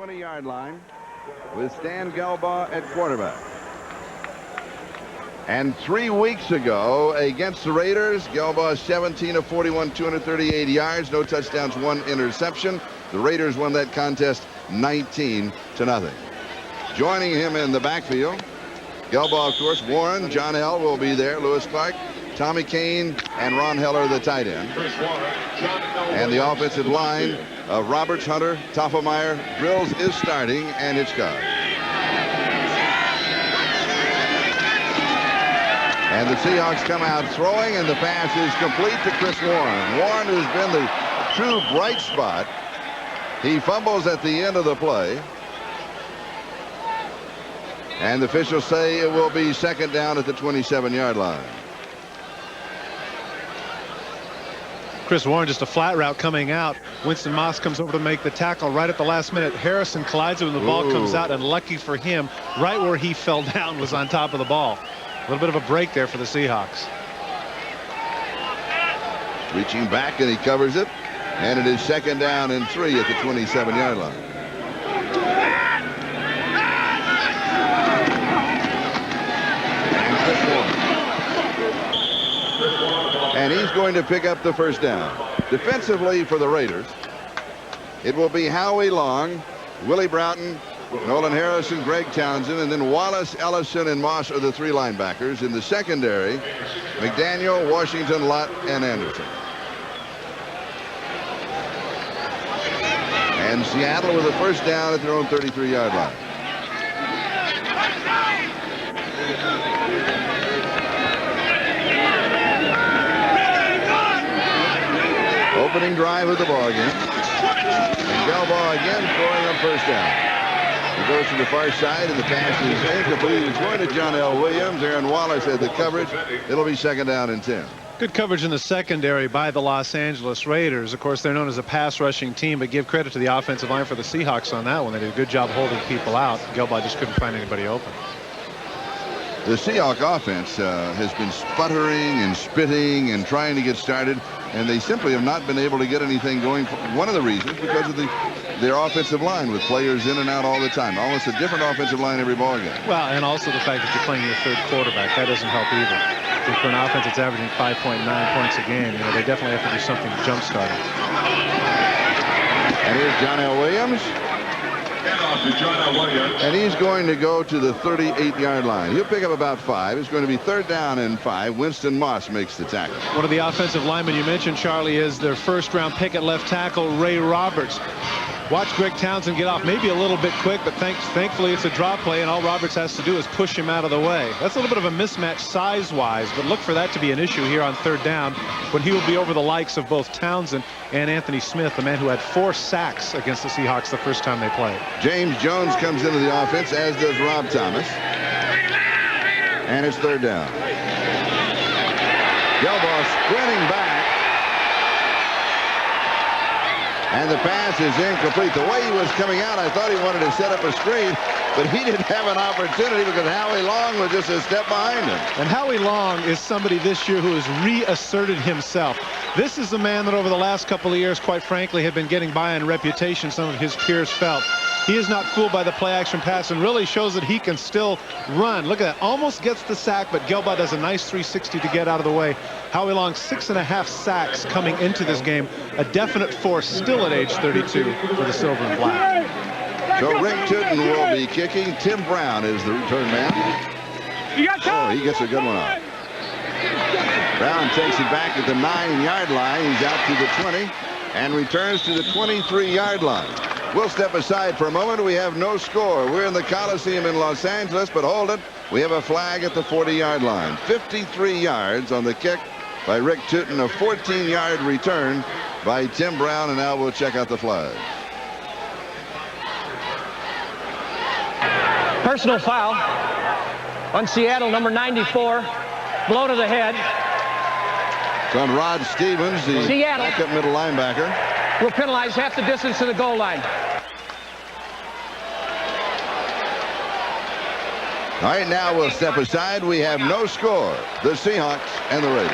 20-yard line with Stan Gelbaugh at quarterback. And 3 weeks ago against the Raiders, Gelbaugh 17 of 41, 238 yards, no touchdowns, 1 interception. The Raiders won that contest 19-0. Joining him in the backfield, Gelbaugh, of course, Warren, John L. will be there, Lewis Clark, Tommy Kane, and Ron Heller, the tight end. And the offensive line of Roberts, Hunter, Toffelmeyer, Drills is starting, and Hitchcock. And the Seahawks come out throwing, and the pass is complete to Chris Warren. Warren, who's been the true bright spot. He fumbles at the end of the play. And the officials say it will be second down at the 27-yard line. Chris Warren, just a flat route coming out. Winston Moss comes over to make the tackle right at the last minute. Harrison collides it when the ball comes out, and lucky for him, right where he fell down was on top of the ball. A little bit of a break there for the Seahawks. Reaching back, and he covers it. And it is second down and 3 at the 27-yard line. And he's going to pick up the first down. Defensively for the Raiders, it will be Howie Long, Willie Broughton, Nolan Harrison, Greg Townsend, and then Wallace, Ellison, and Moss are the 3 linebackers. In the secondary, McDaniel, Washington, Lott, and Anderson. And Seattle with a first down at their own 33-yard line. Opening drive of the ball game. And Gelbaugh again throwing on first down. He goes to the far side, and the pass is incomplete. It's going to John L. Williams. Aaron Wallace had the coverage. It'll be second down and 10. Good coverage in the secondary by the Los Angeles Raiders. Of course, they're known as a pass rushing team, but give credit to the offensive line for the Seahawks on that one. They did a good job holding people out. Gelbaugh just couldn't find anybody open. The Seahawk offense has been sputtering and spitting and trying to get started, and they simply have not been able to get anything going. One of the reasons because of their offensive line with players in and out all the time. Almost a different offensive line every ball game. Well, and also the fact that you're playing your third quarterback. That doesn't help either. And for an offense that's averaging 5.9 points a game, you know, they definitely have to do something to jumpstart it. And here's John L. Williams. And he's going to go to the 38-yard line. He'll pick up about 5. It's going to be third down and 5. Winston Moss makes the tackle. One of the offensive linemen you mentioned, Charlie, is their first-round pick at left tackle, Ray Roberts. Watch Greg Townsend get off maybe a little bit quick, but thankfully it's a draw play, and all Roberts has to do is push him out of the way. That's a little bit of a mismatch size-wise, but look for that to be an issue here on third down when he will be over the likes of both Townsend and Anthony Smith, the man who had 4 sacks against the Seahawks the first time they played. James Jones comes into the offense, as does Rob Thomas. And it's third down. Gelbaugh sprinting back. And the pass is incomplete. The way he was coming out, I thought he wanted to set up a screen, but he didn't have an opportunity because Howie Long was just a step behind him. And Howie Long is somebody this year who has reasserted himself. This is a man that over the last couple of years, quite frankly, had been getting by on reputation some of his peers felt. He is not fooled by the play-action pass and really shows that he can still run. Look at that. Almost gets the sack, but Gelbaugh does a nice 360 to get out of the way. Howie Long, 6.5 sacks coming into this game. A definite force still at age 32 for the Silver and Black. So Rick Tootin will be kicking. Tim Brown is the return man. Oh, he gets a good one off. Brown takes it back at the 9-yard line. He's out to the 20 and returns to the 23-yard line. We'll step aside for a moment. We have no score. We're in the Coliseum in Los Angeles, but hold it. We have a flag at the 40-yard line. 53 yards on the kick by Rick Tootin. A 14-yard return by Tim Brown, and now we'll check out the flag. Personal foul on Seattle, number 94. Blow to the head. It's on Rod Stevens, the backup middle linebacker. Will penalize half the distance to the goal line. All right, now we'll step aside. We have no score. The Seahawks and the Raiders.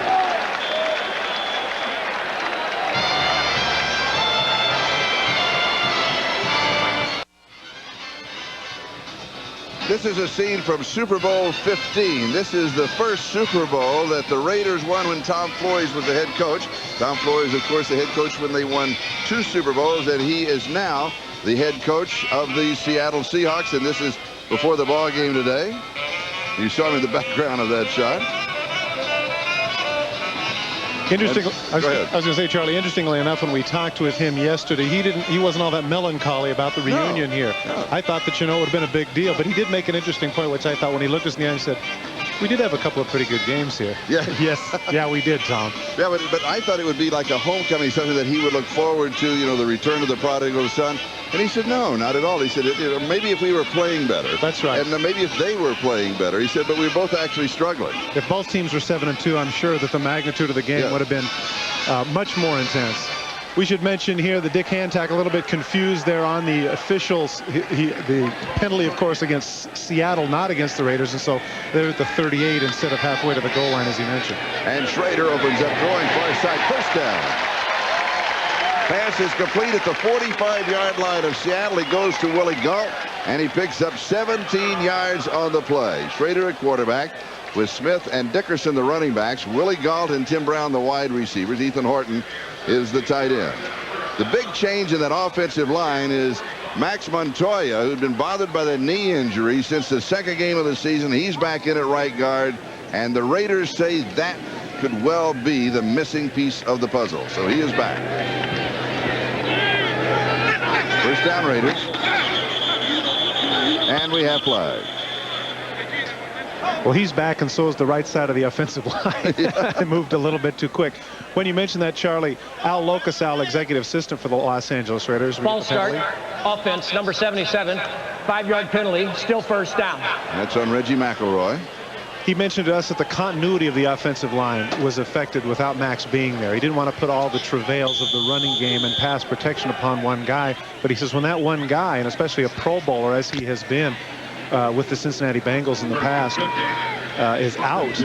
This is a scene from Super Bowl 15. This is the first Super Bowl that the Raiders won when Tom Flores was the head coach. Tom Flores, of course, the head coach when they won 2 Super Bowls, and he is now the head coach of the Seattle Seahawks, and this is before the ball game today. You saw him in the background of that shot. Interesting. I was going to say, Charlie, interestingly enough, when we talked with him yesterday, he wasn't all that melancholy about the reunion here. No. I thought that, it would have been a big deal, but he did make an interesting point, which I thought when he looked us in the eye and said, we did have a couple of pretty good games here. Yeah. Yes. Yeah, we did, Tom. Yeah, but I thought it would be like a homecoming, something that he would look forward to, the return of the prodigal son. And he said, no, not at all. He said, maybe if we were playing better. That's right. And maybe if they were playing better. He said, but we were both actually struggling. If both teams were 7-2, I'm sure that the magnitude of the game would have been much more intense. We should mention here the Dick Hancock a little bit confused there on the officials. The penalty, of course, against Seattle, not against the Raiders. And so they're at the 38 instead of halfway to the goal line, as he mentioned. And Schrader opens up, throwing far side, first down. Pass is complete at the 45-yard line of Seattle. He goes to Willie Galt, and he picks up 17 yards on the play. Schrader at quarterback with Smith and Dickerson the running backs. Willie Galt and Tim Brown the wide receivers. Ethan Horton is the tight end. The big change in that offensive line is Max Montoya, who'd been bothered by the knee injury since the second game of the season. He's back in at right guard, and the Raiders say that could well be the missing piece of the puzzle. So he is back. First down, Raiders. And we have flag. Well, he's back, and so is the right side of the offensive line. It moved a little bit too quick. When you mentioned that, Charlie, Al Locasal, executive assistant for the Los Angeles Raiders. False start. Offense, number 77. 5-yard penalty. Still first down. That's on Reggie McElroy. He mentioned to us that the continuity of the offensive line was affected without Max being there. He didn't want to put all the travails of the running game and pass protection upon one guy. But he says when that one guy, and especially a Pro Bowler as he has been with the Cincinnati Bengals in the past, is out,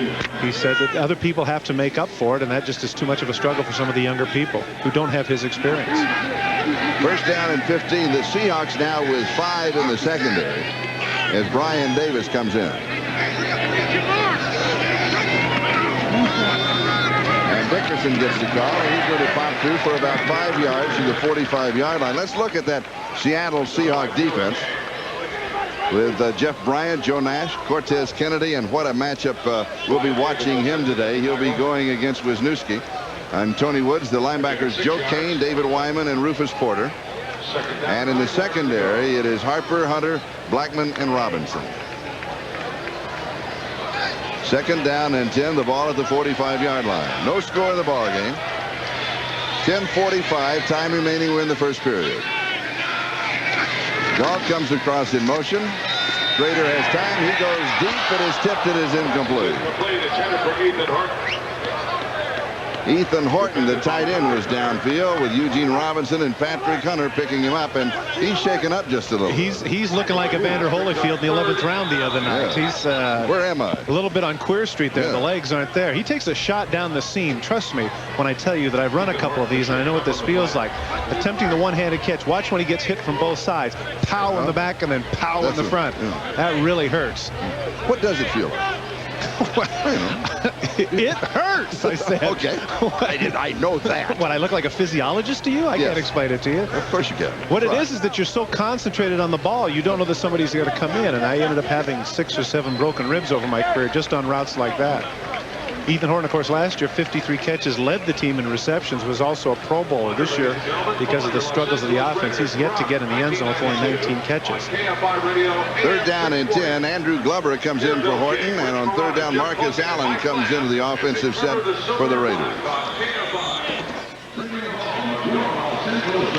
he said that other people have to make up for it, and that just is too much of a struggle for some of the younger people who don't have his experience. First down and 15. The Seahawks now with 5 in the secondary as Brian Davis comes in. And Dickerson gets the call, and he's going to pop through for about 5 yards to the 45-yard line. Let's look at that Seattle Seahawks defense with Jeff Bryant, Joe Nash, Cortez Kennedy, and what a matchup we'll be watching him today. He'll be going against Wisniewski. And Tony Woods, the linebackers, Joe Kane, David Wyman, and Rufus Porter. And in the secondary, it is Harper, Hunter, Blackman, and Robinson. Second down and 10, the ball at the 45-yard line. No score in the ball game. 10:45, time remaining. We're in the first period. Galt comes across in motion. Schrader has time. He goes deep. It is tipped. It is incomplete. Ethan Horton, the tight end, was downfield with Eugene Robinson and Patrick Hunter picking him up, and he's shaken up just a little. He's looking like Evander Holyfield in the 11th round the other night. Yeah. He's where am I? A little bit on Queer Street there. Yeah. The legs aren't there. He takes a shot down the seam. Trust me when I tell you that I've run a couple of these and I know what this feels like. Attempting the one-handed catch. Watch when he gets hit from both sides. Pow in the back and then pow in the front. That really hurts. What does it feel like? It hurts, I said. Okay. I know that. What, I look like a physiologist to you? I can't explain it to you. Of course you can. What it is that you're so concentrated on the ball, you don't know that somebody's going to come in. And I ended up having 6 or 7 broken ribs over my career just on routes like that. Ethan Horton, of course, last year, 53 catches, led the team in receptions, was also a Pro Bowler. This year, because of the struggles of the offense, he's yet to get in the end zone with only 19 catches. Third down and 10. Andrew Glover comes in for Horton, and on third down, Marcus Allen comes into the offensive set for the Raiders.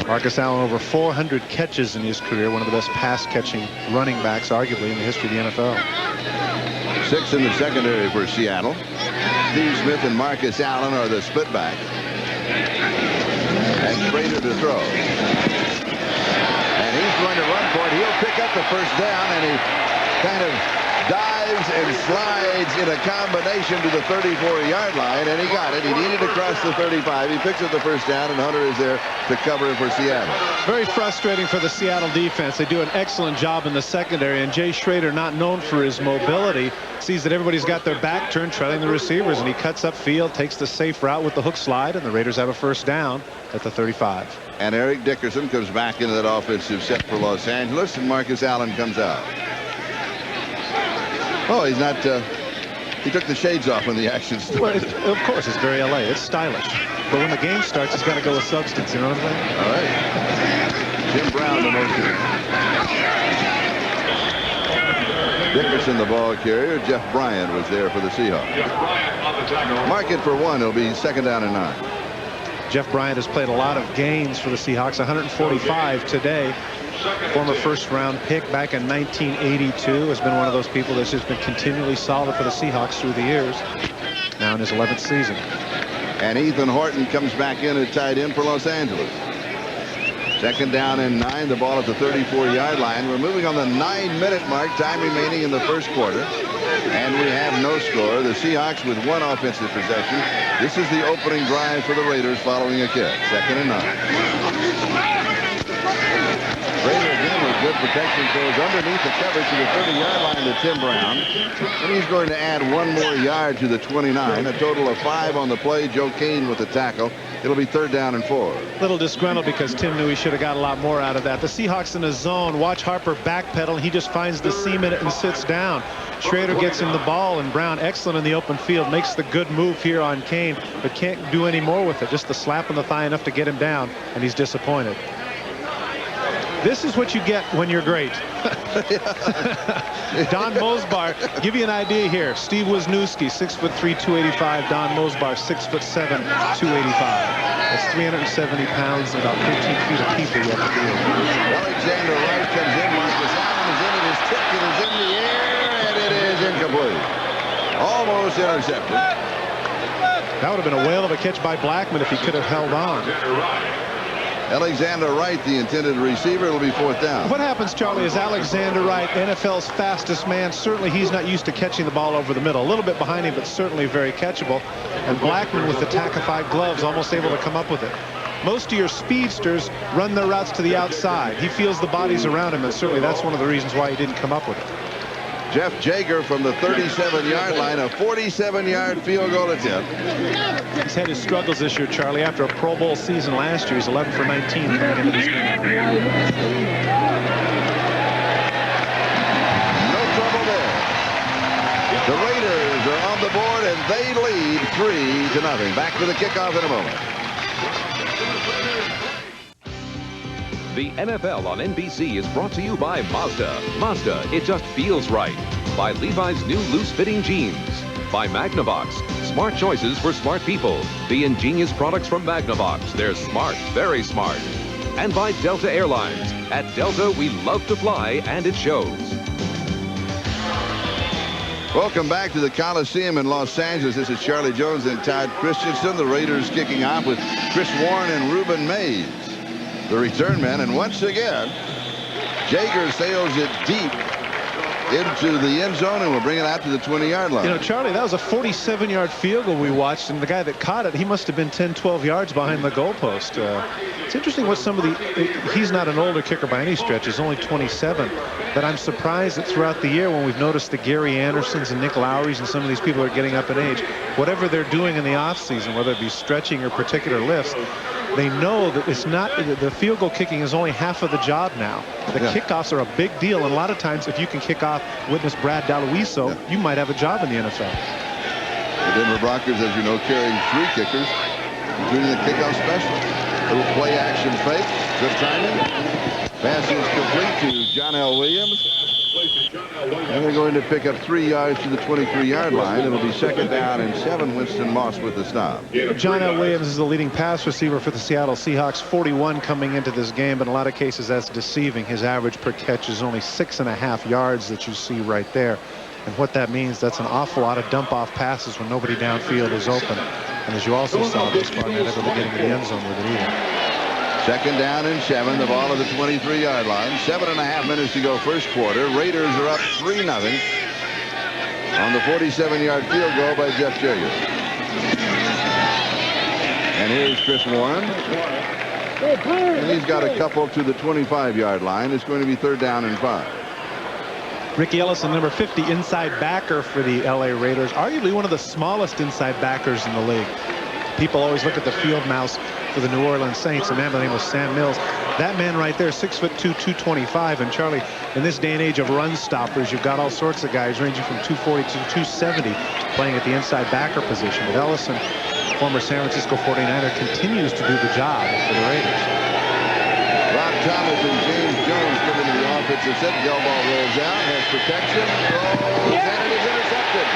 Marcus Allen, over 400 catches in his career, one of the best pass-catching running backs, arguably, in the history of the NFL. 6 in the secondary for Seattle. Steve Smith and Marcus Allen are the split back. And Schrader to throw. And he's going to run for it. He'll pick up the first down, and he kind of dives dives and slides in a combination to the 34-yard line, and he got it. He needed to cross the 35. He picks up the first down, and Hunter is there to cover for Seattle. Very frustrating for the Seattle defense. They do an excellent job in the secondary, and Jay Schrader, not known for his mobility, sees that everybody's got their back turned, trailing the receivers, and he cuts upfield, takes the safe route with the hook slide, and the Raiders have a first down at the 35. And Eric Dickerson comes back into that offensive set for Los Angeles, and Marcus Allen comes out. Oh, he's not. He took the shades off when the action started. Well, of course, it's very LA. It's stylish. But when the game starts, it's got to go with substance. You know what I'm saying? All right. Tim Brown, the motion. Dickerson, the ball carrier. Jeff Bryant was there for the Seahawks. Mark it for one. It'll be second down and 9. Jeff Bryant has played a lot of games for the Seahawks. 145 today. Former first-round pick back in 1982. Has been one of those people that's just been continually solid for the Seahawks through the years. Now in his 11th season. And Ethan Horton comes back in at tight end for Los Angeles. Second down and 9. The ball at the 34-yard line. We're moving on the 9-minute mark. Time remaining in the first quarter. And we have no score. The Seahawks with one offensive possession. This is the opening drive for the Raiders following a kick. Second and 9. Raider again with good protection goes underneath the coverage to the 30-yard line to Tim Brown. And he's going to add one more yard to the 29. A total of 5 on the play. Joe Kane with the tackle. It'll be third down and 4. A little disgruntled because Tim knew he should have got a lot more out of that. The Seahawks in a zone. Watch Harper backpedal, and he just finds the seam in it and sits down. Schrader gets him the ball, and Brown, excellent in the open field, makes the good move here on Kane, but can't do any more with it. Just the slap on the thigh enough to get him down, and he's disappointed. This is what you get when you're great. Don Mosbar, give you an idea here. Steve Wisniewski, 6'3", 285. Don Mosbar, 6'7", 285. That's 370 pounds and about 13 feet of people you have to deal with. Alexander Wright comes in. Marcus Allen is in. It is tipped. It is in the air, and it is incomplete. Almost intercepted. That would have been a whale of a catch by Blackman if he could have held on. Alexander Wright, the intended receiver. It'll be fourth down. What happens, Charlie, is Alexander Wright, NFL's fastest man. Certainly he's not used to catching the ball over the middle. A little bit behind him, but certainly very catchable. And Blackman with the tacified gloves, almost able to come up with it. Most of your speedsters run their routes to the outside. He feels the bodies around him, and certainly that's one of the reasons why he didn't come up with it. Jeff Jager from the 37-yard line, a 47-yard field goal attempt. He's had his struggles this year, Charlie. After a Pro Bowl season last year, he's 11 for 19 coming into this game. No trouble there. The Raiders are on the board, and they lead 3-0. Back to the kickoff in a moment. The NFL on NBC is brought to you by Mazda. Mazda, it just feels right. By Levi's new loose-fitting jeans. By Magnavox, smart choices for smart people. The ingenious products from Magnavox. They're smart, very smart. And by Delta Airlines. At Delta, we love to fly, and it shows. Welcome back to the Coliseum in Los Angeles. This is Charlie Jones and Todd Christensen. The Raiders kicking off with Chris Warren and Reuben Mays, the return man. And once again, Jager sails it deep into the end zone, and we'll bring it out to the 20-yard line. You know, Charlie, that was a 47-yard field goal we watched, and the guy that caught it, he must have been 10, 12 yards behind the goalpost. It's interesting what some of he's not an older kicker by any stretch. He's only 27. But I'm surprised that throughout the year when we've noticed the Gary Andersons and Nick Lowrys and some of these people are getting up in age, whatever they're doing in the offseason, whether it be stretching or particular lifts, they know that it's not, the field goal kicking is only half of the job now. The kickoffs are a big deal, and a lot of times if you can kick off, witness Brad Daluiso, you might have a job in the NFL. The Denver Broncos, as you know, carrying 3 kickers, including the kickoff special. Little play action fake, good timing. Pass is complete to John L. Williams. And they're going to pick up 3 yards to the 23-yard line. It'll be second down and 7. Winston Moss with the stop. John L. Williams is the leading pass receiver for the Seattle Seahawks, 41 coming into this game, but in a lot of cases that's deceiving. His average per catch is only 6.5 yards that you see right there. And what that means, that's an awful lot of dump-off passes when nobody downfield is open. And as you also saw, this far, not able to get into the end zone with it either. Second down and 7. The ball at the 23-yard line. 7.5 minutes to go first quarter. Raiders are up 3-0. on the 47-yard field goal by Jeff Jager. And here's Chris Warren. And he's got a couple to the 25-yard line. It's going to be 3rd down and 5. Ricky Ellison, number 50, inside backer for the LA Raiders. Arguably one of the smallest inside backers in the league. People always look at the field mouse for the New Orleans Saints. A man by the name of Sam Mills. That man right there, 6'2", 225. And Charlie, in this day and age of run stoppers, you've got all sorts of guys ranging from 240 to 270 playing at the inside backer position. But Ellison, former San Francisco 49er, continues to do the job for the Raiders. Rob Thomas and James Jones come into the offensive set. Gelbaugh rolls out, has protection, throws, and it is intercepted.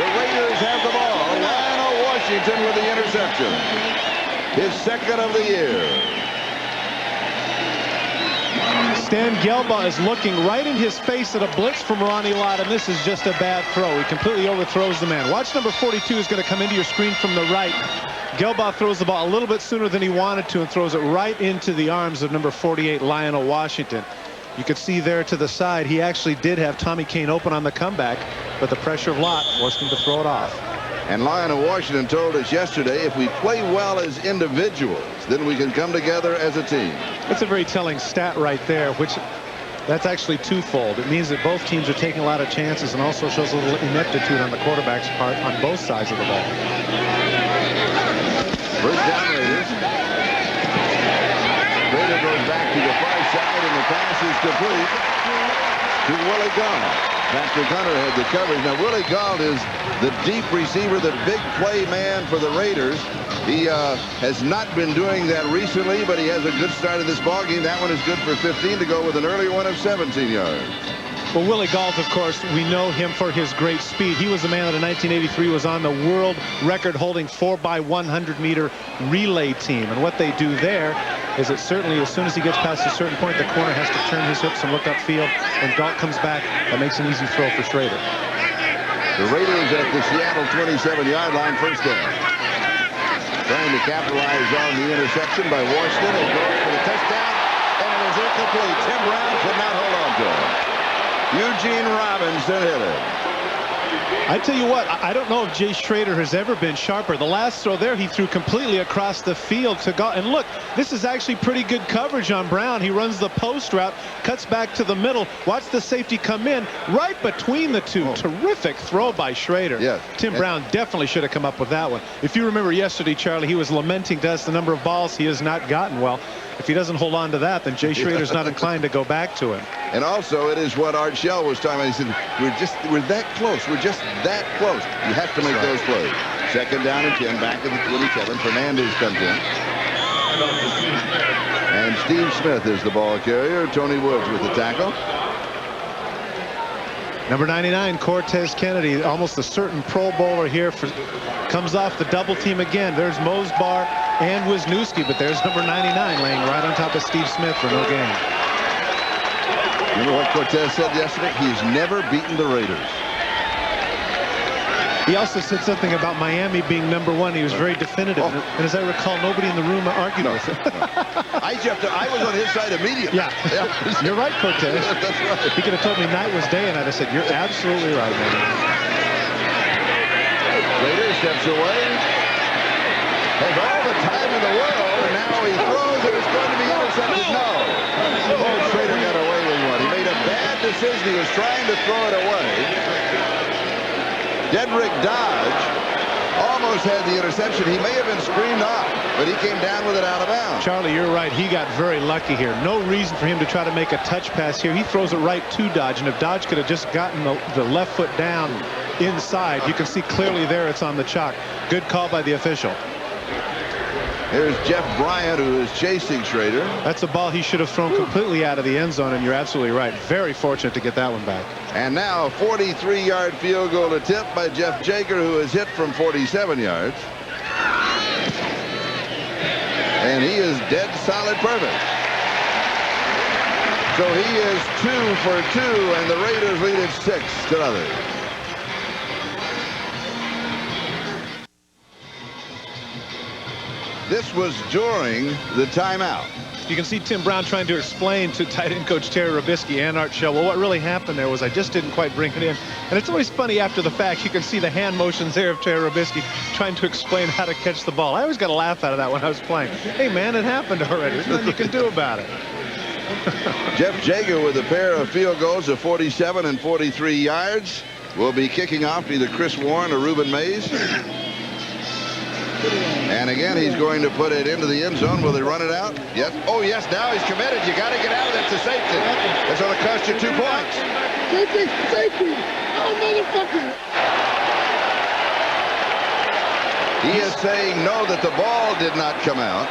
The Raiders have the ball. Lionel Washington with the interception. His 2nd of the year. Stan Gelbaugh is looking right in his face at a blitz from Ronnie Lott, and this is just a bad throw. He completely overthrows the man. Watch number 42 is going to come into your screen from the right. Gelbaugh throws the ball a little bit sooner than he wanted to and throws it right into the arms of number 48, Lionel Washington. You could see there to the side, he actually did have Tommy Kane open on the comeback, but the pressure of Lott forced him to throw it off. And Lionel Washington told us yesterday, if we play well as individuals, then we can come together as a team. That's a very telling stat right there, which that's actually twofold. It means that both teams are taking a lot of chances and also shows a little ineptitude on the quarterback's part on both sides of the ball. 1st down Raiders. Raider goes back to the far side, and the pass is complete to Willie Gault. Patrick Hunter had the coverage. Now, Willie Gault is the deep receiver, the big play man for the Raiders. He has not been doing that recently, but he has a good start in this ballgame. That one is good for 15 to go with an earlier one of 17 yards. Well, Willie Gault, of course, we know him for his great speed. He was the man that in 1983 was on the world record-holding 4x100-meter relay team. And what they do there is that certainly as soon as he gets past a certain point, the corner has to turn his hips and look upfield. When Gault comes back, that makes an easy throw for Schrader. The Raiders at the Seattle 27-yard line, 1st down. Trying to capitalize on the interception by Washington and going for the touchdown. And it is incomplete. Tim Brown could not hold on to it. Eugene Robinson hit it. I tell you what, I don't know if Jay Schrader has ever been sharper. The last throw there, he threw completely across the field to Gault. And look, this is actually pretty good coverage on Brown. He runs the post route, cuts back to the middle. Watch the safety come in right between the two. Oh. Terrific throw by Schrader. Yes. Tim Brown definitely should have come up with that one. If you remember yesterday, Charlie, he was lamenting to us the number of balls he has not gotten. Well, if he doesn't hold on to that, then Jay Schrader's not inclined to go back to him. And also, it is what Art Shell was talking about. He said, we're that close. We're just that close. You have to make those plays. 2nd down and 10, back at the 27. Fernandez comes in. And Steve Smith is the ball carrier. Tony Woods with the tackle. Number 99, Cortez Kennedy, almost a certain Pro Bowler here. Comes off the double team again. There's Mosbar and Wisniewski, but there's number 99 laying right on top of Steve Smith for no gain. Remember what Cortez said yesterday? He's never beaten the Raiders. He also said something about Miami being number 1. He was very definitive. And as I recall, nobody in the room argued with him. I was on his side immediately. Yeah. You're right, Cortez. That's right. He could have told me night was day, and I'd have said, you're absolutely right, man. Rader steps away. Has all the time in the world, and now he throws, and it's going to be intercepted. No. Oh, Schrader got away with one. He made a bad decision. He was trying to throw it away. Dedrick Dodge almost had the interception. He may have been screamed off, but he came down with it out of bounds. Charlie, you're right. He got very lucky here. No reason for him to try to make a touch pass here. He throws it right to Dodge, and if Dodge could have just gotten the left foot down inside, you can see clearly there it's on the chalk. Good call by the official. Here's Jeff Bryant, who is chasing Schrader. That's a ball he should have thrown completely out of the end zone, and you're absolutely right. Very fortunate to get that one back. And now a 43-yard field goal attempt by Jeff Jager, who is hit from 47 yards. And he is dead solid perfect. So he is 2 for 2, and the Raiders lead it 6-0. This was during the timeout. You can see Tim Brown trying to explain to tight end coach Terry Robisky and Art Shell, well, what really happened there was I just didn't quite bring it in. And it's always funny after the fact. You can see the hand motions there of Terry Robisky trying to explain how to catch the ball. I always got a laugh out of that when I was playing. Hey, man, it happened already. There's nothing you can do about it. Jeff Jager with a pair of field goals of 47 and 43 yards. Will be kicking off either Chris Warren or Reuben Mays. And again, he's going to put it into the end zone. Will they run it out? Yes. Oh, yes, now he's committed. You got to get out of that to safety. That's going to cost you 2 points. Safety. Oh, motherfucker. He is saying no, that the ball did not come out.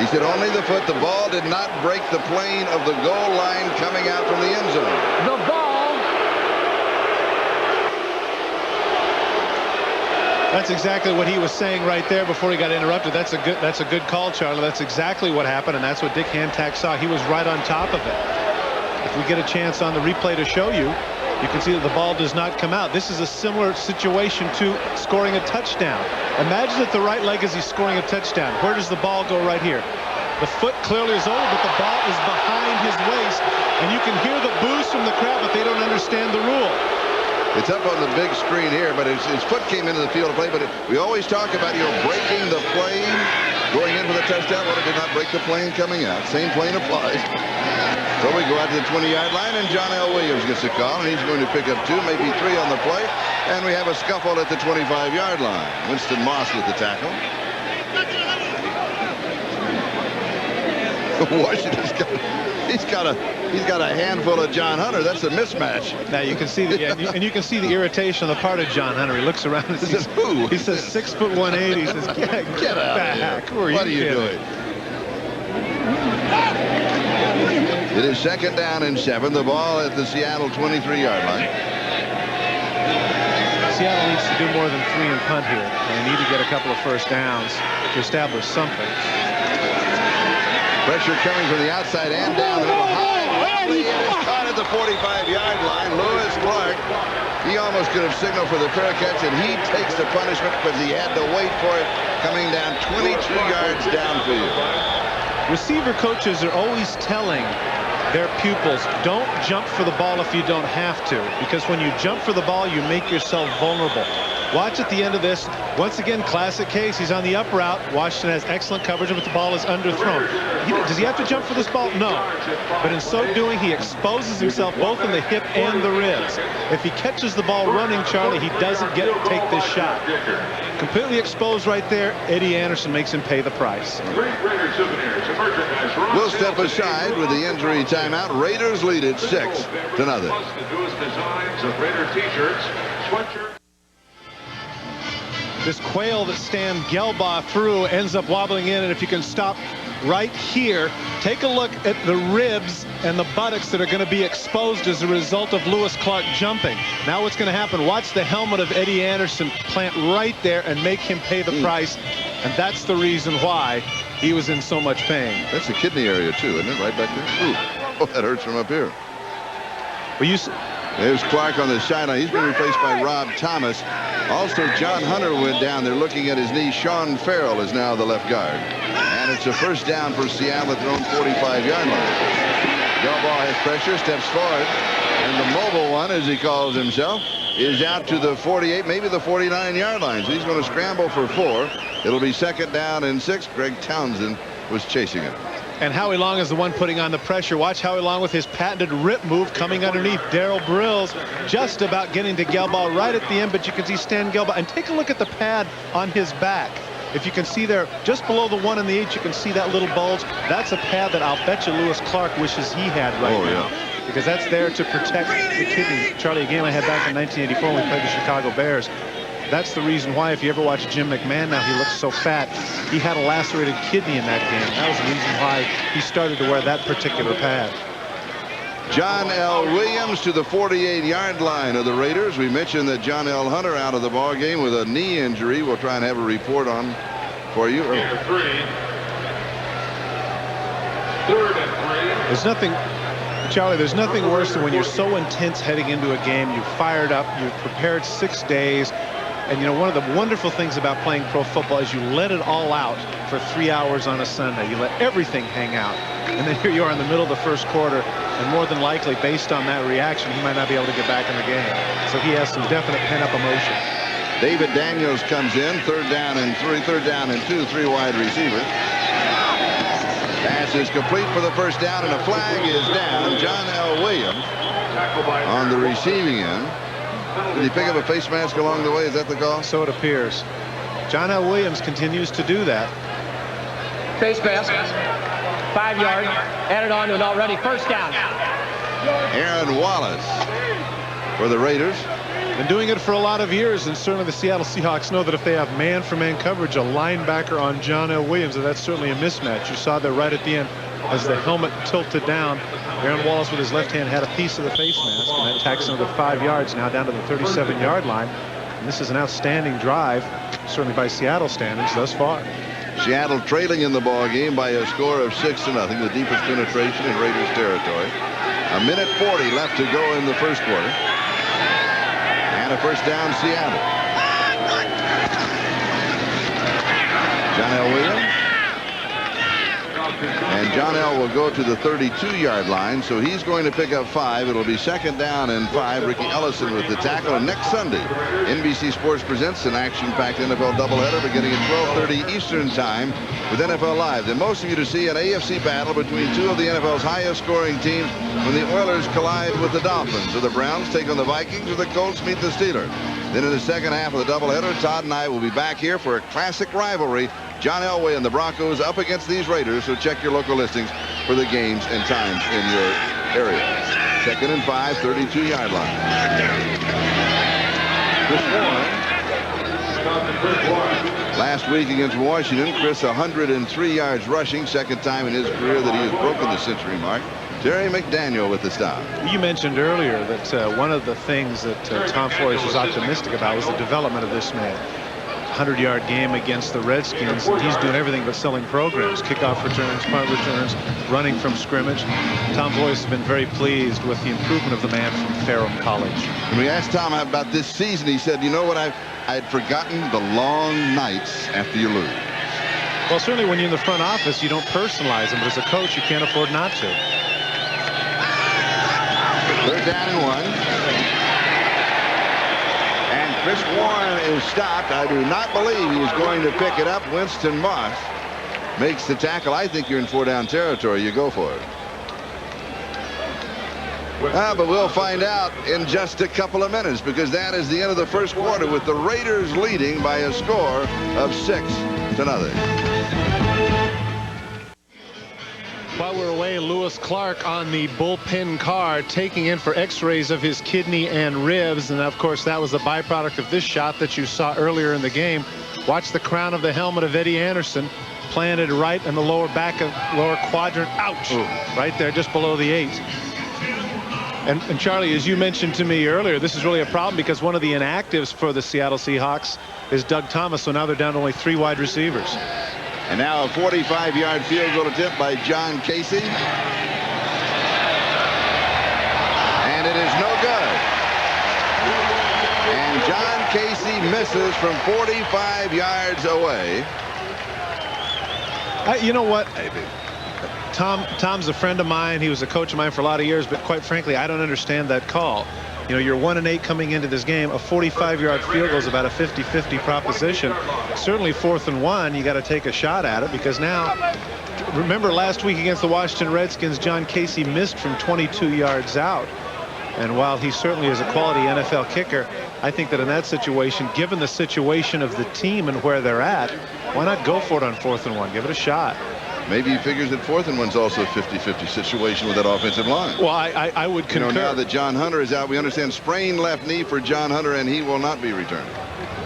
He said only the foot. The ball did not break the plane of the goal line coming out from the end zone. The ball. That's exactly what he was saying right there before he got interrupted. That's a good call, Charlie. That's exactly what happened, and that's what Dick Hantak saw. He was right on top of it. If we get a chance on the replay to show you, you can see that the ball does not come out. This is a similar situation to scoring a touchdown. Imagine that the right leg as he's scoring a touchdown. Where does the ball go? Right here. The foot clearly is over, but the ball is behind his waist, and you can hear the boos from the crowd, but they don't understand the rule. It's up on the big screen here, but his foot came into the field of play. But we always talk about, breaking the plane, going in for the touchdown. Well, it did not break the plane coming out. Same plane applies. So we go out to the 20-yard line, and John L. Williams gets a call, and he's going to pick up 2, maybe 3 on the play. And we have a scuffle at the 25-yard line. Winston Moss with the tackle. Washington's got a handful of John Hunter. That's a mismatch. Now you can see and you can see the irritation on the part of John Hunter. He looks around and says, "Who?" He says 6 foot 180. He says, "Get out back. Who are what are you kidding? doing?" It is 2nd down and 7. The ball at the Seattle 23-yard line. Seattle needs to do more than 3 and punt here. They need to get a couple of first downs to establish something. Pressure coming from the outside and down the middle. High, and it's caught at the 45-yard line. Lewis Clark, he almost could have signaled for the fair catch, and he takes the punishment because he had to wait for it, coming down 22 yards downfield. Receiver coaches are always telling their pupils, don't jump for the ball if you don't have to, because when you jump for the ball, you make yourself vulnerable. Watch at the end of this. Once again, classic case. He's on the up route. Washington has excellent coverage, but the ball is underthrown. Does he have to jump for this ball? No. But in so doing, he exposes himself both in the hip and the ribs. If he catches the ball running, Charlie, he doesn't get to take this shot. Completely exposed right there. Eddie Anderson makes him pay the price. We'll step aside with the injury timeout. Raiders lead it 6-0. This quail that Stan Gelbaugh threw ends up wobbling in, and if you can stop right here, take a look at the ribs and the buttocks that are going to be exposed as a result of Lewis Clark jumping. Now what's going to happen? Watch the helmet of Eddie Anderson plant right there and make him pay the price, and that's the reason why he was in so much pain. That's the kidney area too, isn't it? Right back there. Ooh. Oh, that hurts from up here. Well, there's Clark on the sideline. He's been replaced by Rob Thomas. Also, John Hunter went down. They're looking at his knee. Sean Farrell is now the left guard. And it's a first down for Seattle at their own 45-yard line. Gelbaugh has pressure, steps forward. And the mobile one, as he calls himself, is out to the 48, maybe the 49-yard line. So he's going to scramble for 4. It'll be 2nd down and 6. Greg Townsend was chasing it. And Howie Long is the one putting on the pressure. Watch Howie Long with his patented rip move coming underneath. Darrell Brills just about getting to Gelbaugh right at the end, but you can see Stan Gelbaugh. And take a look at the pad on his back. If you can see there, just below the 1 and the 8, you can see that little bulge. That's a pad that I'll bet you Lewis Clark wishes he had right now. Yeah. Because that's there to protect the kidney. Charlie, a game I had back in 1984 when we played the Chicago Bears. That's the reason why, if you ever watch Jim McMahon now, he looks so fat. He had a lacerated kidney in that game. That was the reason why he started to wear that particular pad. John L. Williams to the 48-yard line of the Raiders. We mentioned that John L. Hunter out of the ball game with a knee injury. We'll try and have a report on for you. There's nothing, Charlie, there's nothing worse than when you're so intense heading into a game. You've fired up. You've prepared 6 days. And, you know, one of the wonderful things about playing pro football is you let it all out for 3 hours on a Sunday. You let everything hang out. And then here you are in the middle of the first quarter, and more than likely, based on that reaction, he might not be able to get back in the game. So he has some definite pent-up emotion. David Daniels comes in, 3rd down and 2, 3 wide receivers. Pass is complete for the first down, and a flag is down. John L. Williams on the receiving end. Did he pick up a face mask along the way? Is that the call? So it appears. John L. Williams continues to do that. Face mask. 5 yard. Added on to an already first down. Aaron Wallace for the Raiders. Been doing it for a lot of years, and certainly the Seattle Seahawks know that if they have man-for-man coverage, a linebacker on John L. Williams, that's certainly a mismatch. You saw there right at the end as the helmet tilted down. Aaron Wallace with his left hand had a piece of the face mask, and that tacks another 5 yards now down to the 37-yard line. And this is an outstanding drive, certainly by Seattle standards thus far. Seattle trailing in the ball game by a score of 6-0, the deepest penetration in Raiders territory. 1:40 left to go in the first quarter. And a first down, Seattle. John L. Williams. And John L. will go to the 32-yard line, so he's going to pick up 5. It'll be 2nd down and 5. Ricky Ellison with the tackle. And next Sunday, NBC Sports presents an action-packed NFL doubleheader beginning at 12:30 Eastern Time with NFL Live. And most of you to see an AFC battle between 2 of the NFL's highest-scoring teams when the Oilers collide with the Dolphins. So the Browns take on the Vikings, or the Colts meet the Steelers. Then in the second half of the doubleheader, Todd and I will be back here for a classic rivalry. John Elway and the Broncos up against these Raiders, so check your local listings for the games and times in your area. 2nd and 5, 32-yard line. Chris Warren. Last week against Washington, Chris 103 yards rushing, 2nd time in his career that he has broken the century mark. Terry McDaniel with the stop. You mentioned earlier that one of the things that Tom Flores was optimistic about was the development of this man. 100-yard game against the Redskins, and he's doing everything but selling programs. Kickoff returns, punt returns, running from scrimmage. Tom Flores has been very pleased with the improvement of the man from Ferrum College. When we asked Tom about this season, he said, you know what, I'd forgotten the long nights after you lose. Well, certainly when you're in the front office, you don't personalize them, but as a coach, you can't afford not to. 3rd down and 1. And Chris Warren is stopped. I do not believe he is going to pick it up. Winston Moss makes the tackle. I think you're in 4-down territory. You go for it. But we'll find out in just a couple of minutes, because that is the end of the first quarter with the Raiders leading by a score of 6-0. While we're away, Lewis Clark on the bullpen car taking in for x-rays of his kidney and ribs. And of course, that was the byproduct of this shot that you saw earlier in the game. Watch the crown of the helmet of Eddie Anderson planted right in the lower back of lower quadrant. Ouch. Ooh. Right there just below the 8. And Charlie, as you mentioned to me earlier, this is really a problem because one of the inactives for the Seattle Seahawks is Doug Thomas. So now they're down to only 3 wide receivers. And now a 45-yard field goal attempt by John Casey. And it is no good. And John Casey misses from 45 yards away. You know what? Tom's a friend of mine. He was a coach of mine for a lot of years, but quite frankly, I don't understand that call. You know, you're 1-8 coming into this game. A 45-yard field goal is about a 50-50 proposition. Certainly 4th and 1, you got to take a shot at it, because now, remember last week against the Washington Redskins, John Casey missed from 22 yards out. And while he certainly is a quality NFL kicker, I think that in that situation, given the situation of the team and where they're at, why not go for it on 4th and 1? Give it a shot. Maybe he figures that 4th and 1's also a 50-50 situation with that offensive line. Well, I would concur. You know, now that John Hunter is out, we understand sprained left knee for John Hunter, and he will not be returning.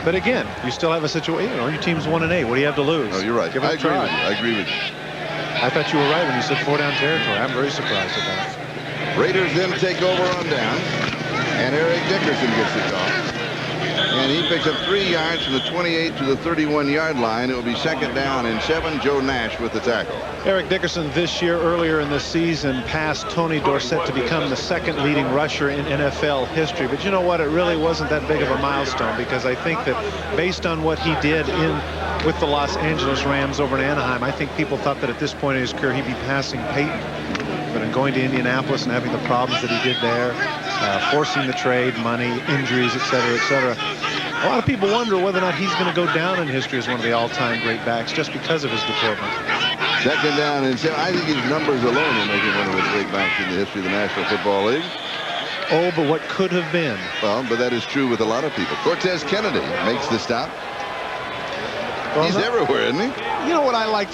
But again, you still have a situation. You know, your team's 1-8. What do you have to lose? Oh, you're right. Give it a try. I agree with you. I thought you were right when you said 4-down territory. I'm very surprised at that. Raiders then take over on down, and Eric Dickerson gets the call. And he picks up 3 yards from the 28 to the 31-yard line. It will be 2nd down and 7. Joe Nash with the tackle. Eric Dickerson this year, earlier in the season, passed Tony Dorsett to become the 2nd leading rusher in NFL history. But you know what? It really wasn't that big of a milestone, because I think that based on what he did with the Los Angeles Rams over in Anaheim, I think people thought that at this point in his career he'd be passing Peyton. But in going to Indianapolis and having the problems that he did there, forcing the trade, money, injuries, etc., etc., a lot of people wonder whether or not he's going to go down in history as one of the all-time great backs just because of his deportment. 2nd down and 7. I think his numbers alone will make him one of the great backs in the history of the National Football League. Oh, but what could have been? Well, but that is true with a lot of people. Cortez Kennedy makes the stop. Well, he's everywhere, isn't he? You know what I liked?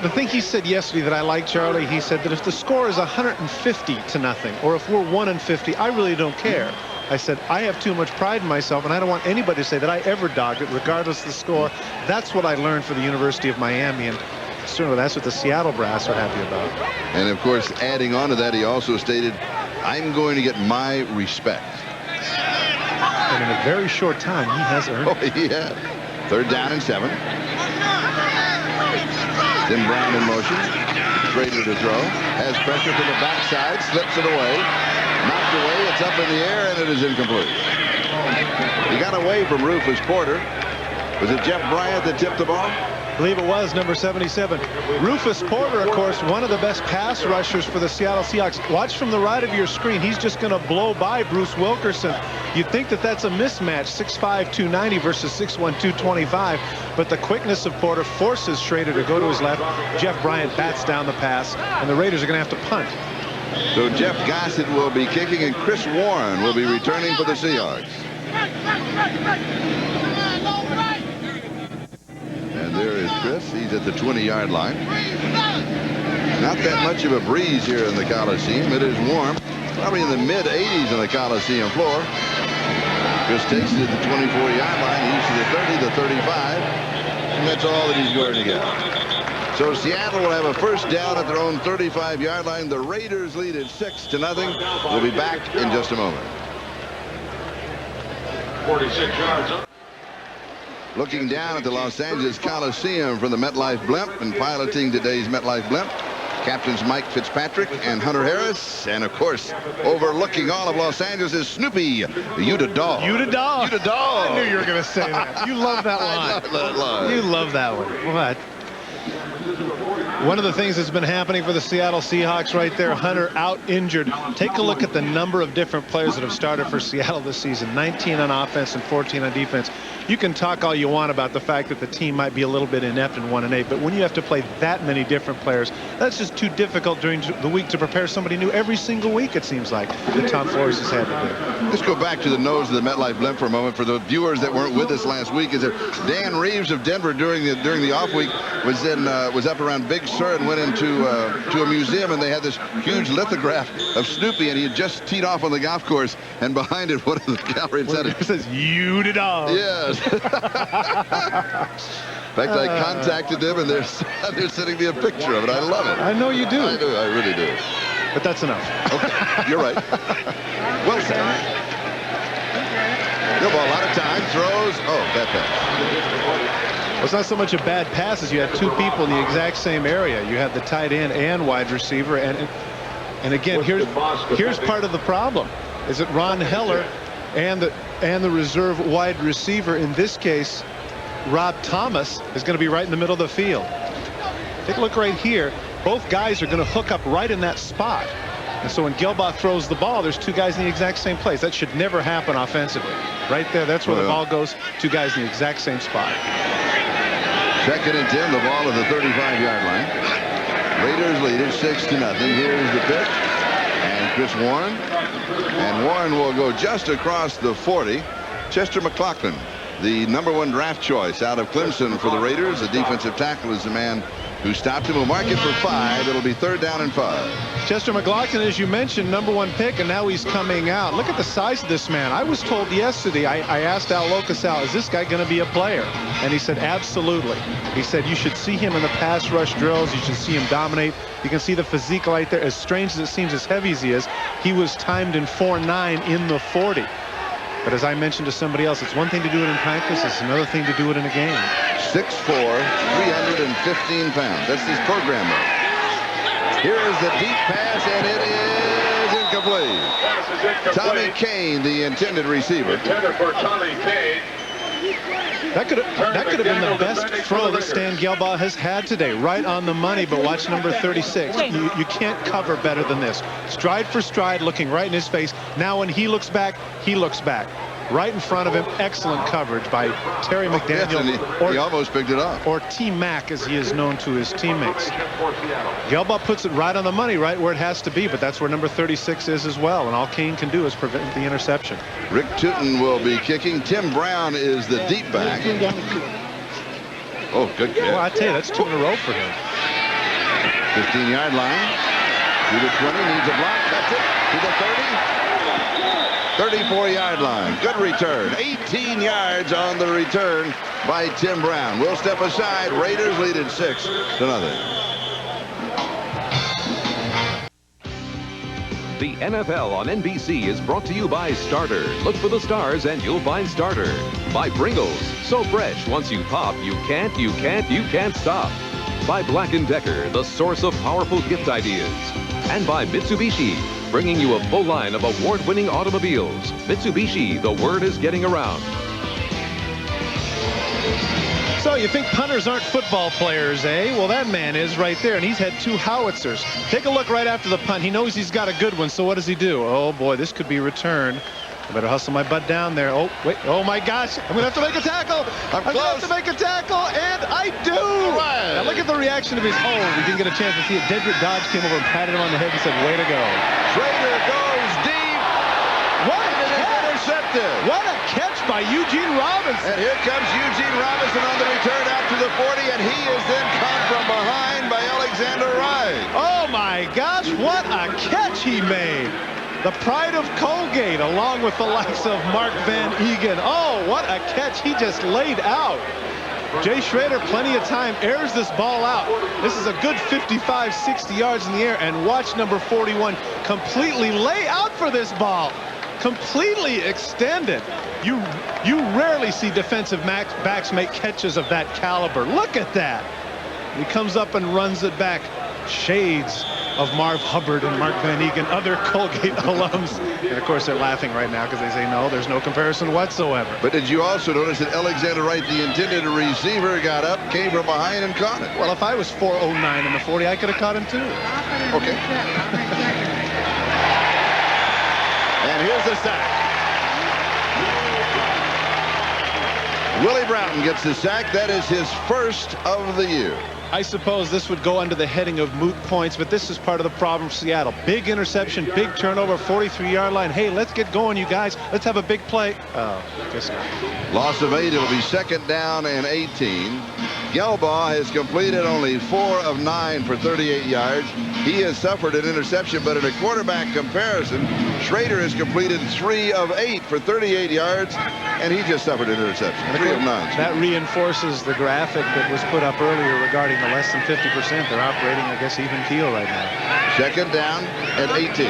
The thing he said yesterday that I liked, Charlie, he said that if the score is 150-0, or if we're 1-50, I really don't care. I said, I have too much pride in myself, and I don't want anybody to say that I ever dogged it, regardless of the score. That's what I learned for the University of Miami, and certainly that's what the Seattle Brass are happy about. And, of course, adding on to that, he also stated, I'm going to get my respect. And in a very short time, he has earned it. Oh, yeah. 3rd down and 7. Tim Brown in motion. Schrader to throw. Has pressure from the backside. Slips it away. Knocked away. It's up in the air, and it is incomplete. He got away from Rufus Porter. Was it Jeff Bryant that tipped the ball? I believe it was number 77. Rufus Porter, of course, one of the best pass rushers for the Seattle Seahawks. Watch from the right of your screen. He's just going to blow by Bruce Wilkerson. You'd think that that's a mismatch, 6'5", 290 versus 6'1", 225. But the quickness of Porter forces Schrader to go to his left. Jeff Bryant bats down the pass, and the Raiders are going to have to punt. So Jeff Gossett will be kicking, and Chris Warren will be returning for the Seahawks. And there is Chris. He's at the 20-yard line. Not that much of a breeze here in the Coliseum. It is warm. Probably in the mid-80s on the Coliseum floor. Chris takes it at the 24-yard line. He's to the 30, the 35. And that's all that he's going to get. So Seattle will have a 1st down at their own 35-yard line. The Raiders lead at 6-0. We'll be back in just a moment. 46 yards. Looking down at the Los Angeles Coliseum from the MetLife blimp, and piloting today's MetLife blimp, Captains Mike Fitzpatrick and Hunter Harris. And, of course, overlooking all of Los Angeles is Snoopy, the Utah Dog. Utah Dog. Utah Dog. I knew you were going to say that. You love that line. I love that line. You love that one. What? One of the things that's been happening for the Seattle Seahawks right there, Hunter out injured. Take a look at the number of different players that have started for Seattle this season. 19 on offense and 14 on defense. You can talk all you want about the fact that the team might be a little bit inept in 1-8, but when you have to play that many different players, that's just too difficult during the week to prepare somebody new every single week, it seems like, that Tom Flores has had to do. Let's go back to the nose of the MetLife blimp for a moment. For the viewers that weren't with us last week, is that Dan Reeves of Denver during the off week was up around Big Sur and went into to a museum, and they had this huge lithograph of Snoopy, and he had just teed off on the golf course, and behind it, one of the gallery said it says Utah Dog. Yes. In fact, I contacted them, and they're sending me a picture of it. I love it. I know you do. I do. I really do. But that's enough. Okay, you're right. Well said. Good ball. A lot of time. Throws. Oh, bad pass. Well, it's not so much a bad pass as you had two people in the exact same area. You had the tight end and wide receiver, and again, here's part of the problem: is that Ron Heller and the reserve wide receiver, in this case, Rob Thomas, is going to be right in the middle of the field. Take a look right here. Both guys are going to hook up right in that spot. And so when Gelbach throws the ball, there's two guys in the exact same place. That should never happen offensively. Right there, that's where the ball goes. Two guys in the exact same spot. 2nd and 10, the ball at the 35-yard line. Raiders lead it 6-0. Here's the pitch. And Chris Warren. And Warren will go just across the 40. Chester McLaughlin, the #1 draft choice out of Clemson for the Raiders. The defensive tackle is the man who stopped him. Will mark it for 5. It'll be 3rd down and 5. Chester McLaughlin, as you mentioned, #1 pick, and now he's coming out. Look at the size of this man. I was told yesterday, I asked Al Locus, Al, is this guy going to be a player? And he said, absolutely. He said, you should see him in the pass rush drills. You should see him dominate. You can see the physique right there. As strange as it seems, as heavy as he was timed in 4.9 in the 40. But as I mentioned to somebody else, it's one thing to do it in practice. It's another thing to do it in a game. 6'4", 315 pounds. That's his program mode. Here is the deep pass, and it is incomplete. Tommy Kane, the intended receiver. That could have been the best throw that Stan Gelbaugh has had today. Right on the money, but watch number 36. You can't cover better than this. Stride for stride, looking right in his face. Now when he looks back, he looks back. Right in front of him. Excellent coverage by Terry McDaniel. Yes, he almost picked it up. Or T-Mac, as he is known to his teammates. Gelbaugh puts it right on the money, right where it has to be, but that's where number 36 is as well, and all Kane can do is prevent the interception. Rick Tootin will be kicking. Tim Brown is the deep back. Oh, good kick. Well, I tell you, that's 2 in a row for him. 15-yard line. To the 20, needs a block, cuts it to the 30. 34-yard line. Good return. 18 yards on the return by Tim Brown. We'll step aside. Raiders lead it 6-0. The NFL on NBC is brought to you by Starter. Look for the stars and you'll find Starter. By Pringles. So fresh, once you pop, you can't stop. By Black & Decker, the source of powerful gift ideas. And by Mitsubishi, bringing you a full line of award-winning automobiles. Mitsubishi, the word is getting around. So you think punters aren't football players, eh? Well, that man is right there, and he's had 2 howitzers. Take a look right after the punt. He knows he's got a good one, so what does he do? Oh, boy, this could be returned. I better hustle my butt down there. Oh, wait. Oh, my gosh. I'm going to have to make a tackle. I'm going to have to make a tackle, and I do. Right. Now, look at the reaction of his. Oh, we didn't get a chance to see it. Dedrick Dodge came over and patted him on the head and said, way to go. Schrader goes deep. What a catch. Intercepted. What a catch by Eugene Robinson. And here comes Eugene Robinson on the return out to the 40, and he is then caught from behind by Alexander Wright. Oh, my gosh. What a catch he made. The pride of Colgate, along with the likes of Mark Van Egan. Oh, what a catch he just laid out. Jay Schrader, plenty of time, airs this ball out. This is a good 55, 60 yards in the air, and watch number 41 completely lay out for this ball. Completely extended. You rarely see defensive backs make catches of that caliber. Look at that. He comes up and runs it back. Shades of Marv Hubbard and Mark Van Egan, other Colgate alums. And of course they're laughing right now because they say no, there's no comparison whatsoever. But did you also notice that Alexander Wright, the intended receiver, got up, came from behind and caught it? Well, if I was 409 in the 40, I could have caught him too. Okay. And here's the sack. Willie Broughton gets the sack. That is his first of the year. I suppose this would go under the heading of moot points, but this is part of the problem for Seattle. Big interception, big turnover, 43-yard line. Hey, let's get going, you guys. Let's have a big play. Oh, guess not. Loss of 8. It'll be 2nd down and 18. Gelbaugh has completed only 4 of 9 for 38 yards. He has suffered an interception, but in a quarterback comparison, Schrader has completed 3 of 8 for 38 yards, and he just suffered an interception. 3 of 9. That reinforces the graphic that was put up earlier regarding the less than 50%. They're operating, I guess, even keel right now. 2nd down and 18.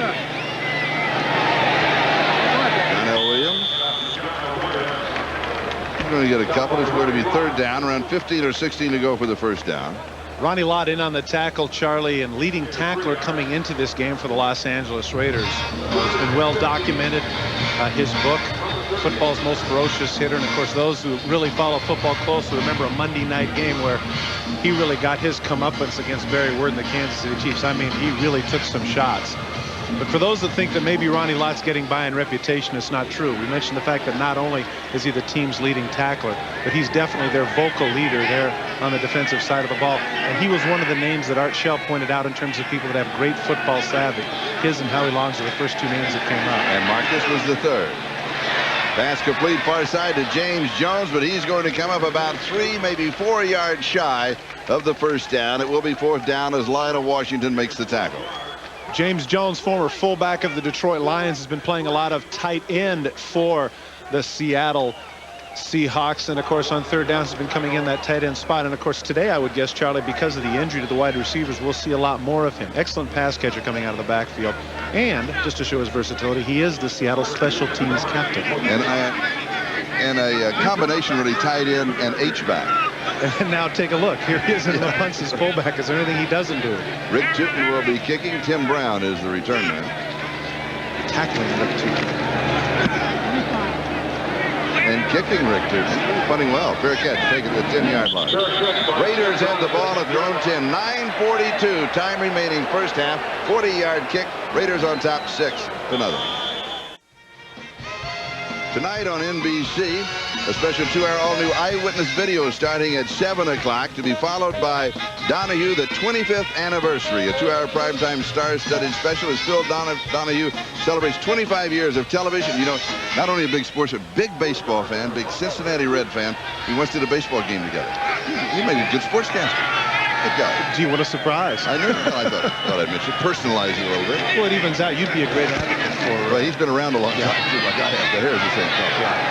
Donnell Williams. We're going to get a couple. It's going to be 3rd down, around 15 or 16 to go for the 1st down. Ronnie Lott in on the tackle, Charlie, and leading tackler coming into this game for the Los Angeles Raiders. It's been well documented. His book, Football's Most Ferocious Hitter, and of course those who really follow football closely remember a Monday night game where he really got his comeuppance against Barry Word and the Kansas City Chiefs. I mean, he really took some shots. But for those that think that maybe Ronnie Lott's getting by in reputation, it's not true. We mentioned the fact that not only is he the team's leading tackler, but he's definitely their vocal leader there on the defensive side of the ball. And he was one of the names that Art Shell pointed out in terms of people that have great football savvy. His and Howie Longs are the first 2 names that came up. And Marcus was the 3rd. Pass complete far side to James Jones, but he's going to come up about 3, maybe 4 yards shy of the 1st down. It will be 4th down as Lionel Washington makes the tackle. James Jones, former fullback of the Detroit Lions, has been playing a lot of tight end for the Seattle Seahawks, and of course on third downs has been coming in that tight end spot. And of course today, I would guess, Charlie, because of the injury to the wide receivers, we'll see a lot more of him. Excellent pass catcher coming out of the backfield, and just to show his versatility, he is the Seattle special teams captain. And a combination really tight end and H-back. And now take a look. Here he is in the punts as fullback. Is there anything he doesn't do? Rick Tootin will be kicking. Tim Brown is the return man. Tackling Rick Tootin. And kicking Rick Tootin. Punting well. Fair catch. Taking the 10-yard line. Raiders have the ball at their own 10. 9:42. Time remaining first half. 40-yard kick. Raiders on top 6-0. Tonight on NBC, a special 2-hour all-new eyewitness video starting at 7 o'clock to be followed by Donahue, the 25th anniversary. A 2-hour primetime star-studded special as Phil Donahue celebrates 25 years of television. You know, not only a big sports, a big baseball fan, big Cincinnati Red fan. We once did a baseball game together. He made a good sportscaster. Good guy. Gee, what a surprise. I knew. I thought I'd mention personalize it a little bit. Well, it evens out. You'd be a great advocate for... Well, he's been around a long time, too, like I have. But here's the same problem.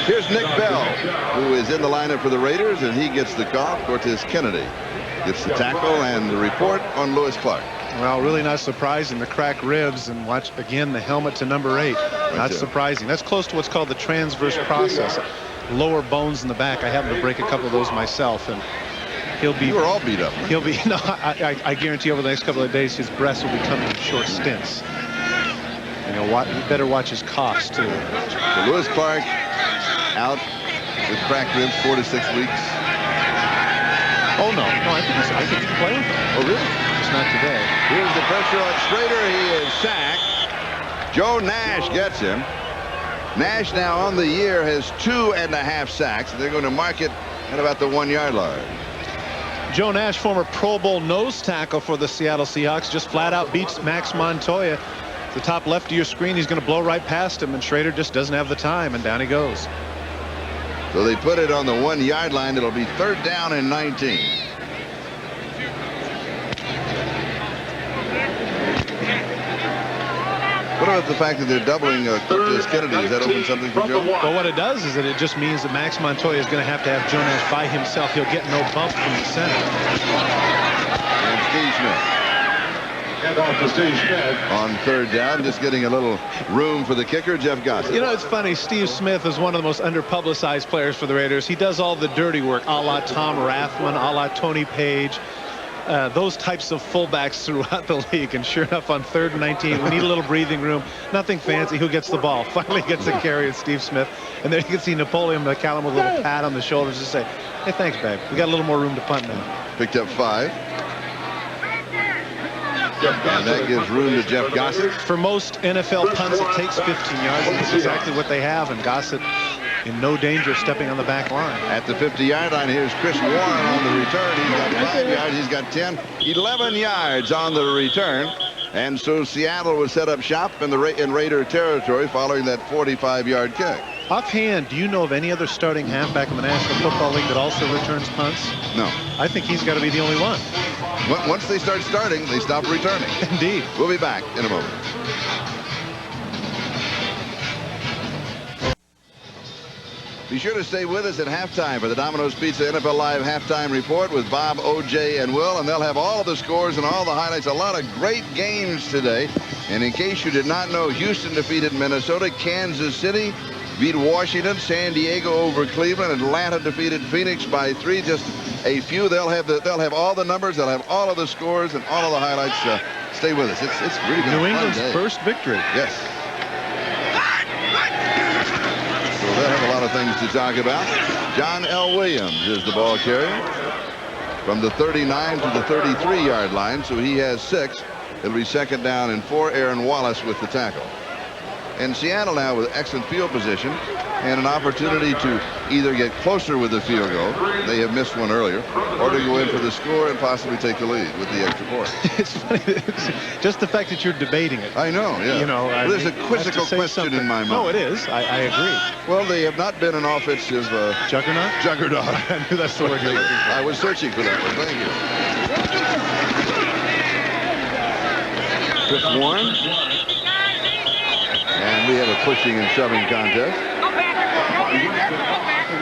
Here's Nick Bell, who is in the lineup for the Raiders, and he gets the call. Cortez Kennedy gets the tackle and the report on Lewis Clark. Well, really not surprising. The cracked ribs, and watch again the helmet to number 8. Not surprising. That's close to what's called the transverse process. Lower bones in the back. I happen to break a couple of those myself, and he'll be... You were all beat up. He'll be... No, I guarantee over the next couple of days his breaths will be coming in short stints. And he better watch his coughs too. So Lewis Clark out with cracked ribs 4 to 6 weeks. Oh no, I think he can play with him. Oh really? Just not today. Here's the pressure on Schrader. He is sacked. Joe Nash gets him. Nash now on the year has 2.5 sacks. They're going to mark it at about the 1-yard line. Joe Nash, former Pro Bowl nose tackle for the Seattle Seahawks, just flat out beats Max Montoya. The top left of your screen, he's going to blow right past him, and Schrader just doesn't have the time, and down he goes. So they put it on the 1-yard line. It'll be 3rd down and 19. What about the fact that they're doubling Cortez Kennedy? Does that open something for Joe? Well, what it does is that it just means that Max Montoya is going to have Joe Nash by himself. He'll get no bump from the center. And Steve Smith. On 3rd down, just getting a little room for the kicker, Jeff Gossett. You know, it's funny. Steve Smith is one of the most underpublicized players for the Raiders. He does all the dirty work, a la Tom Rathman, a la Tony Page. Those types of fullbacks throughout the league. And sure enough, on 3rd and 19, we need a little breathing room. Nothing fancy. Who gets the ball? Finally gets a carry at Steve Smith. And there you can see Napoleon McCallum with a little pat on the shoulders to say, hey, thanks, babe. We got a little more room to punt now. Picked up 5. And that gives room to Jeff Gossett. For most NFL punts, it takes 15 yards. And that's exactly what they have. And Gossett in no danger of stepping on the back line. At the 50-yard line, here's Chris Warren on the return. He's got 5 yards. He's got 10, 11 yards on the return. And so Seattle was set up shop in Raider territory following that 45-yard kick. Offhand, do you know of any other starting halfback in the National Football League that also returns punts? No. I think he's got to be the only one. Once they start starting, they stop returning. Indeed. We'll be back in a moment. Be sure to stay with us at halftime for the Domino's Pizza NFL Live halftime report with Bob, OJ, and Will, and they'll have all of the scores and all the highlights. A lot of great games today. And in case you did not know, Houston defeated Minnesota, Kansas City beat Washington, San Diego over Cleveland, Atlanta defeated Phoenix by 3. Just a few. They'll have all the numbers, they'll have all of the scores and all of the highlights. Stay with us. It's really been New a fun England's day. first victory. Yes. So they'll have a lot of things to talk about. John L. Williams is the ball carrier from the 39 to the 33-yard line, so he has 6. It'll be 2nd down and 4. Aaron Wallace with the tackle. And Seattle now with excellent field position and an opportunity to either get closer with the field goal, they have missed one earlier, or to go in for the score and possibly take the lead with the extra point. It's funny. Just the fact that you're debating it. I know, yeah. You know, well, there's a quizzical question in my mind. No, it is. I agree. Well, they have not been an offensive Juggernaut? Juggernaut. I knew that's the word you're looking for. I was searching for that one. Thank you. Chris Warren. And we have a pushing and shoving contest.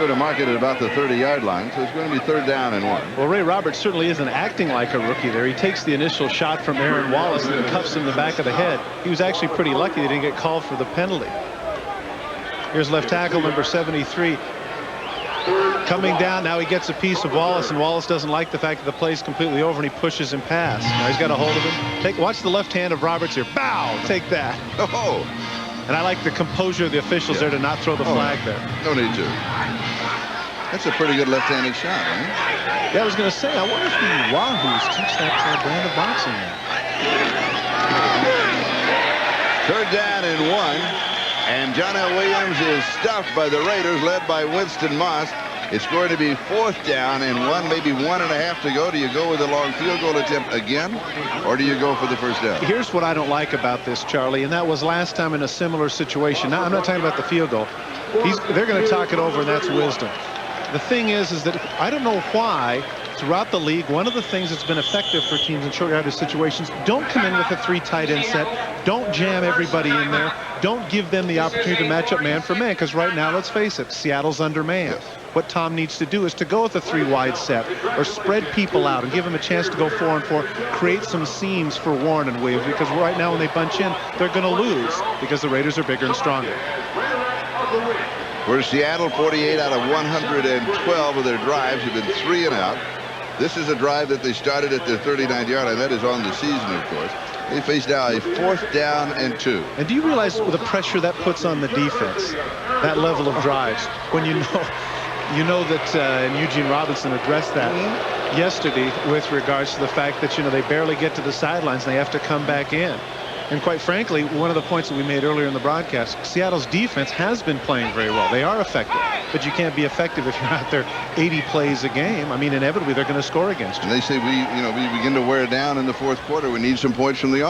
going to mark it at about the 30-yard line, so it's going to be 3rd down and 1. Well, Ray Roberts certainly isn't acting like a rookie there. He takes the initial shot from Aaron Wallace and cuffs him in the back of the head. He was actually pretty lucky they didn't get called for the penalty. Here's left tackle number 73. Coming down, now he gets a piece of Wallace, and Wallace doesn't like the fact that the play's completely over, and he pushes him past. Now he's got a hold of him. Watch the left hand of Roberts here. Bow! Take that. Oh! And I like the composure of the officials there to not throw the flag there. No need to. That's a pretty good left-handed shot, right? Yeah, I was going to say, I wonder if the Wahoos teach that brand of boxing now. 3rd down and 1. And John L. Williams is stuffed by the Raiders, led by Winston Moss. It's going to be 4th down and 1, maybe 1.5 to go. Do you go with a long field goal attempt again, or do you go for the first down? Here's what I don't like about this, Charlie, and that was last time in a similar situation. Now, I'm not talking about the field goal. They're going to talk it over, and that's wisdom. The thing is that I don't know why throughout the league, one of the things that's been effective for teams in short yardage situations, don't come in with a 3 tight end set. Don't jam everybody in there. Don't give them the opportunity to match up man for man, because right now, let's face it, Seattle's undermanned. Yes. What Tom needs to do is to go with a 3 wide set or spread people out and give them a chance to go 4 and 4, create some seams for Warren and Williams, because right now when they bunch in, they're going to lose because the Raiders are bigger and stronger. For Seattle, 48 out of 112 of their drives have been 3 and out. This is a drive that they started at their 39-yard line. That is on the season, of course. They face now a 4th down and 2. And do you realize the pressure that puts on the defense, that level of drives, when you know that and Eugene Robinson addressed that yesterday with regards to the fact that, they barely get to the sidelines and they have to come back in. And quite frankly, one of the points that we made earlier in the broadcast, Seattle's defense has been playing very well. They are effective, but you can't be effective if you're out there 80 plays a game. I mean, inevitably they're going to score against you. And they say we begin to wear down in the 4th quarter. We need some points from the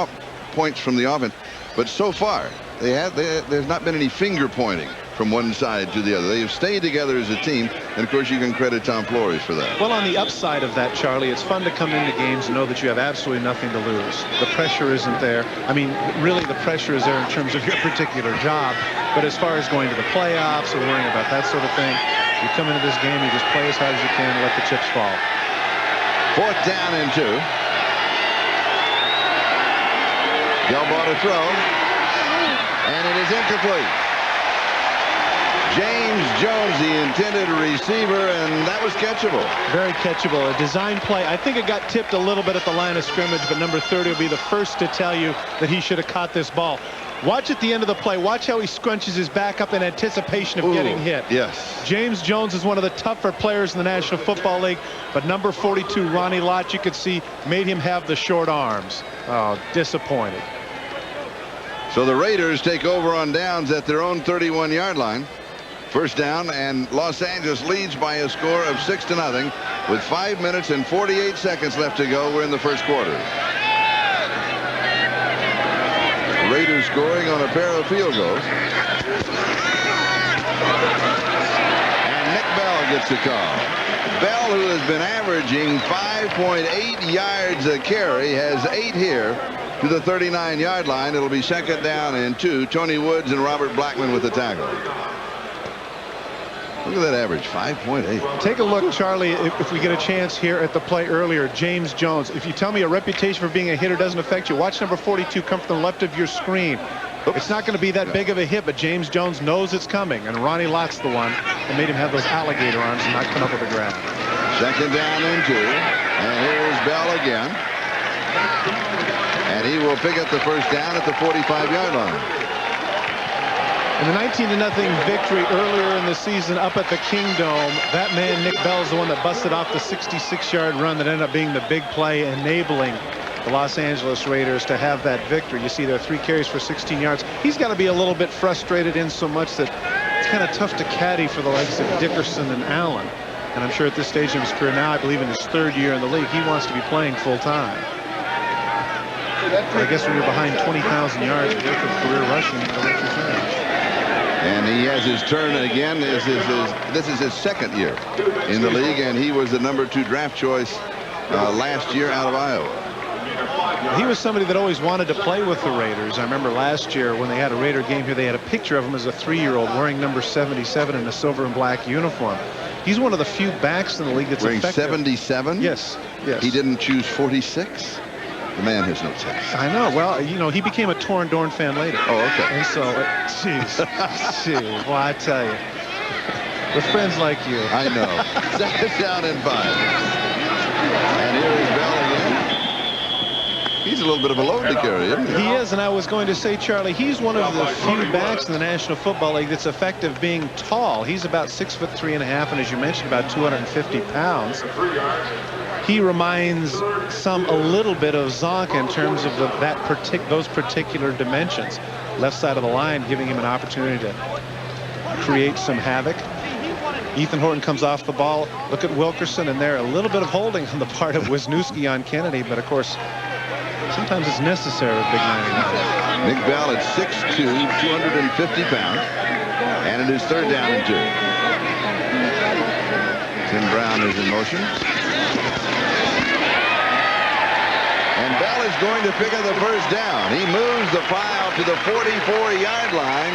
offense. But so far, there's not been any finger pointing from one side to the other. They have stayed together as a team, and of course you can credit Tom Flores for that. Well, on the upside of that, Charlie, it's fun to come into games and know that you have absolutely nothing to lose. The pressure isn't there. I mean, really the pressure is there in terms of your particular job, but as far as going to the playoffs or worrying about that sort of thing, you come into this game, you just play as hard as you can and let the chips fall. 4th down and 2. Gelbaugh to throw, and it is incomplete. James Jones, the intended receiver, and that was catchable. Very catchable. A design play. I think it got tipped a little bit at the line of scrimmage, but number 30 will be the first to tell you that he should have caught this ball. Watch at the end of the play. Watch how he scrunches his back up in anticipation of getting hit. Yes. James Jones is one of the tougher players in the National Football League, but number 42, Ronnie Lott, you could see, made him have the short arms. Oh, disappointed. So the Raiders take over on downs at their own 31-yard line. First down, and Los Angeles leads by a score of 6-0 with 5 minutes and 48 seconds left to go. We're in the first quarter. The Raiders scoring on a pair of field goals. And Nick Bell gets a call. Bell, who has been averaging 5.8 yards a carry, has 8 here to the 39-yard line. It'll be 2nd down and 2. Tony Woods and Robert Blackman with the tackle. Look at that average, 5.8. Take a look, Charlie, if we get a chance here at the play earlier. James Jones, if you tell me a reputation for being a hitter doesn't affect you, watch number 42 come from the left of your screen. Oops. It's not going to be that big of a hit, but James Jones knows it's coming, and Ronnie Lott's the one that made him have those alligator arms and not come up with a grab. 2nd down and 2, and here's Bell again. And he will pick up the first down at the 45-yard line. In the 19-0 victory earlier in the season up at the Kingdome, that man, Nick Bell, is the one that busted off the 66-yard run that ended up being the big play, enabling the Los Angeles Raiders to have that victory. You see there 3 carries for 16 yards. He's got to be a little bit frustrated in so much that it's kind of tough to caddy for the likes of Dickerson and Allen. And I'm sure at this stage of his career now, I believe in his 3rd year in the league, he wants to be playing full time. I guess when you're behind 20,000 yards worth of career rushing, that's your finish. And he has his turn again. This is his 2nd year in the league, and he was the number 2 draft choice last year out of Iowa. He was somebody that always wanted to play with the Raiders. I remember last year when they had a Raider game here, they had a picture of him as a 3-year-old wearing number 77 in a silver and black uniform. He's one of the few backs in the league that's wearing effective. 77? Yes, yes. He didn't choose 46? The man has no taste. I know. Well, you know, he became a Torn Dorn fan later. Oh, okay. And so, jeez. Well, I tell you, with friends like you. I know. Second down and 5. And here is Bell again. He's a little bit of a load to carry, isn't he? He is, and I was going to say, Charlie, he's one of the few backs in the National Football League that's effective being tall. He's about 6'3.5", and as you mentioned, about 250 pounds. He reminds some a little bit of Zonk in terms of those particular dimensions. Left side of the line, giving him an opportunity to create some havoc. Ethan Horton comes off the ball. Look at Wilkerson, and there a little bit of holding on the part of Wisniewski on Kennedy, but of course, sometimes it's necessary with big 99. Nick Bell at 6'2", 250 pounds, and it is third down and 2. Tim Brown is in motion. And Bell is going to pick up the first down. He moves the pile to the 44-yard line.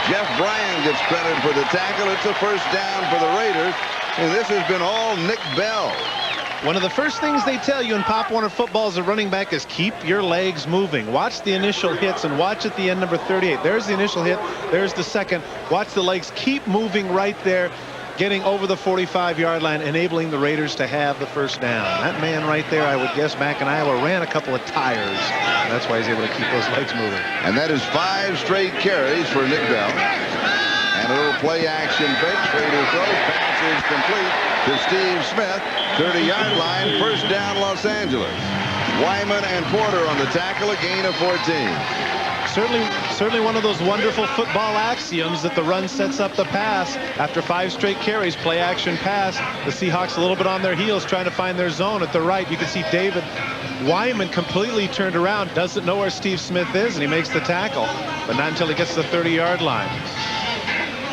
Jeff Bryan gets credit for the tackle. It's a first down for the Raiders. And this has been all Nick Bell. One of the first things they tell you in Pop Warner football as a running back is keep your legs moving. Watch the initial hits and watch at the end number 38. There's the initial hit. There's the second. Watch the legs keep moving right there, getting over the 45-yard line, enabling the Raiders to have the first down. That man right there, I would guess, back in Iowa, ran a couple of tires. That's why he's able to keep those legs moving. And that is 5 straight carries for Nick Bell. And a little play-action fake. Raider throw. Pass is complete to Steve Smith. 30-yard line. First down, Los Angeles. Wyman and Porter on the tackle. A gain of 14. Certainly one of those wonderful football axioms that the run sets up the pass. After 5 straight carries, play action pass. The Seahawks a little bit on their heels trying to find their zone at the right. You can see David Wyman completely turned around, doesn't know where Steve Smith is, and he makes the tackle. But not until he gets to the 30-yard line.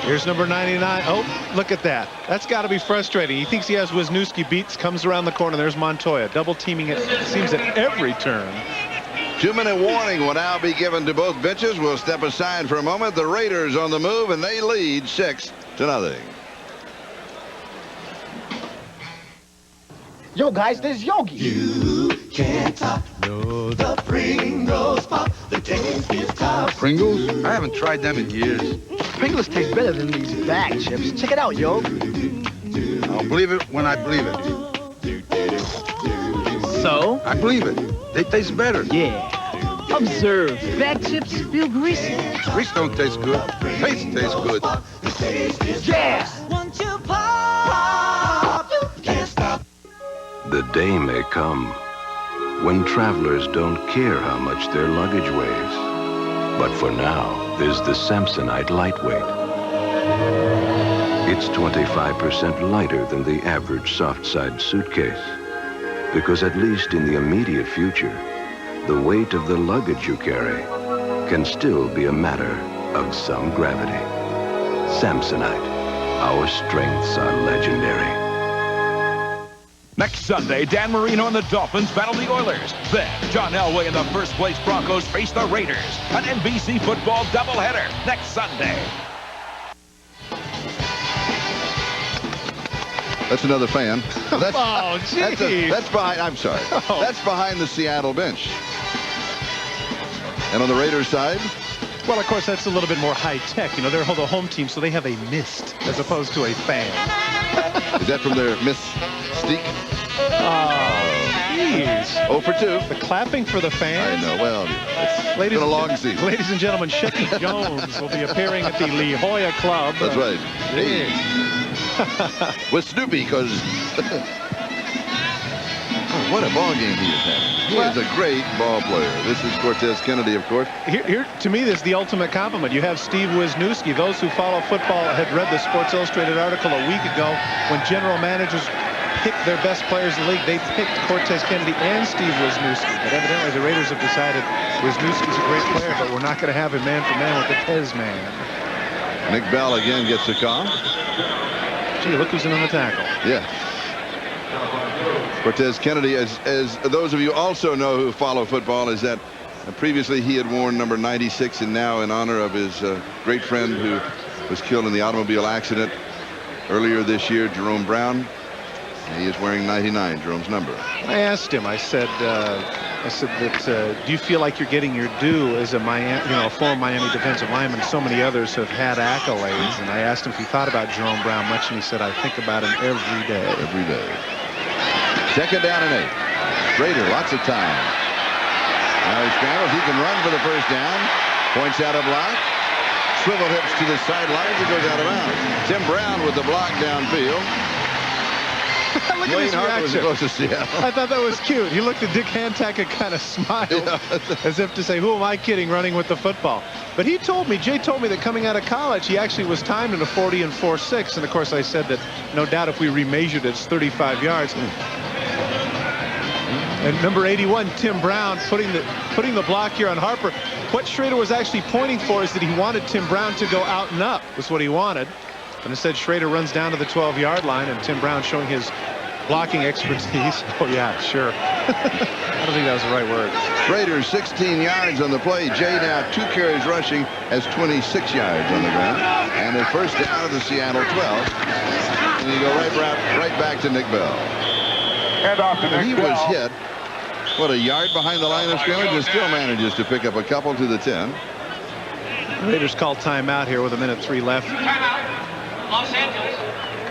Here's number 99. Oh, look at that. That's got to be frustrating. He thinks he has Wisniewski beats, comes around the corner. There's Montoya. Double teaming it seems at every turn. 2-minute warning will now be given to both benches. We'll step aside for a moment. The Raiders on the move, and they lead 6-0. Yo, guys, this is Yogi. You can't top the Pringles pop. The taste is top. Pringles? I haven't tried them in years. Pringles taste better than these bag chips. Check it out, yo. I'll believe it when I believe it. So? I believe it. They taste better. Yeah. Observe. Bag chips feel greasy. Grease don't taste good. Taste tastes good. Yeah! Once you pop, you can't stop. The day may come when travelers don't care how much their luggage weighs. But for now, there's the Samsonite Lightweight. It's 25% lighter than the average soft-side suitcase. Because at least in the immediate future, the weight of the luggage you carry can still be a matter of some gravity. Samsonite, our strengths are legendary. Next Sunday, Dan Marino and the Dolphins battle the Oilers. Then, John Elway and the first-place Broncos face the Raiders. An NBC football doubleheader next Sunday. That's another fan. That's, Oh, gee. that's behind. I'm sorry. Oh. That's behind the Seattle bench. And on the Raiders side, Well, of course, that's a little bit more high-tech. You know, they're the home team, so they have a mist as opposed to a fan. is that from their Mystique? Oh, jeez. 0 for 2. The clapping for the I fans. know. Well, it's been a long season. Ladies and gentlemen, Shecky Jones will be appearing at the La Jolla Club. That's right. With Snoopy, because what a ball game he is having. He is a great ball player. This is Cortez Kennedy, of course. Here, to me, this is the ultimate compliment. You have Steve Wisniewski. Those who follow football had read the Sports Illustrated article a week ago when general managers picked their best players in the league. They picked Cortez Kennedy and Steve Wisniewski. But evidently, the Raiders have decided Wisniewski's a great player, but we're not going to have him man-for-man with the Tez man. Nick Bell again gets a call. Gee, look who's in on the tackle. Yeah. Cortez Kennedy, as those of you also know who follow football, is that previously he had worn number 96, and now in honor of his great friend who was killed in the automobile accident earlier this year, Jerome Brown, he is wearing 99, Jerome's number. I asked him, I said that do you feel like you're getting your due as a former Miami defensive lineman? So many others have had accolades. And I asked him if he thought about Jerome Brown much, and he said, I think about him every day. Every day. Second down and 8. Schrader, lots of time. Now he scrambles. He can run for the first down. Points out a block. Swivel hips to the sidelines. It goes out of bounds. Tim Brown with the block downfield. Look at his reaction. Was close to Seattle. I thought that was cute. He looked at Dick Hantack and kind of smiled, as if to say, who am I kidding running with the football? But Jay told me that coming out of college, he actually was timed in a 40 and 4.6. And of course, I said that no doubt if we remeasured it, it's 35 yards. And number 81, Tim Brown, putting the block here on Harper. What Schrader was actually pointing for is that he wanted Tim Brown to go out and up. Was what he wanted. And instead, Schrader runs down to the 12-yard line, and Tim Brown showing his blocking expertise. Oh, yeah, sure. I don't think that was the right word. Schrader, 16 yards on the play. Jay now 2 carries rushing, has 26 yards on the ground. And his first down of the Seattle 12. And you go right back to Nick Bell. Hand off to Nick He Bell. was hit, what, a yard behind the line of scrimmage, and still manages to pick up a couple to the 10. The Raiders call timeout here with 1:03 left. Timeout. Los Angeles,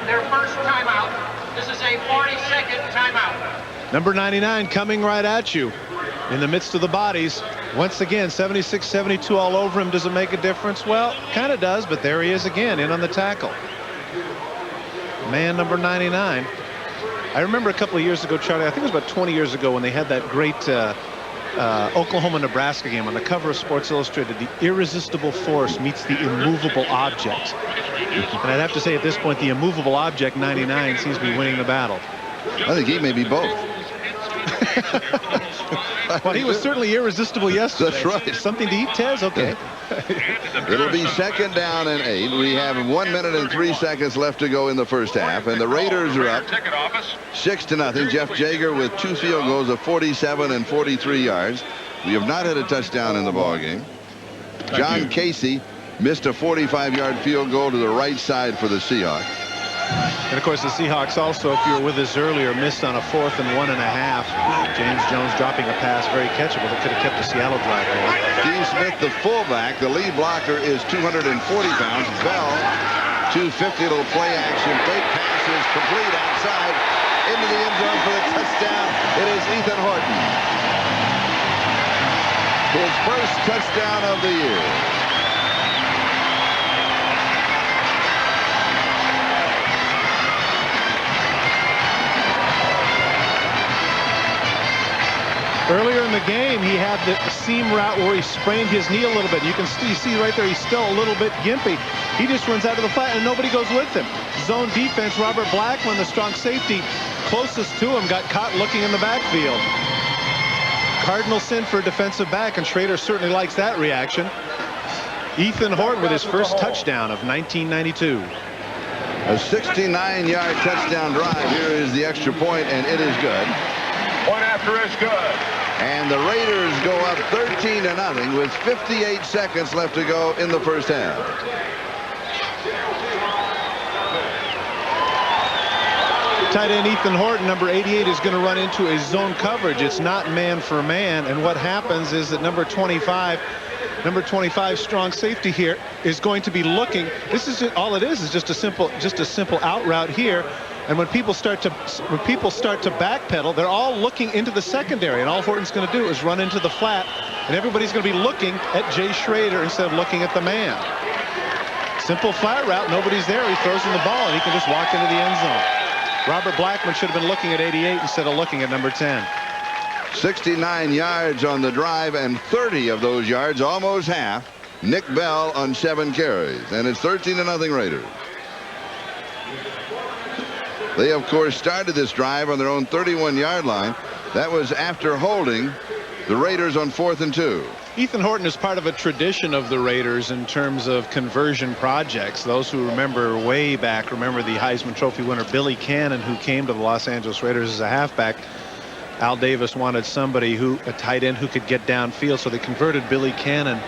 their first timeout. This is a 40-second timeout. Number 99 coming right at you in the midst of the bodies. Once again, 76-72 all over him. Does it make a difference? Well, kind of does, but there he is again, in on the tackle. Man number 99. I remember a couple of years ago, Charlie, I think it was about 20 years ago, when they had that great Oklahoma-Nebraska game on the cover of Sports Illustrated. The irresistible force meets the immovable object. And I'd have to say at this point, the immovable object, 99, seems to be winning the battle. I think he may be both. Well, he was certainly irresistible yesterday. That's right. Something to eat, Tez? Okay. It'll be second down and 8. We have 1 minute and 3 seconds left to go in the first half, and the Raiders are up 6-0. Jeff Jager with 2 field goals of 47 and 43 yards. We have not had a touchdown in the ball game. John Casey missed a 45-yard field goal to the right side for the Seahawks. And of course, the Seahawks also, if you were with us earlier, missed on a 4th and 1.5. James Jones dropping a pass, very catchable, that could have kept the Seattle drive going. Steve Smith, the fullback, the lead blocker, is 240 pounds. Bell, 250, little play action. Fake pass is complete outside into the end zone for the touchdown. It is Ethan Horton. His first touchdown of the year. Earlier in the game, he had the seam route where he sprained his knee a little bit. You can see right there, he's still a little bit gimpy. He just runs out of the flat, and nobody goes with him. Zone defense, Robert Blackman, the strong safety, closest to him, got caught looking in the backfield. Cardinal sin for a defensive back, and Schrader certainly likes that reaction. Ethan Horton with his first touchdown of 1992. A 69-yard touchdown drive. Here is the extra point, and it is good. Point after is good. And the Raiders go up 13-0 with 58 seconds left to go in the first half. Tight end Ethan Horton, number 88, is going to run into a zone coverage. It's not man for man, and what happens is that number 25 strong safety here is going to be looking. This is all it is just a simple out route here. And when people start to backpedal, they're all looking into the secondary, and all Horton's going to do is run into the flat, and everybody's going to be looking at Jay Schrader instead of looking at the man. Simple flat route, nobody's there. He throws in the ball, and he can just walk into the end zone. Robert Blackman should have been looking at 88 instead of looking at number 10. 69 yards on the drive, and 30 of those yards, almost half, Nick Bell on 7 carries, and it's 13-0 Raiders. They, of course, started this drive on their own 31-yard line. That was after holding the Raiders on 4th and 2. Ethan Horton is part of a tradition of the Raiders in terms of conversion projects. Those who remember way back remember the Heisman Trophy winner Billy Cannon, who came to the Los Angeles Raiders as a halfback. Al Davis wanted somebody a tight end who could get downfield, so they converted Billy Cannon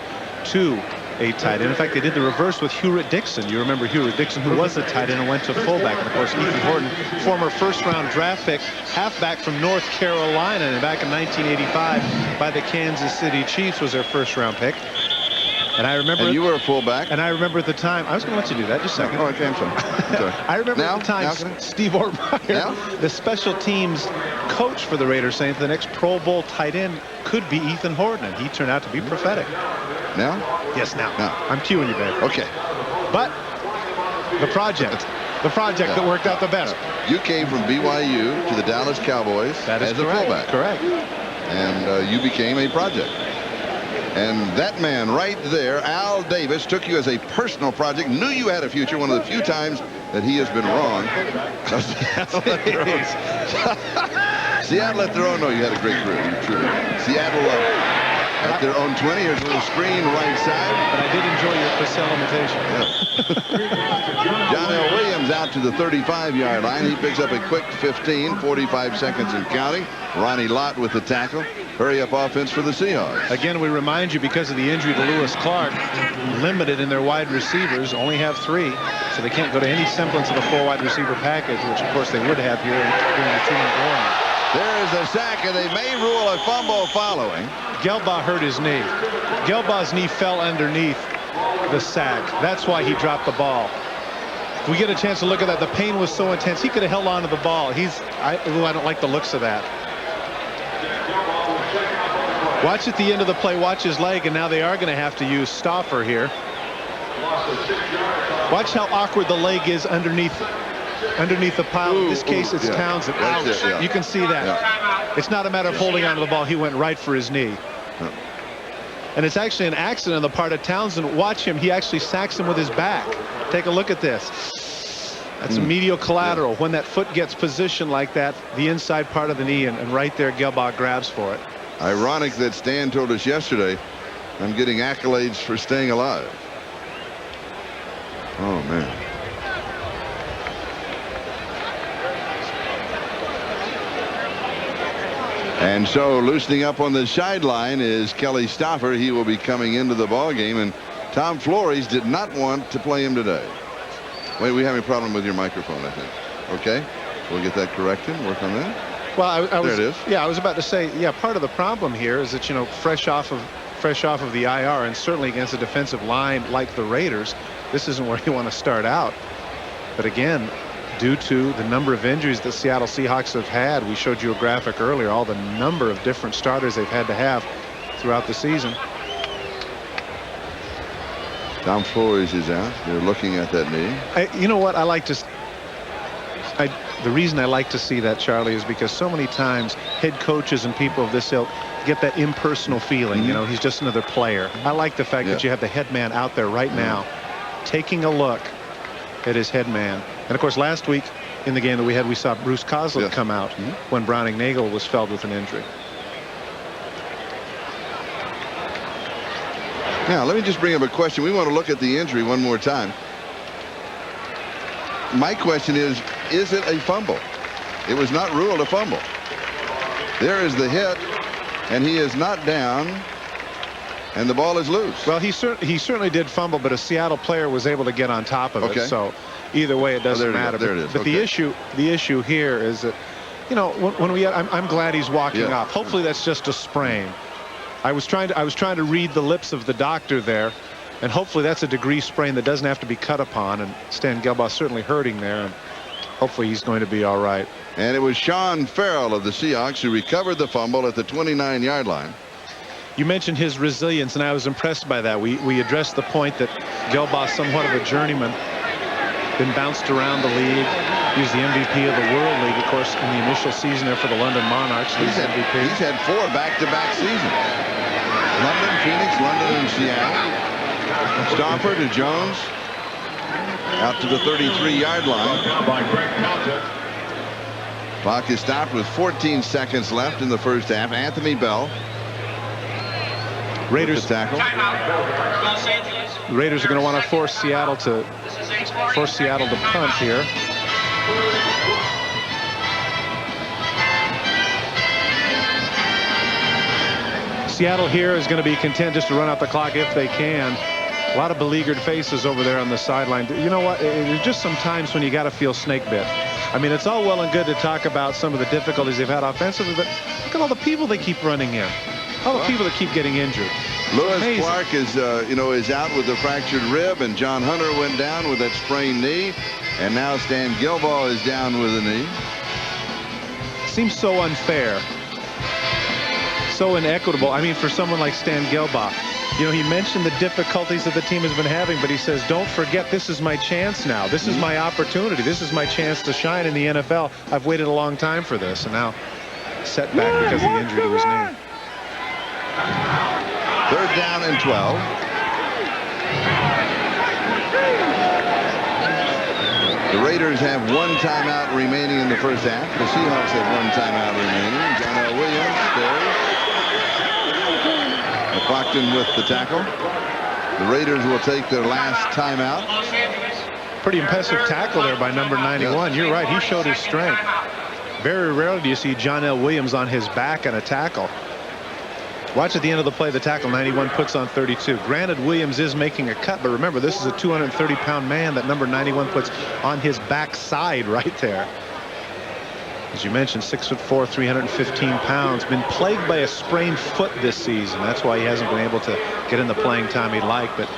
to a tight end. In fact, they did the reverse with Hewritt Dixon. You remember Hewritt Dixon, who was a tight end and went to fullback. And of course, Ethan Horton, former first-round draft pick, halfback from North Carolina, and back in 1985 by the Kansas City Chiefs was their first-round pick. And I remember. And you were a fullback. And I remember at the time. I was going to let you do that. Just a second. Oh, okay, I'm sorry. I remember at the time Steve Ortmeyer, the special teams coach for the Raiders, saying the next Pro Bowl tight end could be Ethan Horton, and he turned out to be prophetic. Now? Yes, now. I'm cueing you, babe. Okay. But the project that worked out the best. You came from BYU to the Dallas Cowboys as a fullback. Correct. And you became a project. And that man right there, Al Davis, took you as a personal project, knew you had a future, one of the few times that he has been wrong. Seattle at their own. No, you had a great career. Truly. Seattle at their own 20. Here's a little screen right side. But I did enjoy your Purcell imitation. Yeah. John L. Williams out to the 35-yard line. He picks up a quick 15, 45 seconds and counting. Ronnie Lott with the tackle. Hurry-up offense for the Seahawks. Again, we remind you, because of the injury to Lewis Clark, limited in their wide receivers, only have 3, so they can't go to any semblance of a 4 wide receiver package, which of course they would have here during the 2-minute warning. There is a sack, and they may rule a fumble following. Gelbaugh hurt his knee. Gelbaugh's knee fell underneath the sack. That's why he dropped the ball. If we get a chance to look at that, the pain was so intense, he could have held on to the ball. I don't like the looks of that. Watch at the end of the play, watch his leg, and now they are going to have to use Stauffer here. Watch how awkward the leg is underneath the pile. In this case, it's Townsend. Ouch. You can see that. Yeah. It's not a matter of holding onto the ball. He went right for his knee. Yeah. And it's actually an accident on the part of Townsend. Watch him. He actually sacks him with his back. Take a look at this. That's a medial collateral. When that foot gets positioned like that, the inside part of the knee, and right there, Gelbaugh grabs for it. Ironic that Stan told us yesterday, I'm getting accolades for staying alive. Oh, man. And so loosening up on the sideline is Kelly Stauffer. He will be coming into the ball game, and Tom Flores did not want to play him today. Wait, we have a problem with your microphone, I think. Okay, we'll get that corrected. Work on that. Well, there it is. Yeah, I was about to say, yeah, part of the problem here is that, fresh off of the IR, and certainly against a defensive line like the Raiders, this isn't where you want to start out. But again, due to the number of injuries the Seattle Seahawks have had, we showed you a graphic earlier, all the number of different starters they've had to have throughout the season. Tom Flores is out. They're looking at that knee. You know what? The reason I like to see that, Charlie, is because so many times head coaches and people of this ilk get that impersonal feeling. He's just another player. I like the fact that you have the head man out there right now taking a look at his head man. And of course, last week in the game that we saw Bruce Kozlik come out when Browning Nagel was felled with an injury. Now, let me just bring up a question. We want to look at the injury one more time. My question is it a fumble? It was not ruled a fumble. There is the hit, and he is not down, and the ball is loose. Well, he certainly did fumble, but a Seattle player was able to get on top of it. So either way, it doesn't matter. There it is. But the issue here is that, I'm glad he's walking off. Hopefully that's just a sprain. I was trying to read the lips of the doctor there, and hopefully that's a degree sprain that doesn't have to be cut upon. And Stan Gelbaugh certainly hurting there, and hopefully he's going to be all right. And it was Sean Farrell of the Seahawks who recovered the fumble at the 29-yard line. You mentioned his resilience, and I was impressed by that. We addressed the point that Gelbaugh, somewhat of a journeyman, been bounced around the league. He was the MVP of the World League, of course, in the initial season there for the London Monarchs. He's had 4 back-to-back seasons. London, Phoenix, London, and Seattle. Stauffer to Jones. Out to the 33-yard line. Clock is stopped with 14 seconds left in the first half. Anthony Bell Raiders tackle. Timeout. Los Angeles. The Raiders are going to want to force Seattle to punt here. Seattle here is going to be content just to run out the clock if they can. A lot of beleaguered faces over there on the sideline. You know what? There's just some times when you got to feel snake bit. I mean, it's all well and good to talk about some of the difficulties they've had offensively, but look at all the people they keep running in. All the people that keep getting injured. Lewis Clark is, is out with a fractured rib, and John Hunter went down with that sprained knee, and now Stan Gilbaugh is down with a knee. Seems so unfair. So inequitable. I mean, for someone like Stan Gilbaugh, he mentioned the difficulties that the team has been having, but he says, don't forget, this is my chance now. This is my opportunity. This is my chance to shine in the NFL. I've waited a long time for this, and now set back because of the injury to his knee. 3rd down and 12. The Raiders have 1 timeout remaining in the first half. The Seahawks have 1 timeout remaining. John L. Williams stares. Clockton with the tackle. The Raiders will take their last timeout. Pretty impressive tackle there by number 91. You're right. He showed his strength. Very rarely do you see John L. Williams on his back in a tackle. Watch at the end of the play, the tackle 91 puts on 32. Granted, Williams is making a cut, but remember, this is a 230-pound man that number 91 puts on his backside right there. As you mentioned, 6'4", 315 pounds. Been plagued by a sprained foot this season. That's why he hasn't been able to get in the playing time he'd like. But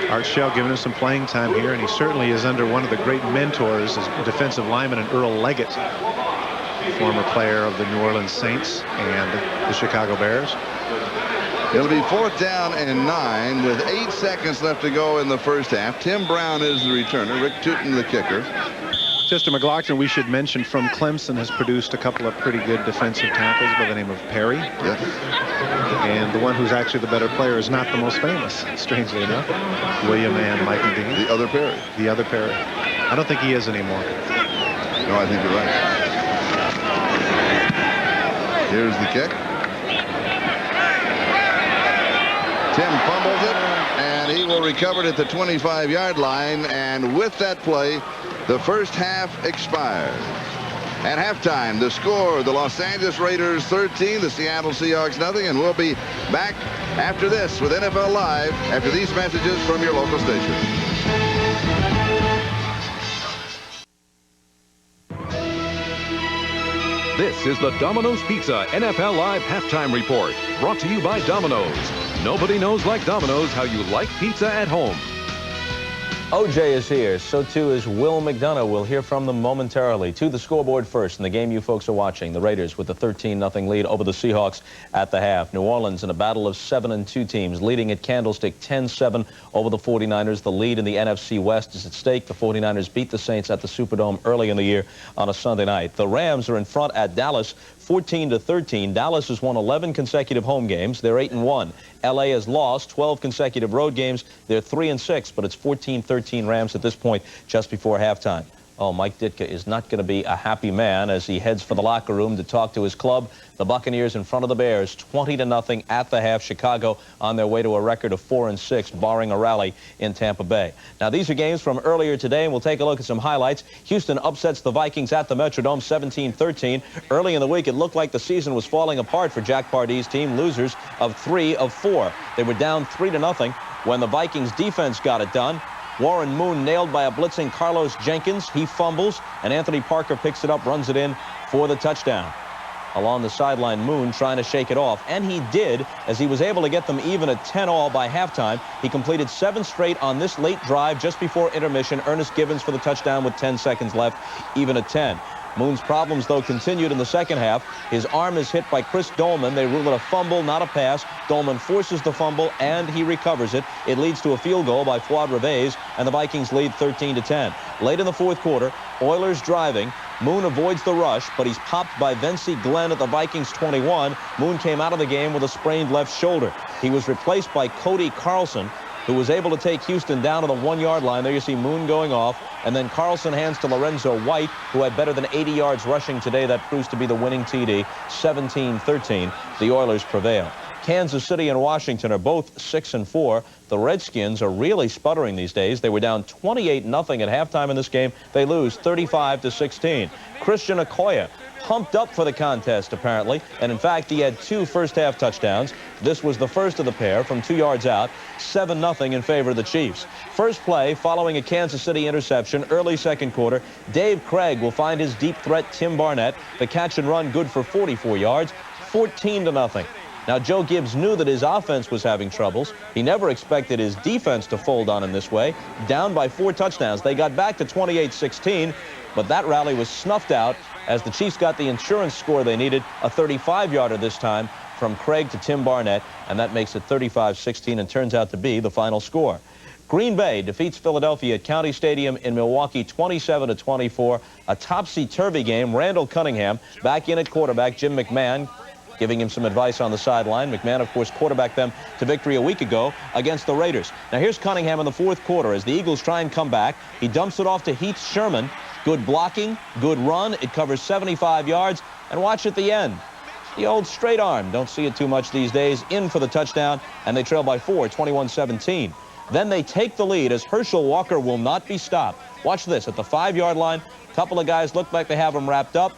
Art Shell giving him some playing time here, and he certainly is under one of the great mentors, as defensive lineman and Earl Leggett, former player of the New Orleans Saints and the Chicago Bears. It'll be 4th down and 9 with 8 seconds left to go in the first half. Tim Brown is the returner. Rick Tootin the kicker. Chester McLaughlin, we should mention, from Clemson, has produced a couple of pretty good defensive tackles by the name of Perry. Yes. And the one who's actually the better player is not the most famous, strangely enough. William and Michael Dean. The other Perry. The other Perry. I don't think he is anymore. No, I think you're right. Here's the kick. Tim fumbles it, and he will recover it at the 25-yard line. And with that play, the first half expired. At halftime, the score, the Los Angeles Raiders 13, the Seattle Seahawks nothing, and we'll be back after this with NFL Live after these messages from your local station. This is the Domino's Pizza NFL Live Halftime Report, brought to you by Domino's. Nobody knows like Domino's how you like pizza at home. OJ is here. So too is Will McDonough. We'll hear from them momentarily. To the scoreboard first in the game you folks are watching. The Raiders with a 13-0 lead over the Seahawks at the half. New Orleans in a battle of 7-2 teams, leading at Candlestick 10-7 over the 49ers. The lead in the NFC West is at stake. The 49ers beat the Saints at the Superdome early in the year on a Sunday night. The Rams are in front at Dallas 14-13. Dallas has won 11 consecutive home games. They're 8-1. LA has lost 12 consecutive road games. They're 3-6, but it's 14-13 Rams at this point just before halftime. Oh, Mike Ditka is not going to be a happy man as he heads for the locker room to talk to his club. The Buccaneers in front of the Bears, 20-0 at the half. Chicago on their way to a record of 4-6, barring a rally in Tampa Bay. Now, these are games from earlier today, and we'll take a look at some highlights. Houston upsets the Vikings at the Metrodome, 17-13. Early in the week, it looked like the season was falling apart for Jack Pardee's team, losers of 3 of 4. They were down 3-0 when the Vikings defense got it done. Warren Moon nailed by a blitzing Carlos Jenkins. He fumbles, and Anthony Parker picks it up, runs it in for the touchdown. Along the sideline, Moon trying to shake it off, and he did, as he was able to get them even at 10-all by halftime. He completed 7 straight on this late drive just before intermission. Ernest Givens for the touchdown with 10 seconds left, even at 10. Moon's problems, though, continued in the second half. His arm is hit by Chris Dolman. They rule it a fumble, not a pass. Dolman forces the fumble, and he recovers it. It leads to a field goal by Fuad Reveiz, and the Vikings lead 13-10. Late in the fourth quarter, Oilers driving. Moon avoids the rush, but he's popped by Vency Glenn at the Vikings 21. Moon came out of the game with a sprained left shoulder. He was replaced by Cody Carlson, who was able to take Houston down to the 1-yard line. There you see Moon going off, and then Carlson hands to Lorenzo White, who had better than 80 yards rushing today. That proves to be the winning TD. 17-13, the Oilers prevail. Kansas City and Washington are both 6-4. The Redskins are really sputtering these days. They were down 28-0 at halftime in this game. They lose 35-16. Christian Okoye pumped up for the contest, apparently, and in fact, he had 2 first-half touchdowns. This was the first of the pair from 2 yards out, 7-0 in favor of the Chiefs. First play following a Kansas City interception, early second quarter. Dave Craig will find his deep threat, Tim Barnett. The catch and run good for 44 yards, 14-0. Now, Joe Gibbs knew that his offense was having troubles. He never expected his defense to fold on him this way. Down by 4 touchdowns. They got back to 28-16, but that rally was snuffed out as the Chiefs got the insurance score they needed, a 35-yarder this time from Craig to Tim Barnett, and that makes it 35-16 and turns out to be the final score. Green Bay defeats Philadelphia at County Stadium in Milwaukee 27-24. A topsy-turvy game. Randall Cunningham back in at quarterback. Jim McMahon giving him some advice on the sideline. McMahon, of course, quarterbacked them to victory a week ago against the Raiders. Now here's Cunningham in the fourth quarter as the Eagles try and come back. He dumps it off to Heath Sherman. Good blocking, good run. It covers 75 yards. And watch at the end. The old straight arm. Don't see it too much these days. In for the touchdown, and they trail by 4, 21-17. Then they take the lead as Herschel Walker will not be stopped. Watch this. At the 5-yard line, a couple of guys look like they have him wrapped up,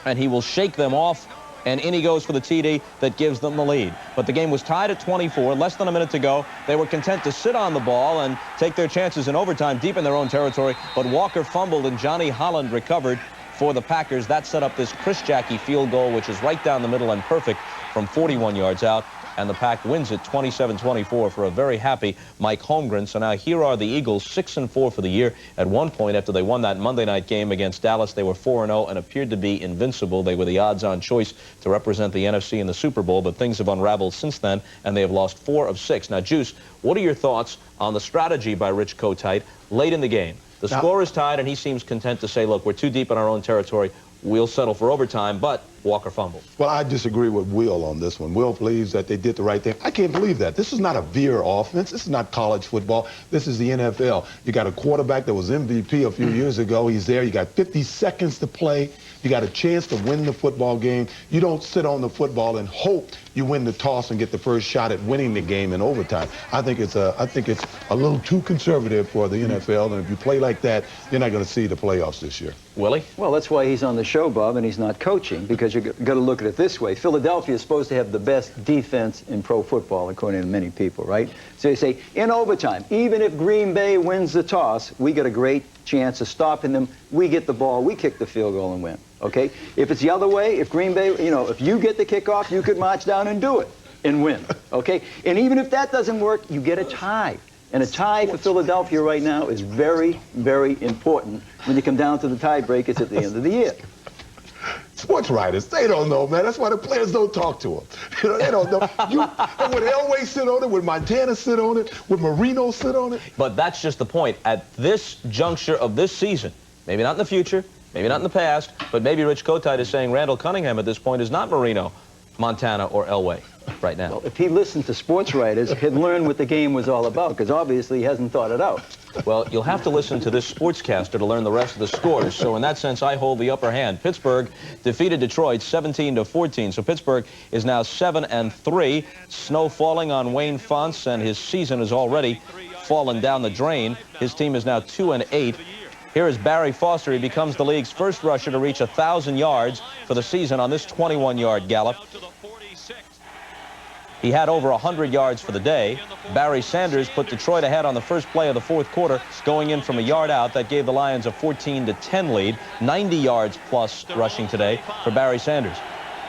and he will shake them off. And in he goes for the TD that gives them the lead. But the game was tied at 24, less than a minute to go. They were content to sit on the ball and take their chances in overtime deep in their own territory. But Walker fumbled and Johnny Holland recovered for the Packers. That set up this Chris Jackie field goal, which is right down the middle and perfect from 41 yards out. And the Pack wins it 27-24 for a very happy Mike Holmgren. So now here are the Eagles, 6-4 for the year. At one point, after they won that Monday night game against Dallas, they were 4-0 and appeared to be invincible. They were the odds-on choice to represent the NFC in the Super Bowl, but things have unraveled since then, and they have lost 4 of 6. Now, Juice, what are your thoughts on the strategy by Rich Kotite late in the game? The score is tied, and he seems content to say, look, we're too deep in our own territory. We'll settle for overtime, but Walker fumbled. Well, I disagree with Will on this one. Will believes that they did the right thing. I can't believe that. This is not a veer offense. This is not college football. This is the NFL. You got a quarterback that was MVP a few years ago. He's there. You got 50 seconds to play. You got a chance to win the football game. You don't sit on the football and hope you win the toss and get the first shot at winning the game in overtime. I think it's a little too conservative for the NFL, and if you play like that, you're not going to see the playoffs this year. Willie? Well, that's why he's on the show, Bob, and he's not coaching, because you've got to look at it this way. Philadelphia is supposed to have the best defense in pro football, according to many people, right? So they say, in overtime, even if Green Bay wins the toss, we get a great chance of stopping them. We get the ball, we kick the field goal and win, okay? If it's the other way, if Green Bay, if you get the kickoff, you could march down and do it and win, okay? And even if that doesn't work, you get a tie. And a tie for Philadelphia right now is very, very important when you come down to the tiebreakers at the end of the year. Sports writers, they don't know, man. That's why the players don't talk to them. They don't know. And would Elway sit on it? Would Montana sit on it? Would Marino sit on it? But that's just the point. At this juncture of this season, maybe not in the future, maybe not in the past, but maybe Rich Kotite is saying Randall Cunningham at this point is not Marino, Montana, or Elway right now. Well, if he listened to sports writers, he'd learn what the game was all about, because obviously he hasn't thought it out. Well, you'll have to listen to this sportscaster to learn the rest of the scores. So in that sense, I hold the upper hand. Pittsburgh defeated Detroit 17-14. So Pittsburgh is now 7-3. Snow falling on Wayne Fonts, and his season has already fallen down the drain. His team is now 2-8. Here is Barry Foster. He becomes the league's first rusher to reach 1,000 yards for the season on this 21-yard gallop. He had over 100 yards for the day. Barry Sanders put Detroit ahead on the first play of the fourth quarter, going in from a yard out. That gave the Lions a 14-10 lead. 90 yards plus rushing today for Barry Sanders.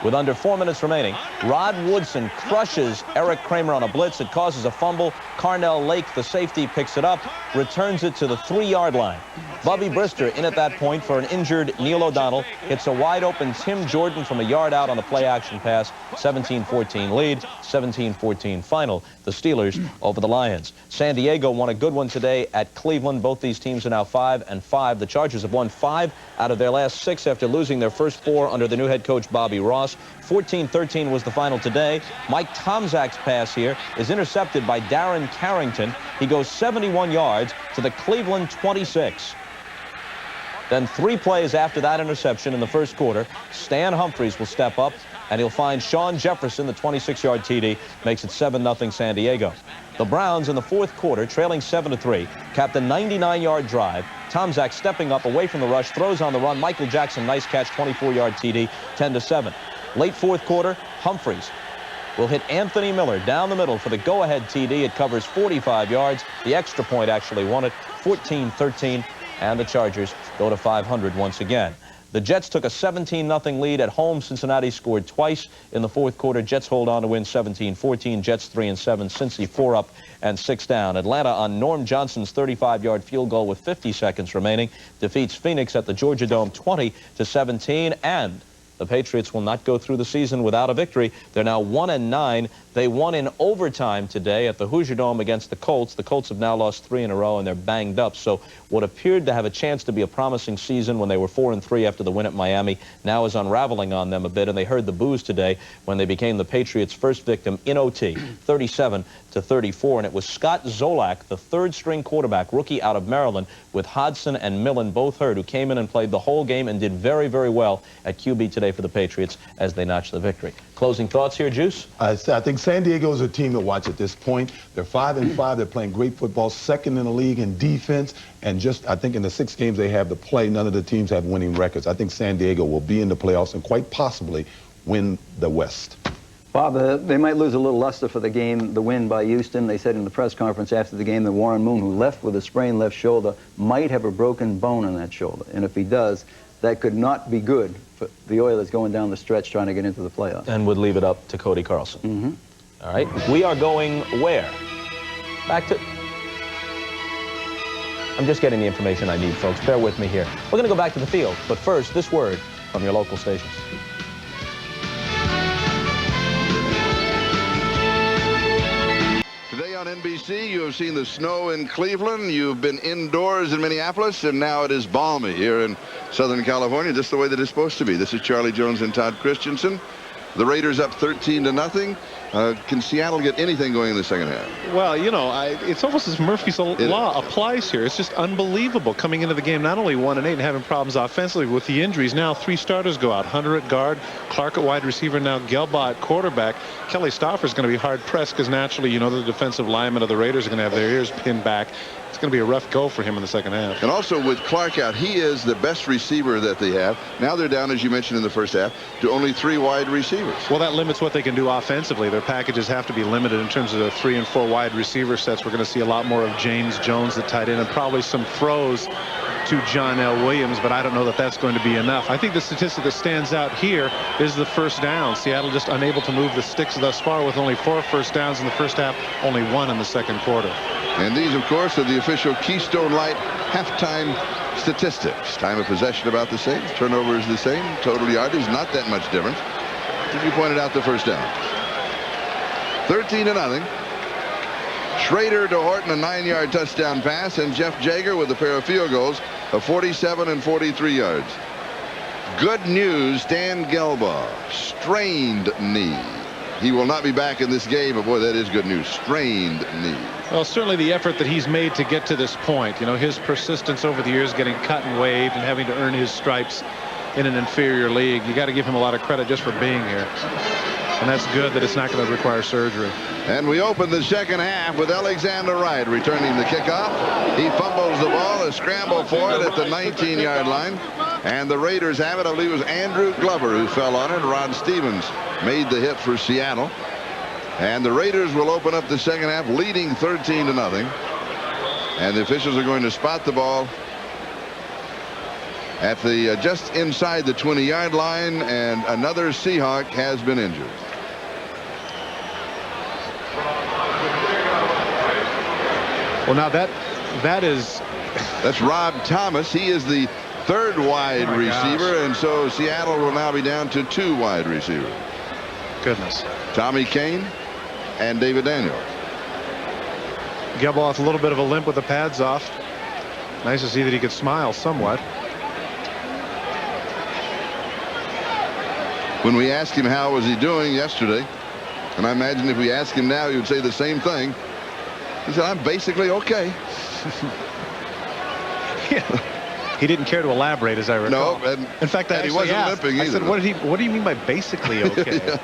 With under 4 minutes remaining, Rod Woodson crushes Eric Kramer on a blitz. It causes a fumble. Carnell Lake, the safety, picks it up, returns it to the 3-yard line. Bubby Brister in at that point for an injured Neil O'Donnell. Hits a wide-open Tim Jordan from a yard out on the play-action pass. 17-14 lead, 17-14 final. The Steelers over the Lions. San Diego won a good one today at Cleveland. Both these teams are now 5-5. The Chargers have won 5 out of their last 6 after losing their first 4 under the new head coach Bobby Ross. 14-13 was the final today. Mike Tomczak's pass here is intercepted by Darren Carrington. He goes 71 yards to the Cleveland 26. Then 3 plays after that interception in the first quarter, Stan Humphries will step up, and he'll find Sean Jefferson. The 26-yard TD makes it 7-0 San Diego. The Browns in the fourth quarter, trailing 7-3, capped a 99-yard drive. Tomczak stepping up away from the rush, throws on the run. Michael Jackson, nice catch, 24-yard TD, 10-7. Late fourth quarter, Humphries will hit Anthony Miller down the middle for the go-ahead TD. It covers 45 yards. The extra point actually won it, 14-13, and the Chargers go to 500 once again. The Jets took a 17-0 lead at home. Cincinnati scored twice in the fourth quarter. Jets hold on to win 17-14. Jets 3-7. Cincy 4 up and 6 down. Atlanta on Norm Johnson's 35-yard field goal with 50 seconds remaining defeats Phoenix at the Georgia Dome 20-17. And the Patriots will not go through the season without a victory. They're now 1-9. They won in overtime today at the Hoosier Dome against the Colts. The Colts have now lost 3 in a row, and they're banged up. So what appeared to have a chance to be a promising season when they were 4-3 after the win at Miami now is unraveling on them a bit, and they heard the boos today when they became the Patriots' first victim in OT, 37-34. And it was Scott Zolak, the third-string quarterback, rookie out of Maryland, with Hodson and Millen both hurt, who came in and played the whole game and did very, very well at QB today for the Patriots as they notched the victory. Closing thoughts here, Juice? I think San Diego is a team to watch at this point. They're 5-5. They're playing great football, second in the league in defense. And just, I think in the 6 games they have to play, none of the teams have winning records. I think San Diego will be in the playoffs and quite possibly win the West. Bob, they might lose a little luster for the game, the win by Houston. They said in the press conference after the game that Warren Moon, who left with a sprained left shoulder, might have a broken bone in that shoulder. And if he does, that could not be good for the Oilers going down the stretch trying to get into the playoffs. And would leave it up to Cody Carlson. Mm-hmm. All right, we are going where? Back to... I'm just getting the information I need, folks. Bear with me here. We're going to go back to the field. But first, this word from your local stations. Today on NBC, you have seen the snow in Cleveland. You've been indoors in Minneapolis, and now it is balmy here in Southern California, just the way that it's supposed to be. This is Charlie Jones and Todd Christensen. The Raiders up 13-0. Can Seattle get anything going in the second half? Well, you know, it's almost as Murphy's Law applies here. It's just unbelievable coming into the game, not only 1-8 and having problems offensively with the injuries. Now 3 starters go out. Hunter at guard, Clark at wide receiver, now Gelbaugh at quarterback. Kelly Stauffer's going to be hard pressed because naturally, you know, the defensive linemen of the Raiders are going to have their ears pinned back. It's going to be a rough go for him in the second half. And also with Clark out, he is the best receiver that they have. Now they're down, as you mentioned in the first half, to only 3 wide receivers. Well, that limits what they can do offensively. Their packages have to be limited in terms of the 3 and 4 wide receiver sets. We're going to see a lot more of James Jones, the tight end, and probably some throws to John L. Williams, but I don't know that that's going to be enough. I think the statistic that stands out here is the first down. Seattle just unable to move the sticks thus far with only 4 first downs in the first half, only 1 in the second quarter. And these, of course, are the official Keystone Light halftime statistics. Time of possession about the same. Turnover is the same. Total yardage not that much different. As you pointed out, the first down. 13-0. Schrader to Horton, a 9-yard touchdown pass, and Jeff Jager with a pair of field goals of 47 and 43 yards. Good news, Stan Gelbaugh, strained knee. He will not be back in this game, but boy, that is good news. Strained knee. Well, certainly the effort that he's made to get to this point, you know, his persistence over the years getting cut and waived and having to earn his stripes in an inferior league. You got to give him a lot of credit just for being here. And that's good that it's not going to require surgery. And we open the second half with Alexander Wright returning the kickoff. He fumbles the ball, a scramble for it at the 19-yard line. And the Raiders have it. I believe it was Andrew Glover who fell on it. Ron Stevens made the hit for Seattle. And the Raiders will open up the second half leading 13-0. And the officials are going to spot the ball at the just inside the 20-yard line, and another Seahawk has been injured. Well, now that's Rob Thomas. He is the 3rd wide receiver, and so Seattle will now be down to 2 wide receivers. Goodness. Tommy Kane and David Daniels. Gelbaugh with a little bit of a limp with the pads off. Nice to see that he could smile somewhat. When we asked him how was he doing yesterday, and I imagine if we asked him now, he would say the same thing. He said, I'm basically okay. Yeah. He didn't care to elaborate, as I recall. No, and in fact, I he actually wasn't asked, limping I said, either. what do you mean by basically okay? Yeah.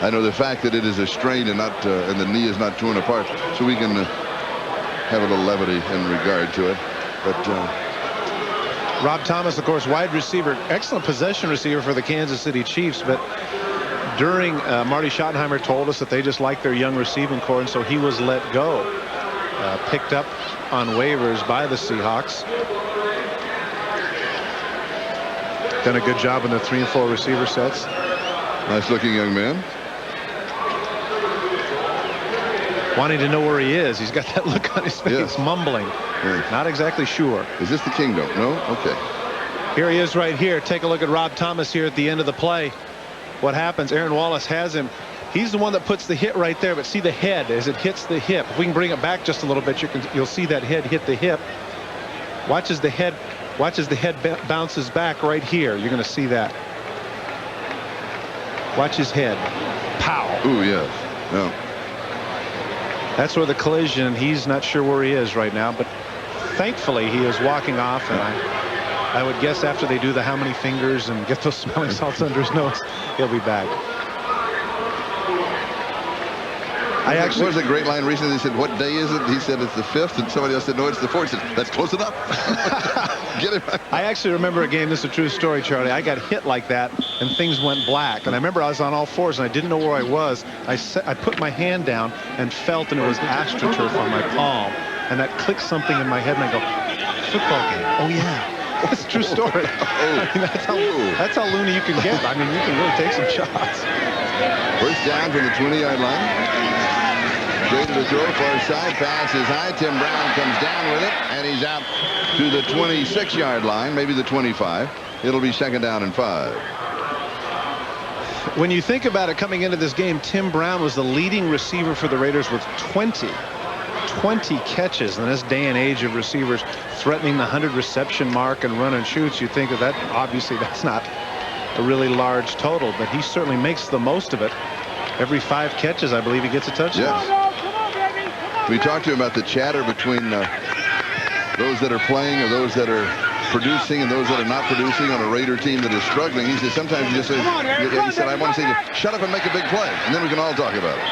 I know the fact that it is a strain and not and the knee is not torn apart, so we can have a little levity in regard to it. But Rob Thomas, of course, wide receiver, excellent possession receiver for the Kansas City Chiefs, but during Marty Schottenheimer told us that they just like their young receiving core, and so he was let go. Picked up on waivers by the Seahawks. Done a good job in the 3 and 4 receiver sets. Nice looking young man. Wanting to know where he is. He's got that look on his face, yes. Mumbling. Yeah. Not exactly sure. Is this the kingdom? No? Okay. Here he is right here. Take a look at Rob Thomas here at the end of the play. What happens? Aaron Wallace has him. He's the one that puts the hit right there, but see the head as it hits the hip. If we can bring it back just a little bit, you'll see that head hit the hip. Watch as the head bounces back right here. You're going to see that. Watch his head. Pow. Ooh, yes. No. That's where the collision. He's not sure where he is right now, but thankfully he is walking off, and I would guess after they do the how many fingers and get those smelling salts under his nose, he'll be back. I actually there was a great line recently. He said, "What day is it?" He said, "It's the 5th," and somebody else said, "No, it's the 4th." He said, "That's close enough." Get it back. I actually remember a game. This is a true story, Charlie. I got hit like that, and things went black. And I remember I was on all fours, and I didn't know where I was. I put my hand down and felt, and it was AstroTurf on my palm, and that clicked something in my head, and I go, "Football game? Oh yeah." That's a true story. I mean, that's how loony you can get. I mean, you can really take some shots. First down from the 20-yard line. Straight to the throw, far side, pass is high. Tim Brown comes down with it, and he's out to the 26-yard line, maybe the 25. It'll be 2nd down and 5. When you think about it, coming into this game, Tim Brown was the leading receiver for the Raiders with 20 catches. In this day and age of receivers threatening the 100 reception mark and run and shoots, you think that obviously that's not a really large total, but he certainly makes the most of it. Every 5 catches, I believe he gets a touchdown. Yes. We talked to him about the chatter between those that are playing or those that are producing and those that are not producing on a Raider team that is struggling. He said sometimes you just say, he said, I want to say, shut up and make a big play, and then we can all talk about it.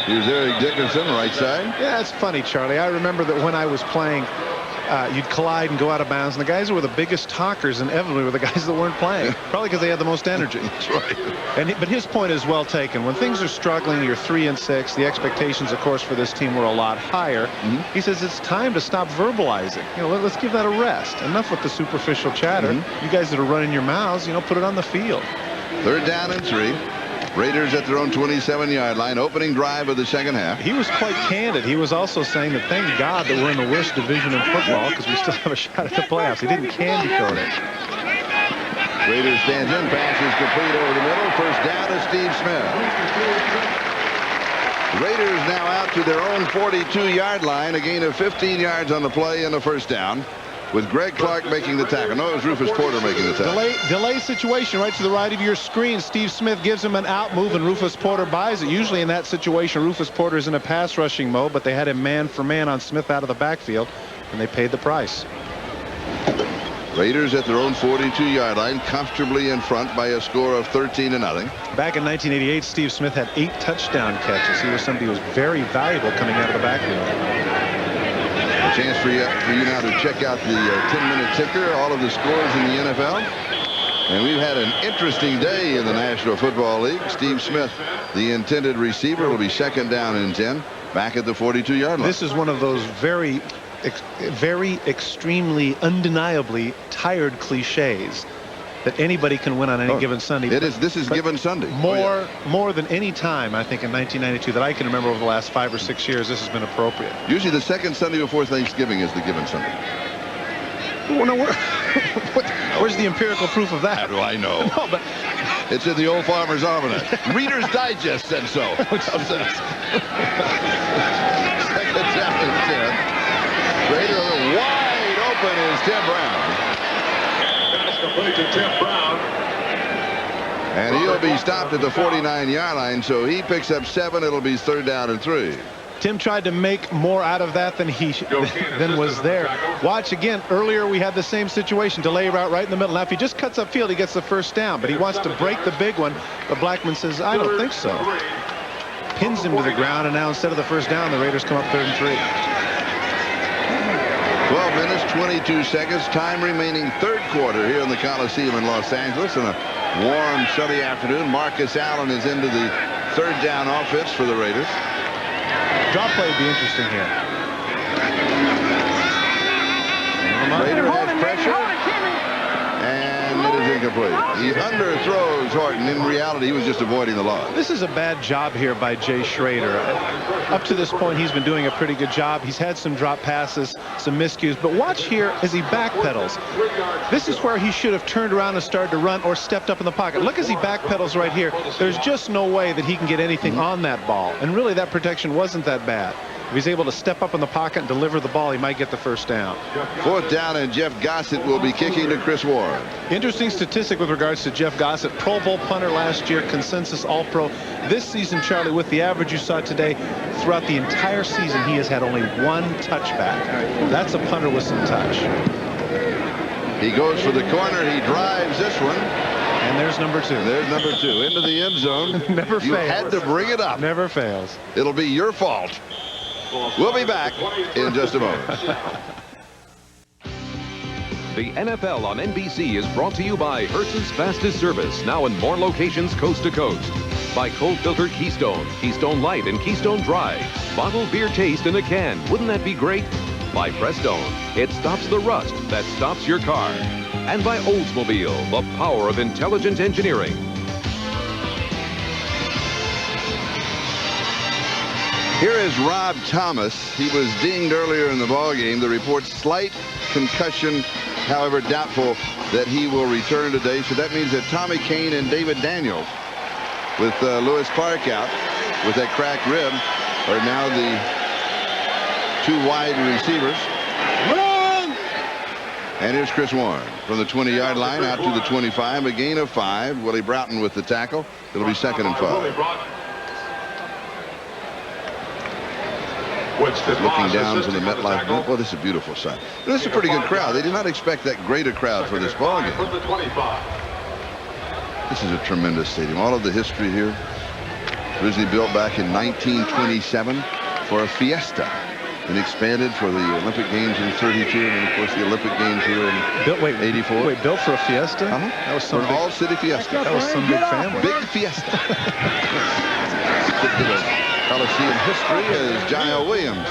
Here's Eric Dickerson, right side. Yeah, it's funny, Charlie. I remember that when I was playing, you'd collide and go out of bounds, and the guys who were the biggest talkers inevitably were the guys that weren't playing, probably because they had the most energy. That's right. But his point is well taken. When things are struggling, you're 3 and 6. The expectations, of course, for this team were a lot higher. He says it's time to stop verbalizing. Let's give that a rest. Enough with the superficial chatter. You guys that are running your mouths, put it on the field. 3rd down and 3. Raiders at their own 27-yard line, opening drive of the second half. He was quite candid. He was also saying that thank God that we're in the worst division in football because we still have a shot at the playoffs. He didn't candy coat it. Raiders stands in, pass is complete over the middle. First down to Steve Smith. Raiders now out to their own 42-yard line, a gain of 15 yards on the play and a first down, with Greg Clark making the tackle. No, it was Rufus Porter making the tackle. Delay situation right to the right of your screen. Steve Smith gives him an out move, and Rufus Porter buys it. Usually in that situation, Rufus Porter is in a pass rushing mode, but they had him man for man on Smith out of the backfield, and they paid the price. Raiders at their own 42-yard line, comfortably in front by a score of 13-0. Back in 1988, Steve Smith had 8 touchdown catches. He was somebody who was very valuable coming out of the backfield. A chance for you now to check out the 10-minute ticker, all of the scores in the NFL. And we've had an interesting day in the National Football League. Steve Smith, the intended receiver, will be 2nd down and 10, back at the 42-yard line. This is one of those very extremely, undeniably tired cliches that anybody can win on any given Sunday. This is given Sunday. More than any time, I think, in 1992 that I can remember over the last 5 or 6 years, this has been appropriate. Usually the second Sunday before Thanksgiving is the given Sunday. Well, no, where's the empirical proof of that? How do I know? No, but it's in the Old Farmer's Almanac. Reader's Digest said so. Second down and 10. Raider wide open is Tim Brown. Pass complete to Tim Brown. And he'll be stopped at the 49-yard line, so he picks up 7. It'll be 3rd down and 3. Tim tried to make more out of that than than was there. Watch again. Earlier we had the same situation. Delay route right in the middle. Now if he just cuts upfield, he gets the first down. But he wants to break the big one. But Blackman says, I don't think so. Pins him to the ground, and now instead of the first down, the Raiders come up 3rd and 3. 12 minutes, 22 seconds. Time remaining, third quarter here in the Coliseum in Los Angeles. On a warm, sunny afternoon. Marcus Allen is into the third down offense for the Raiders. Draw play would be interesting here. Raider has pressure, and it is incomplete. He underthrows Horton. In reality, he was just avoiding the loss. This is a bad job here by Jay Schrader. Up to this point, he's been doing a pretty good job. He's had some drop passes, some miscues, but watch here as he backpedals. This is where he should have turned around and started to run or stepped up in the pocket. Look as he backpedals right here. There's just no way that he can get anything on that ball, and really that protection wasn't that bad. If he's able to step up in the pocket and deliver the ball, he might get the first down. 4th down, and Jeff Gossett will be kicking to Chris Warren. Interesting statistic with regards to Jeff Gossett. Pro Bowl punter last year, consensus All-Pro. This season, Charlie, with the average you saw today, throughout the entire season, he has had only 1 touchback. That's a punter with some touch. He goes for the corner. He drives this one. And there's number 2. There's number 2 into the end zone. Never fails. You had to bring it up. Never fails. It'll be your fault. We'll be back in just a moment. The NFL on NBC is brought to you by Hertz's Fastest Service, now in more locations coast to coast. By Cold Filtered Keystone, Keystone Light and Keystone Dry. Bottled beer taste in a can. Wouldn't that be great? By Prestone, it stops the rust that stops your car. And by Oldsmobile, the power of intelligent engineering. Here is Rob Thomas. He was dinged earlier in the ballgame. The report, slight concussion, however doubtful that he will return today. So that means that Tommy Kane and David Daniels, with Lewis Clark out with that cracked rib, are now the 2 wide receivers. And here's Chris Warren from the 20-yard line out to the 25. A gain of 5. Willie Broughton with the tackle. It'll be 2nd and 5. Looking down from the MetLife booth. Well, this is a beautiful sight. This is a pretty good crowd. They did not expect that great a crowd for this ball game. This is a tremendous stadium. All of the history here. Originally built back in 1927 for a fiesta, and expanded for the Olympic Games in '32, and of course the Olympic Games here in '84. Wait, built for a fiesta? That was some for an all-city fiesta. That was some big family. Big fiesta. Coliseum history as John L. Williams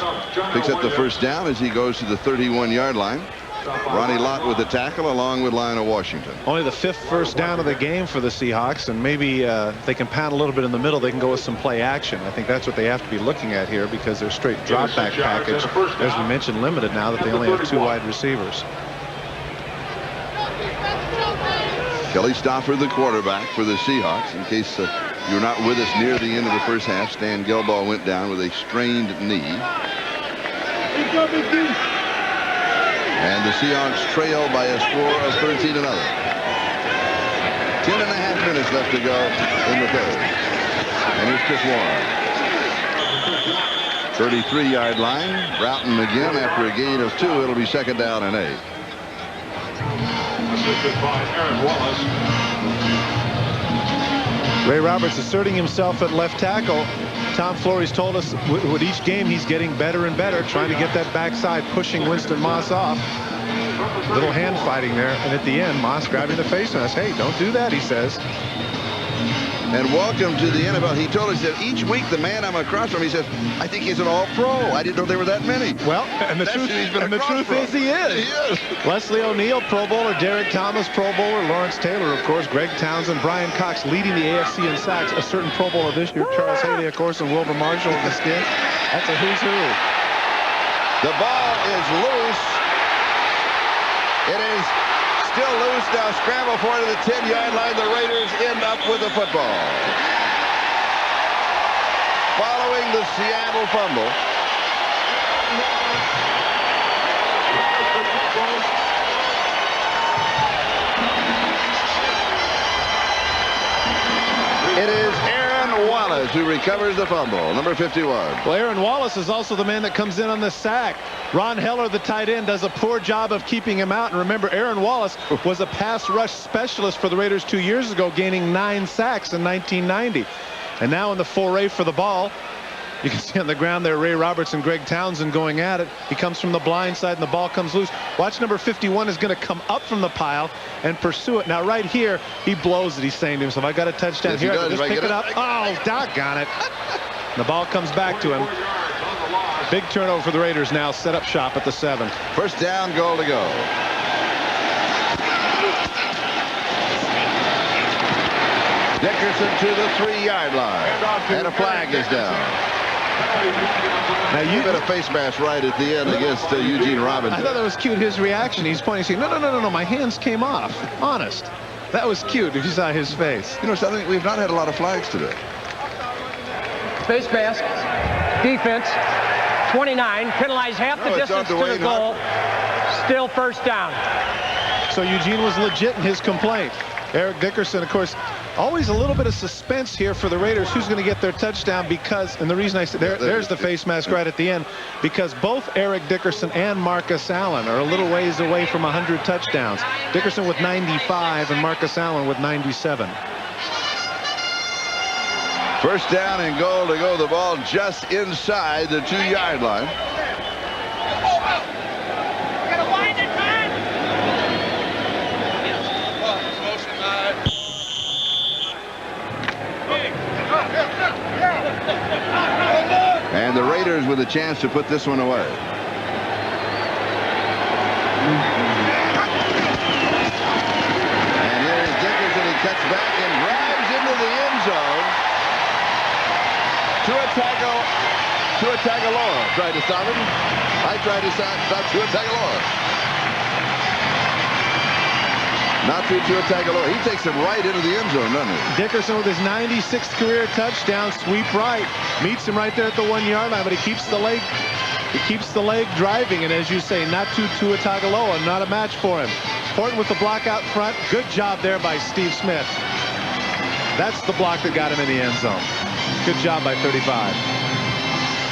picks up the first down as he goes to the 31-yard line. Ronnie Lott with the tackle along with Lionel Washington. Only the 5th first down of the game for the Seahawks, and maybe they can pound a little bit in the middle. They can go with some play action. I think that's what they have to be looking at here, because their straight drop back package, as we mentioned, limited now that they only have 2 wide receivers. Kelly Stafford, the quarterback for the Seahawks. In case you're not with us near the end of the first half, Stan Gelbaugh went down with a strained knee. And the Seahawks trail by a score of 13-0. 10.5 minutes left to go in the third. And here's Chris Warren. 33-yard line. Broughton again after a gain of 2. It'll be 2nd down and 8. Ray Roberts asserting himself at left tackle. Tom Flores told us with each game he's getting better and better, trying to get that backside, pushing Winston Moss off. Little hand fighting there, and at the end, Moss grabbing the face on us. Hey, don't do that, he says. And welcome to the NFL. He told us that each week the man I'm across from, he says, I think he's an all-pro. I didn't know there were that many. Well, and the truth is he is. He is. Leslie O'Neal, Pro Bowler. Derek Thomas, Pro Bowler. Lawrence Taylor, of course. Greg Townsend. Brian Cox leading the AFC in sacks. A certain Pro Bowler this year. Charles Haley, of course, and Wilbur Marshall with the skin. That's a who's who. The ball is loose. It is still loose now. Scramble for it to the 10-yard line. The Raiders end up with the football. Following the Seattle fumble. It is Aaron Wallace Wallace, who recovers the fumble, number 51. Well, Aaron Wallace is also the man that comes in on the sack. Ron Heller, the tight end, does a poor job of keeping him out. And remember, Aaron Wallace was a pass rush specialist for the Raiders 2 years ago, gaining 9 sacks in 1990. And now in the foray for the ball, you can see on the ground there Ray Roberts and Greg Townsend going at it. He comes from the blind side and the ball comes loose. Watch, number 51 is going to come up from the pile and pursue it. Now right here, he blows it. He's saying to himself, I got a touchdown here. I can just pick it up. Oh, doggone it. The ball comes back to him. Big turnover for the Raiders now. Set up shop at the 7. First down, goal to go. Dickerson to the 3-yard line. And a flag is down. Now you got a face mask right at the end against Eugene Robinson. I thought that was cute, his reaction. He's pointing, saying, no, my hands came off. Honest. That was cute if you saw his face. You know something? We've not had a lot of flags today. Face mask. Defense. 29. Penalize half the distance to the goal. Still first down. So Eugene was legit in his complaint. Eric Dickerson, of course, always a little bit of suspense here for the Raiders. Who's going to get their touchdown? Because, and the reason I said, there's the face mask right at the end, because both Eric Dickerson and Marcus Allen are a little ways away from 100 touchdowns. Dickerson with 95 and Marcus Allen with 97. First down and goal to go. The ball just inside the 2-yard line. And the Raiders with a chance to put this one away. And here's Dickerson. He cuts back and drives into the end zone. Tua Tagovailoa tried to stop him. I tried to stop Tua Tagovailoa. Not through Tua Tagovailoa. He takes him right into the end zone, doesn't he? Dickerson with his 96th career touchdown, sweep right, meets him right there at the 1-yard line, but he keeps the leg driving, and as you say, not to Tua Tagovailoa, not a match for him. Horton with the block out front. Good job there by Steve Smith. That's the block that got him in the end zone. Good job by 35.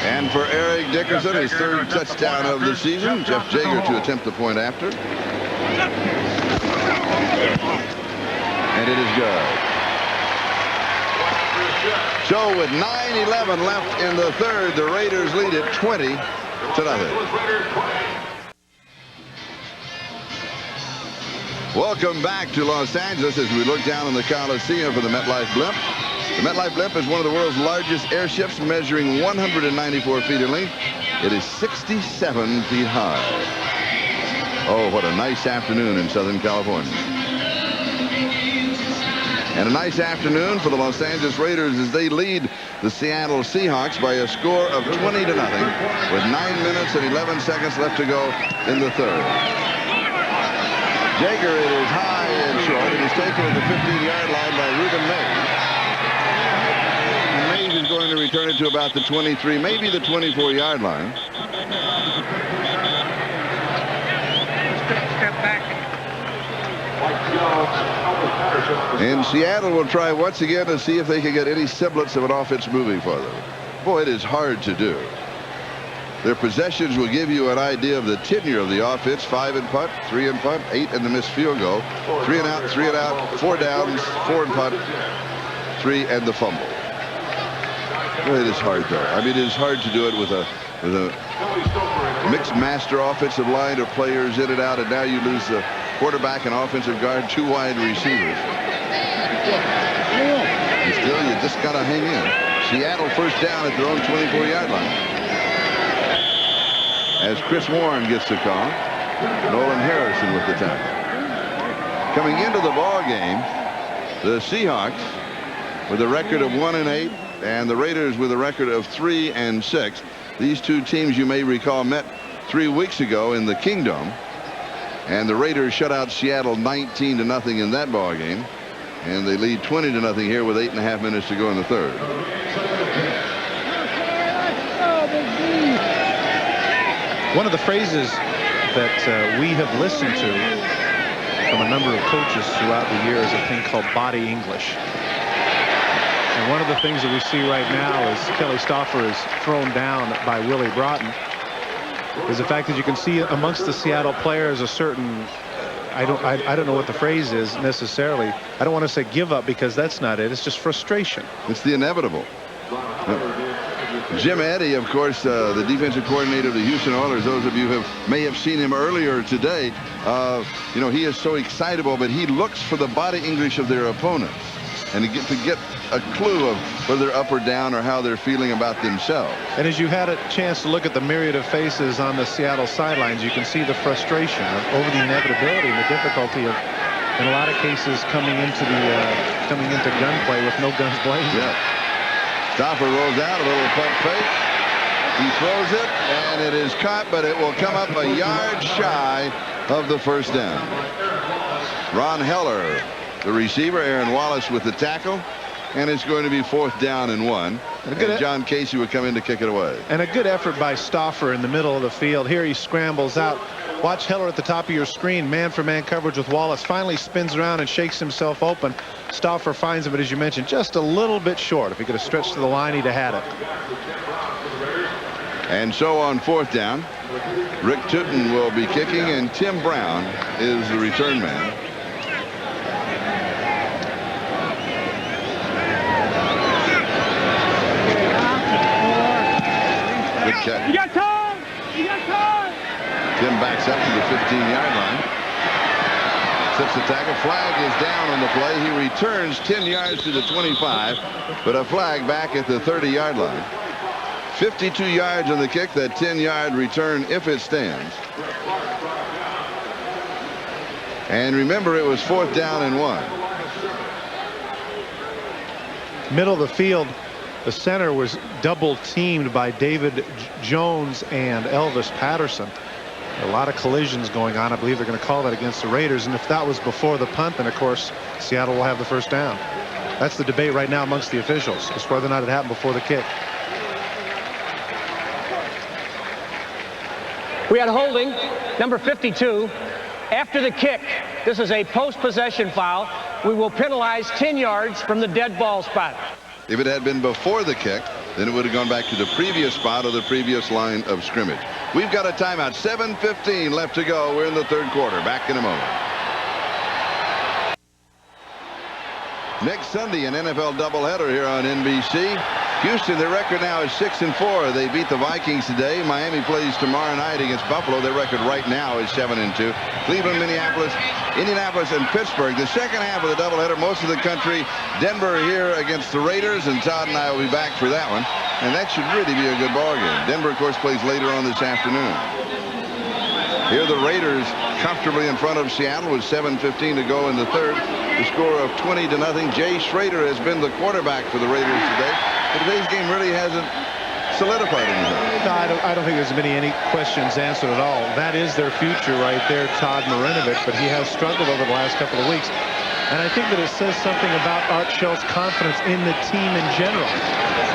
And for Eric Dickerson, his 3rd touchdown of the season. Jeff Jager to attempt the point after. And it is good. So with 9:11 left in the 3rd, the Raiders lead it 20-0. Welcome back to Los Angeles as we look down on the Coliseum for the MetLife Blimp. The MetLife Blimp is one of the world's largest airships, measuring 194 feet in length. It is 67 feet high. Oh, what a nice afternoon in Southern California. And a nice afternoon for the Los Angeles Raiders as they lead the Seattle Seahawks by a score of 20-0 with 9 minutes and 11 seconds left to go in the 3rd. Jager, it is high and short, and he's taken at the 15-yard line by Reuben Mays. And Mays is going to return it to about the 23, maybe the 24-yard line. Step back. And Seattle will try once again to see if they can get any semblance of an offense moving for them. Boy, it is hard to do. Their possessions will give you an idea of the tenure of the offense. 5 in punt, 3 in punt, 8 in the missed field goal, 3 and out, 3 and out, 4 downs, 4 in punt, 3 and the fumble. Boy, it is hard though. I mean, it is hard to do it with a mixed master offensive line of players in and out, and now you lose the quarterback and offensive guard, 2 wide receivers. And still, you just got to hang in. Seattle first down at their own 24-yard line. As Chris Warren gets the call, Nolan Harrison with the tackle. Coming into the ball game, the Seahawks with a record of 1-8, and the Raiders with a record of 3-6. These two teams, you may recall, met 3 weeks ago in the Kingdom, and the Raiders shut out Seattle 19-0 in that ball game, and they lead 20-0 here with 8.5 minutes to go in the 3rd. One of the phrases that we have listened to from a number of coaches throughout the year is a thing called body English. And one of the things that we see right now is Kelly Stauffer is thrown down by Willie Broughton. Is the fact that you can see amongst the Seattle players a certain, I don't know what the phrase is necessarily. I don't want to say give up, because that's not it. It's just frustration. It's the inevitable. Jim Eddy, of course, the defensive coordinator of the Houston Oilers. Those of you who may have seen him earlier today, you know, he is so excitable, but he looks for the body English of their opponents and to get a clue of whether they're up or down or how they're feeling about themselves. And as you had a chance to look at the myriad of faces on the Seattle sidelines, you can see the frustration over the inevitability and the difficulty of, in a lot of cases, coming into gunplay with no guns blazing. Yeah. Stauffer rolls out, a little pump fake. He throws it, and it is caught, but it will come up a yard shy of the first down. Ron Heller, the receiver, Aaron Wallace with the tackle, and it's going to be 4th down and 1. And John Casey would come in to kick it away. And a good effort by Stauffer in the middle of the field. Here he scrambles out. Watch Heller at the top of your screen. Man-for-man coverage with Wallace. Finally spins around and shakes himself open. Stauffer finds him, but as you mentioned, just a little bit short. If he could have stretched to the line, he'd have had it. And so on 4th down, Rick Tootin will be kicking, and Tim Brown is the return man. Good catch. You got time! You got time! Tim backs up to the 15-yard line. Sets the tackle. Flag is down on the play. He returns 10 yards to the 25, but a flag back at the 30-yard line. 52 yards on the kick. That 10-yard return, if it stands. And remember, it was 4th down and 1. Middle of the field, the center was double teamed by David Jones and Elvis Patterson. A lot of collisions going on. I believe they're going to call that against the Raiders. And if that was before the punt, then of course Seattle will have the first down. That's the debate right now amongst the officials, as whether or not it happened before the kick. We had holding, number 52. After the kick, this is a post-possession foul. We will penalize 10 yards from the dead ball spot. If it had been before the kick, then it would have gone back to the previous spot or the previous line of scrimmage. We've got a timeout. 7:15 left to go. We're in the 3rd quarter. Back in a moment. Next Sunday, an NFL doubleheader here on NBC. Houston, their record now is 6-4. They beat the Vikings today. Miami plays tomorrow night against Buffalo. Their record right now is 7-2. Cleveland, Minneapolis, Indianapolis, and Pittsburgh. The second half of the doubleheader, most of the country. Denver here against the Raiders, and Todd and I will be back for that one. And that should really be a good ball game. Denver, of course, plays later on this afternoon. Here the Raiders comfortably in front of Seattle with 7:15 to go in the 3rd. The score of 20-0. Jay Schrader has been the quarterback for the Raiders today. But today's game really hasn't solidified anything. No, I don't think there's been any questions answered at all. That is their future right there, Todd Marinovich, but he has struggled over the last couple of weeks. And I think that it says something about Art Shell's confidence in the team in general.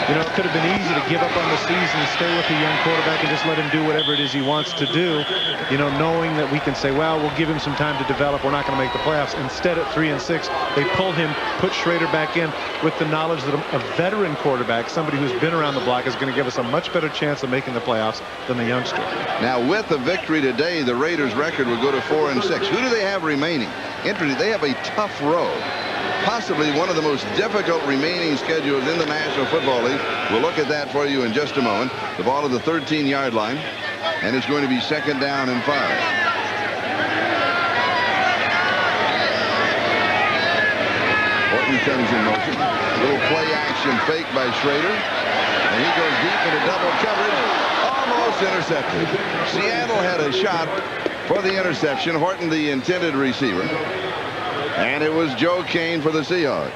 You know, it could have been easy to give up on the season and stay with the young quarterback and just let him do whatever it is he wants to do, you know, knowing that we can say, well, we'll give him some time to develop. We're not going to make the playoffs. Instead, at 3-6, they pulled him, put Schrader back in with the knowledge that a veteran quarterback, somebody who's been around the block, is going to give us a much better chance of making the playoffs than the youngster. Now, with the victory today, the Raiders' record would go to 4-6. Who do they have remaining? Interesting. They have a tough road. Possibly one of the most difficult remaining schedules in the National Football League. We'll look at that for you in just a moment. The ball at the 13-yard line, and it's going to be 2nd down and 5. Horton comes in motion. A little play action fake by Schrader, and he goes deep into double coverage. Almost intercepted. Seattle had a shot for the interception. Horton, the intended receiver. And it was Joe Kane for the Seahawks.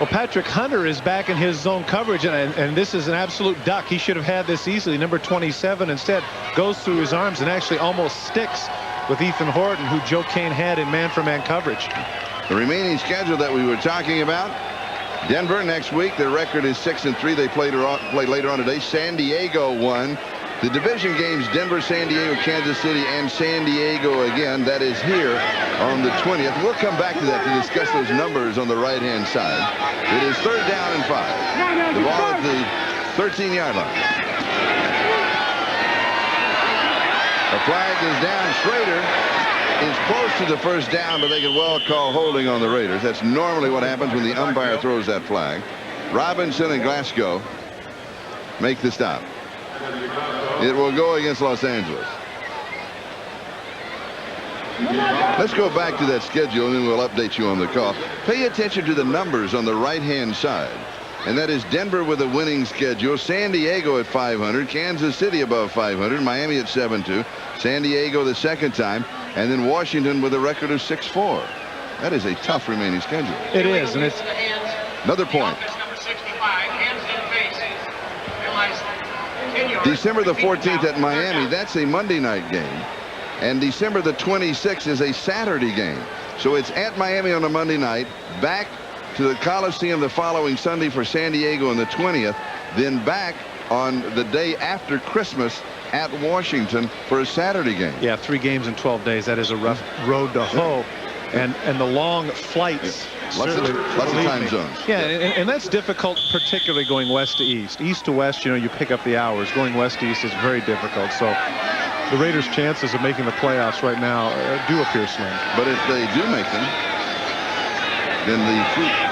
Well, Patrick Hunter is back in his zone coverage, and this is an absolute duck. He should have had this easily. Number 27 instead goes through his arms and actually almost sticks with Ethan Horton, who Joe Kane had in man-for-man coverage. The remaining schedule that we were talking about, Denver next week. Their record is 6-3. They play later on today. San Diego won. The division games, Denver, San Diego, Kansas City, and San Diego again. That is here on the 20th. We'll come back to that to discuss those numbers on the right-hand side. It is 3rd down and 5. The ball at the 13-yard line. The flag is down. Schrader is close to the first down, but they can well call holding on the Raiders. That's normally what happens when the umpire throws that flag. Robinson and Glasgow make the stop. It will go against Los Angeles. Let's go back to that schedule, and then we'll update you on the call. Pay attention to the numbers on the right-hand side. And that is Denver with a winning schedule, San Diego at 500, Kansas City above 500, Miami at 7-2, San Diego the second time, and then Washington with a record of 6-4. That is a tough remaining schedule. It is, and it's another point. December the 14th at Miami, that's a Monday night game. And December the 26th is a Saturday game. So it's at Miami on a Monday night, back to the Coliseum the following Sunday for San Diego on the 20th, then back on the day after Christmas at Washington for a Saturday game. Yeah, 3 games in 12 days. That is a rough road to hoe. And the long flights. Lots of time zones. Yeah, and that's difficult, particularly going west to east. East to west, you know, you pick up the hours. Going west to east is very difficult. So the Raiders' chances of making the playoffs right now do appear slim. But if they do make them, then the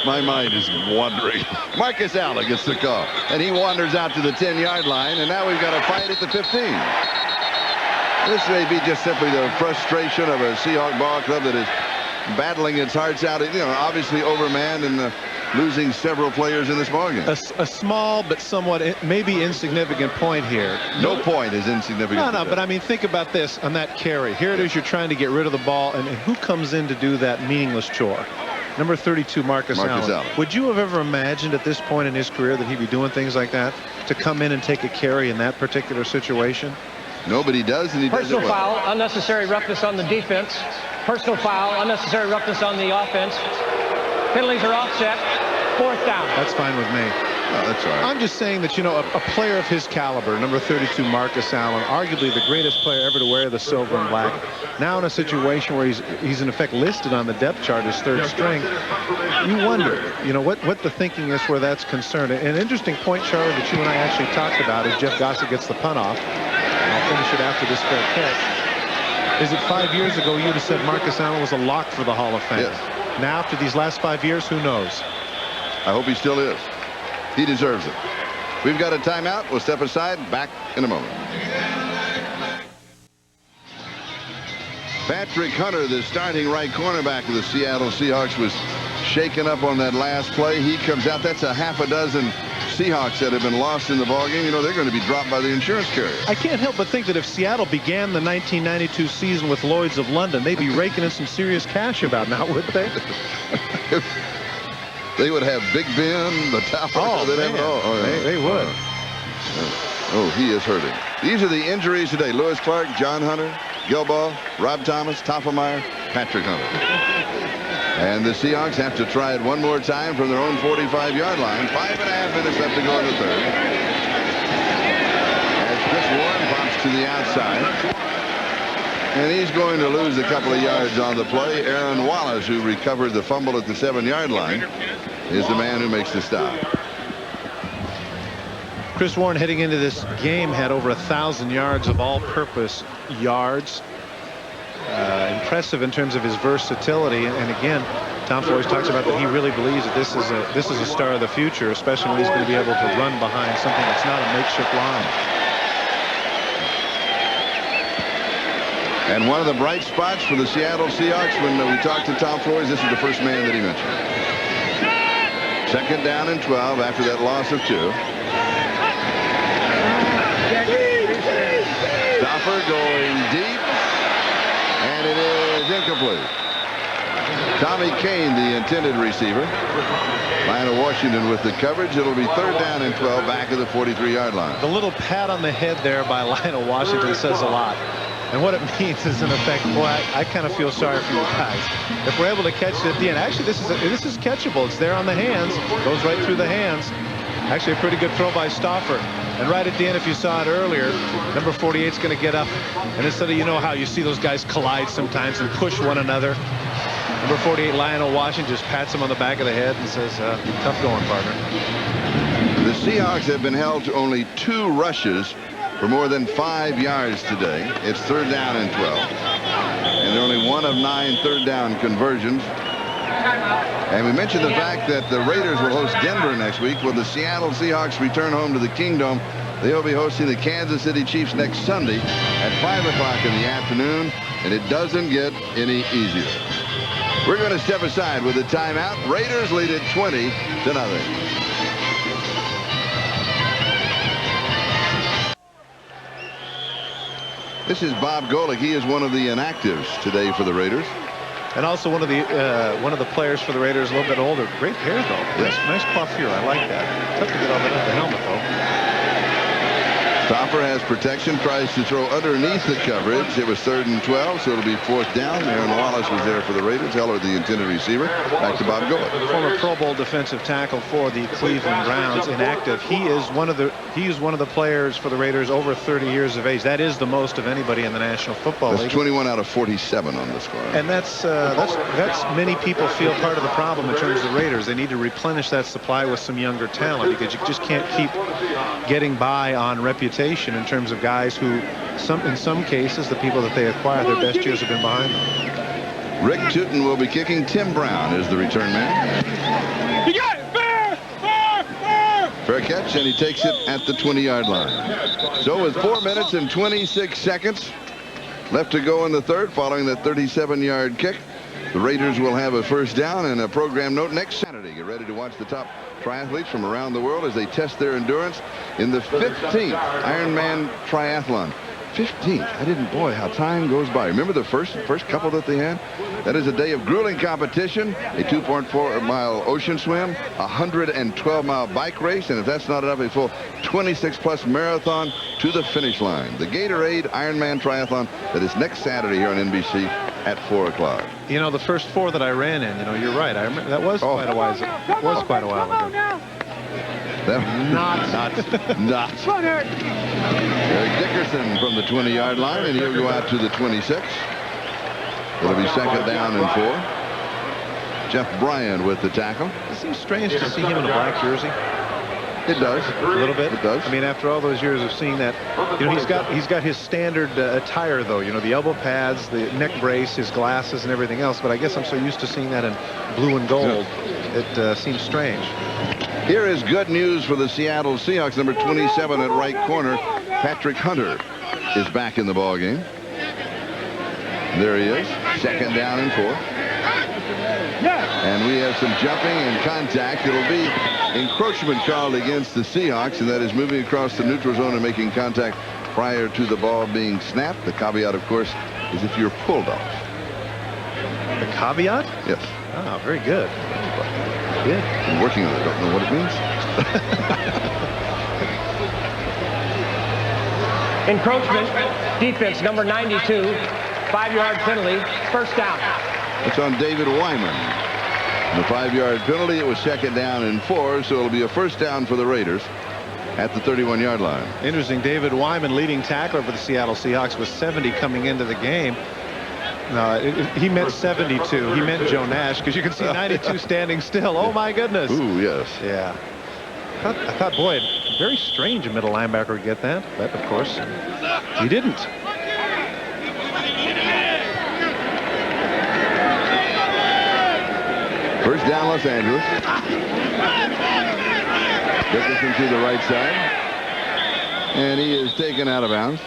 My mind is wandering. Marcus Allen gets the call, and he wanders out to the 10-yard line, and now we've got a fight at the 15. This may be just simply the frustration of a Seahawk ball club that is battling its hearts out. You know, obviously overmanned and losing several players in this ballgame. A small but somewhat maybe insignificant point here. No point is insignificant. No, but I mean, think about this on that carry. Here it is, you're trying to get rid of the ball, and who comes in to do that meaningless chore? Number 32, Marcus Allen. Would you have ever imagined at this point in his career that he'd be doing things like that? To come in and take a carry in that particular situation? Nobody does, and he does it well. Personal foul, unnecessary roughness on the defense. Personal foul, unnecessary roughness on the offense. Penalties are offset. 4th down. That's fine with me. Oh, that's all right. I'm just saying that, you know, a player of his caliber, number 32, Marcus Allen, arguably the greatest player ever to wear the silver and black, now in a situation where he's in effect listed on the depth chart as 3rd string. You wonder, you know, what the thinking is where that's concerned. An interesting point, Charlie, that you and I actually talked about is Jeff Gossett gets the punt off. I'll finish it after this fair catch. Is it 5 years ago you'd have said Marcus Allen was a lock for the Hall of Fame? Yes. Now, after these last 5 years, who knows? I hope he still is. He deserves it. We've got a timeout. We'll step aside. Back in a moment. Patrick Hunter, the starting right cornerback of the Seattle Seahawks, was shaken up on that last play. He comes out. That's a half a dozen Seahawks that have been lost in the ballgame. You know, they're going to be dropped by the insurance carrier. I can't help but think that if Seattle began the 1992 season with Lloyd's of London, they'd be raking in some serious cash about now, wouldn't they? They would have Big Ben, the top. Oh, they'd have it all. Oh, yeah. They would. Oh, he is hurting. These are the injuries today. Lewis Clark, John Hunter, Gilbaugh, Rob Thomas, Toffemeyer, Patrick Hunter. And the Seahawks have to try it one more time from their own 45-yard line. 5.5 minutes left to go in the 3rd. As Chris Warren pops to the outside. And he's going to lose a couple of yards on the play. Aaron Wallace, who recovered the fumble at the 7-yard line, is the man who makes the stop. Chris Warren heading into this game had over 1,000 yards of all-purpose yards. Impressive in terms of his versatility. And again, Tom Flores talks about that he really believes that this is a star of the future, especially when he's going to be able to run behind something that's not a makeshift line. And one of the bright spots for the Seattle Seahawks, when we talked to Tom Flores, this is the first man that he mentioned. 2nd down and 12 after that loss of 2. Stopper going deep, and it is incomplete. Tommy Kane, the intended receiver. Lionel Washington with the coverage. It'll be 3rd down and 12 back at the 43-yard line. The little pat on the head there by Lionel Washington says a lot. And what it means is, in effect, boy, I kind of feel sorry for you guys. If we're able to catch it at the end, actually, this is catchable. It's there on the hands, goes right through the hands. Actually, a pretty good throw by Stauffer. And right at the end, if you saw it earlier, number 48 is going to get up. And instead of, you know how you see those guys collide sometimes and push one another, number 48, Lionel Washington, just pats him on the back of the head and says, tough going, partner. The Seahawks have been held to only 2 rushes for more than 5 yards today. It's 3rd down and 12. And only 1 of 9 third down conversions. And we mentioned the fact that the Raiders will host Denver next week. Will the Seattle Seahawks return home to the Kingdom? They'll be hosting the Kansas City Chiefs next Sunday at 5 o'clock in the afternoon. And it doesn't get any easier. We're going to step aside with a timeout. Raiders lead it 20-0. This is Bob Golick. He is one of the inactives today for the Raiders. And also one of the players for the Raiders, a little bit older. Great hair, though. Yes. Nice coiffure. I like that. Tough to get all that out of the helmet, though. Stauffer has protection, tries to throw underneath the coverage. It was 3rd and 12, so it'll be 4th down. Aaron Wallace was there for the Raiders. Heller, the intended receiver. Back to Bob Golick. Former Pro Bowl defensive tackle for the Cleveland Browns, inactive. He is one of the players for the Raiders over 30 years of age. That is the most of anybody in the National Football League. That's 21 out of 47 on the squad. And that's many people feel part of the problem in terms of the Raiders. They need to replenish that supply with some younger talent, because you just can't keep getting by on reputation in terms of guys who, in some cases, the people that they acquire, their best years have been behind them. Rick Tootin will be kicking. Tim Brown is the return man. You got it! Fair catch, and he takes it at the 20-yard line. So with 4 minutes and 26 seconds left to go in the third, following that 37-yard kick, the Raiders will have a first down. And a program note: next Saturday, get ready to watch the top triathletes from around the world as they test their endurance in the 15th Ironman triathlon. 15th. Boy, how time goes by. Remember the first couple that they had? That is a day of grueling competition, a 2.4-mile ocean swim, a 112-mile bike race, and if that's not enough, a full 26-plus marathon to the finish line. The Gatorade Ironman Triathlon, that is next Saturday here on NBC at 4 o'clock. You know, the first 4 that I ran in, you're right. I remember that was quite a while ago. It was quite a while ago. Not. Eric Dickerson from the 20-yard line, and he'll go out to the 26. It'll be 2nd down and 4. Jeff Bryan with the tackle. It seems strange to see him in a black jersey. It does. A little bit. It does. I mean, after all those years of seeing that, he's got his standard attire, though. The elbow pads, the neck brace, his glasses, and everything else. But I guess I'm so used to seeing that in blue and gold, it seems strange. Here is good news for the Seattle Seahawks. Number 27 at right corner, Patrick Hunter, is back in the ball game. There he is. 2nd down and 4. And we have some jumping and contact. It'll be encroachment called against the Seahawks, and that is moving across the neutral zone and making contact prior to the ball being snapped. The caveat, of course, is if you're pulled off. The caveat? Yes. Oh, very good. Yeah. I'm working on it. Don't know what it means. Encroachment, defense, number 92, 5-yard penalty, first down. It's on David Wyman. The 5-yard penalty. It was 2nd down and 4, so it'll be a first down for the Raiders at the 31-yard line. Interesting. David Wyman, leading tackler for the Seattle Seahawks, was 70 coming into the game. He meant 72. He meant Joe Nash, because you can see 92 standing still. Oh, my goodness. Ooh, yes. Yeah. I thought, boy, very strange a middle linebacker would get that. But, of course, he didn't. First down, Los Angeles. Dickerson to the right side. And he is taken out of bounds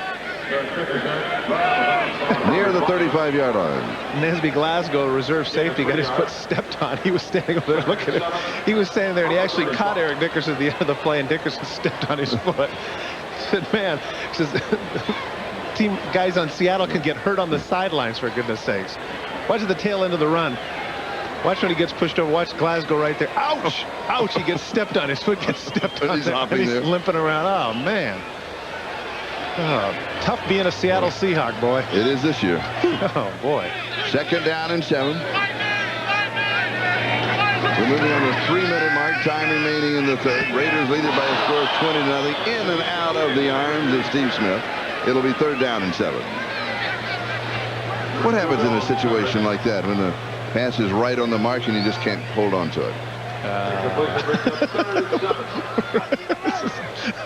near the 35-yard line. Nesby Glasgow, reserve safety, got his foot stepped on. He was standing over there looking at it. He was standing there, and he actually caught Eric Dickerson at the end of the play, and Dickerson stepped on his foot. He said, man, he says, team guys on Seattle can get hurt on the sidelines, for goodness sakes. Watch at the tail end of the run. Watch when he gets pushed over. Watch Glasgow right there. Ouch! Ouch! He gets stepped on. His foot gets stepped on. He's and he's limping around. Oh, man. Tough being a Seattle Seahawk, boy. It is this year. Oh, boy. 2nd down and 7. We're moving on the 3-minute mark. Time remaining in the 3rd. Raiders lead it by a score of 20-0. In and out of the arms of Steve Smith. It'll be 3rd down and 7. What happens in a situation like that when the pass is right on the mark and you just can't hold on to it?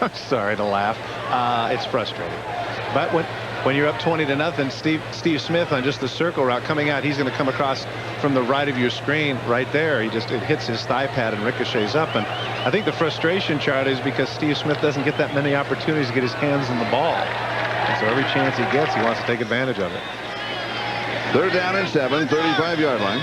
I'm sorry to laugh. It's frustrating. But when you're up 20-0, Steve Smith on just the circle route coming out, he's going to come across from the right of your screen right there. It hits his thigh pad and ricochets up. And I think the frustration, Charlie, is because Steve Smith doesn't get that many opportunities to get his hands on the ball. And so every chance he gets, he wants to take advantage of it. 3rd down and 7, 35-yard line.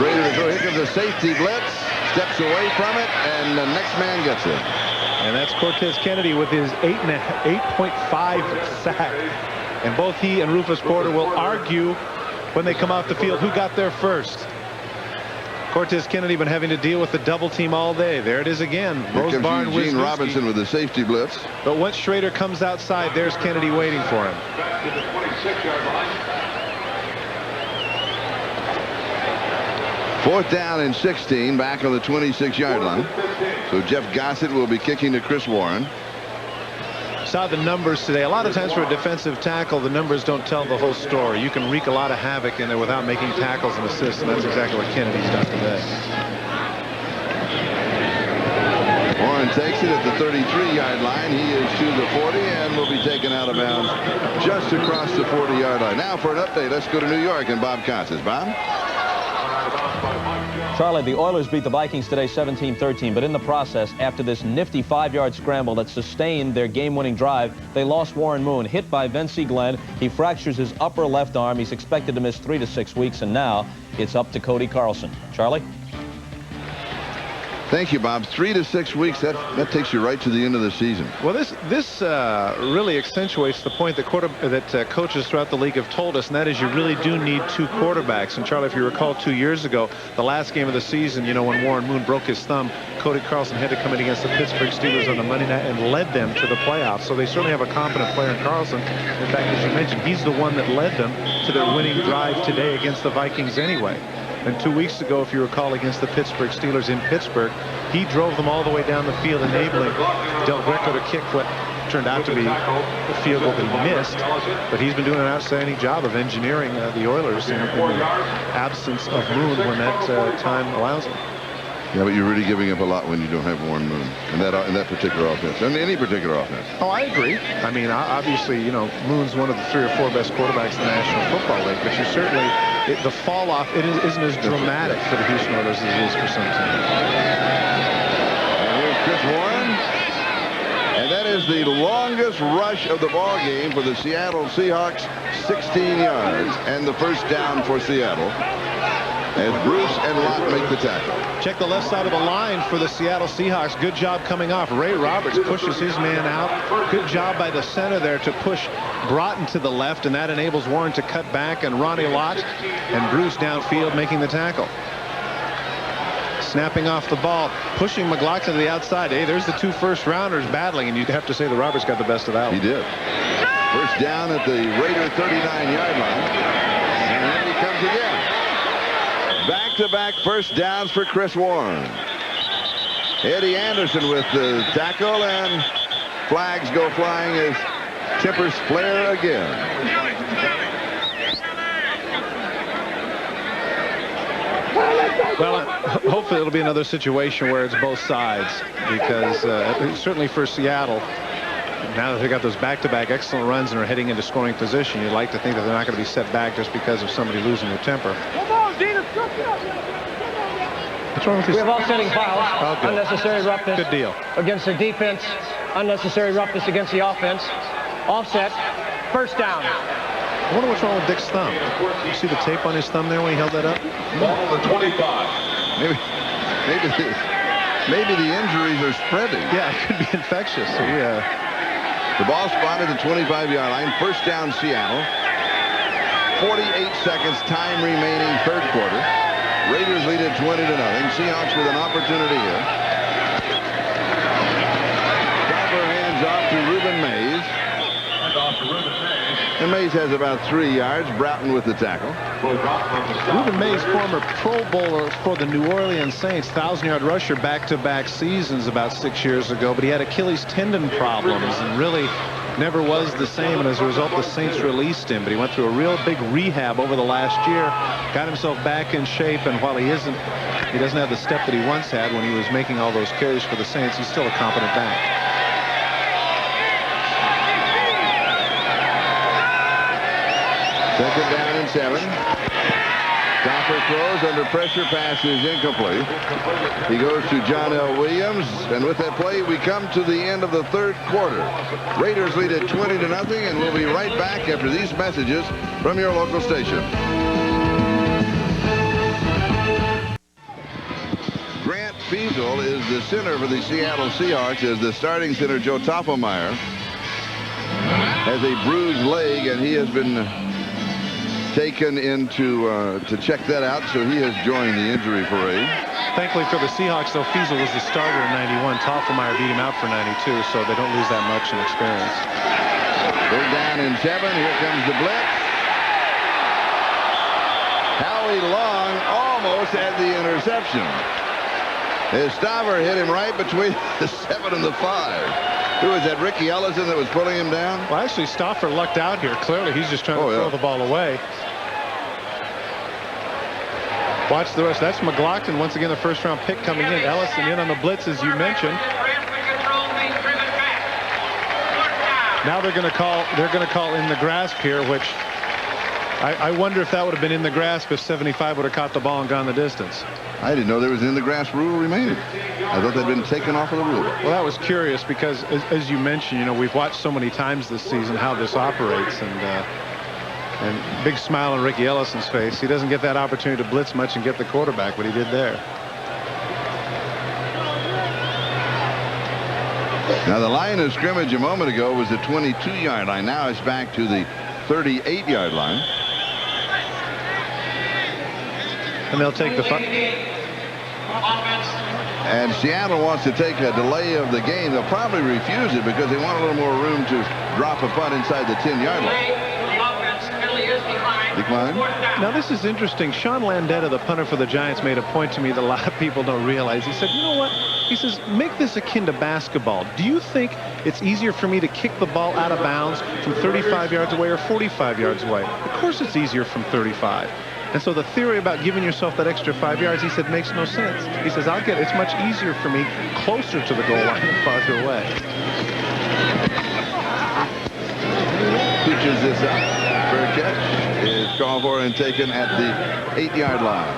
Ready to go. Here comes a safety blitz. Steps away from it, and the next man gets it. And that's Cortez Kennedy with his 8.5 sack. And both he and Rufus Porter will argue when they come off the field who got there first. Cortez Kennedy been having to deal with the double team all day. There it is again. Here comes Eugene Robinson with the safety blitz. But once Schrader comes outside, there's Kennedy waiting for him. 4th down and 16, back on the 26-yard line. So Jeff Gossett will be kicking to Chris Warren. Saw the numbers today. A lot of times for a defensive tackle, the numbers don't tell the whole story. You can wreak a lot of havoc in there without making tackles and assists, and that's exactly what Kennedy's done today. Warren takes it at the 33-yard line. He is to the 40 and will be taken out of bounds just across the 40-yard line. Now for an update, let's go to New York and Bob Costas. Bob? Charlie, the Oilers beat the Vikings today 17-13, but in the process, after this nifty 5-yard scramble that sustained their game-winning drive, they lost Warren Moon, hit by Vincey Glenn. He fractures his upper left arm. He's expected to miss 3 to 6 weeks, and now it's up to Cody Carlson. Charlie? Thank you, Bob. 3 to 6 weeks, that takes you right to the end of the season. Well, this really accentuates the point that coaches throughout the league have told us, and that is you really do need 2 quarterbacks. And Charlie, if you recall 2 years ago, the last game of the season, you know, when Warren Moon broke his thumb, Cody Carlson had to come in against the Pittsburgh Steelers on the Monday night and led them to the playoffs. So they certainly have a competent player in Carlson. In fact, as you mentioned, he's the one that led them to their winning drive today against the Vikings anyway. And 2 weeks ago, if you recall, against the Pittsburgh Steelers in Pittsburgh, he drove them all the way down the field, enabling Del Greco to kick what turned out to be a field goal that he missed. But he's been doing an outstanding job of engineering the Oilers in the absence of Moon when that time allows him. Yeah, but you're really giving up a lot when you don't have Warren Moon in that particular offense, and any particular offense. Oh, I agree. I mean, obviously, you know, Moon's one of the 3 or 4 best quarterbacks in the National Football League, but you certainly, the fall off, isn't as dramatic for the Houston Oilers as it is for some teams. And here's Chris Warren, and that is the longest rush of the ball game for the Seattle Seahawks, 16 yards, and the first down for Seattle, as Bruce and Lott make the tackle. Check the left side of the line for the Seattle Seahawks. Good job coming off. Ray Roberts pushes his man out. Good job by the center there to push Broughton to the left, and that enables Warren to cut back, and Ronnie Lott and Bruce downfield making the tackle. Snapping off the ball, pushing McLaughlin to the outside. Hey, there's the 2 first-rounders battling, and you'd have to say the Roberts got the best of that one. He did. First down at the Raider 39-yard line, and then he comes again. Back-to-back first downs for Chris Warren. Eddie Anderson with the tackle, and flags go flying as tempers flare again. Well, hopefully it'll be another situation where it's both sides, because certainly for Seattle, now that they got those back-to-back excellent runs and are heading into scoring position, you'd like to think that they're not going to be set back just because of somebody losing their temper. What's wrong with We have offsetting fouls, unnecessary roughness Good deal. against the defense, unnecessary roughness against the offense. Offset, first down. I wonder what's wrong with Dick's thumb. You see the tape on his thumb there when he held that up? Ball on the 25. Maybe the injuries are spreading. Yeah, it could be infectious. Yeah. The ball spotted at the 25-yard line. First down, Seattle. 48 seconds, time remaining, third quarter. Raiders lead at 20-0. Seahawks with an opportunity here. to Reuben Mays. And Mays has about 3 yards. Broughton with the tackle. Reuben Mays, former Pro Bowler for the New Orleans Saints, 1,000-yard rusher back-to-back seasons about 6 years ago, but he had Achilles tendon problems and really never was the same, and as a result the Saints released him. But he went through a real big rehab over the last year, got himself back in shape, and while he doesn't have the step that he once had when he was making all those carries for the Saints, he's still a competent back. Second down and 7. Stoffer throws under pressure. Pass is incomplete. He goes to John L. Williams, and with that play, we come to the end of the third quarter. Raiders lead at 20-0, and we'll be right back after these messages from your local station. Grant Fiesel is the center for the Seattle Seahawks, as the starting center, Joe Toffelmeyer, has a bruised leg, and he has been taken into to check that out, so he has joined the injury parade. Thankfully for the Seahawks, though, Fiesel was the starter in '91. Toffelmeyer beat him out for '92, so they don't lose that much in experience. Third down and 7. Here comes the blitz. Howie Long almost had the interception. His Stoffer hit him right between the 7 and the 5. Who was that, Ricky Ellison, that was pulling him down? Well, actually, Stoffer lucked out here. Clearly, he's just trying to throw the ball away. Watch the rest. That's McLaughlin, once again, the first-round pick coming in. Ellison in on the blitz, as you mentioned. Now they're going to call in the grasp here, which I wonder if that would have been in the grasp if 75 would have caught the ball and gone the distance. I didn't know there was in the grasp rule remaining. I thought they'd been taken off of the rule. Well, that was curious because, as you mentioned, you know, we've watched so many times this season how this operates, and big smile on Ricky Ellison's face. He doesn't get that opportunity to blitz much and get the quarterback, but he did there. Now, the line of scrimmage a moment ago was the 22-yard line. Now it's back to the 38-yard line. And they'll take the fun. And Seattle wants to take a delay of the game. They'll probably refuse it because they want a little more room to drop a punt inside the 10-yard line. Decline. Now, this is interesting. Sean Landetta, the punter for the Giants, made a point to me that a lot of people don't realize. He said, you know what? He says, make this akin to basketball. Do you think it's easier for me to kick the ball out of bounds from 35 yards away or 45 yards away? Of course it's easier from 35. And so the theory about giving yourself that extra 5 yards, he said, makes no sense. He says, it's much easier for me closer to the goal line than farther away. Pitches this up for a catch. Is called for and taken at the 8-yard line.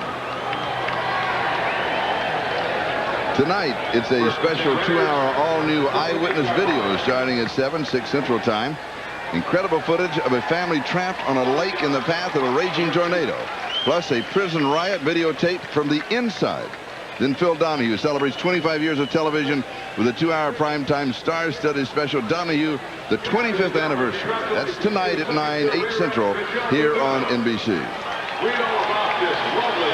Tonight, it's a special 2-hour all-new eyewitness video starting at 6 Central Time. Incredible footage of a family trapped on a lake in the path of a raging tornado, plus a prison riot videotaped from the inside. Then Phil Donahue celebrates 25 years of television with a 2-hour primetime star-studded special, Donahue, the 25th anniversary. That's tonight at 8 Central here on NBC.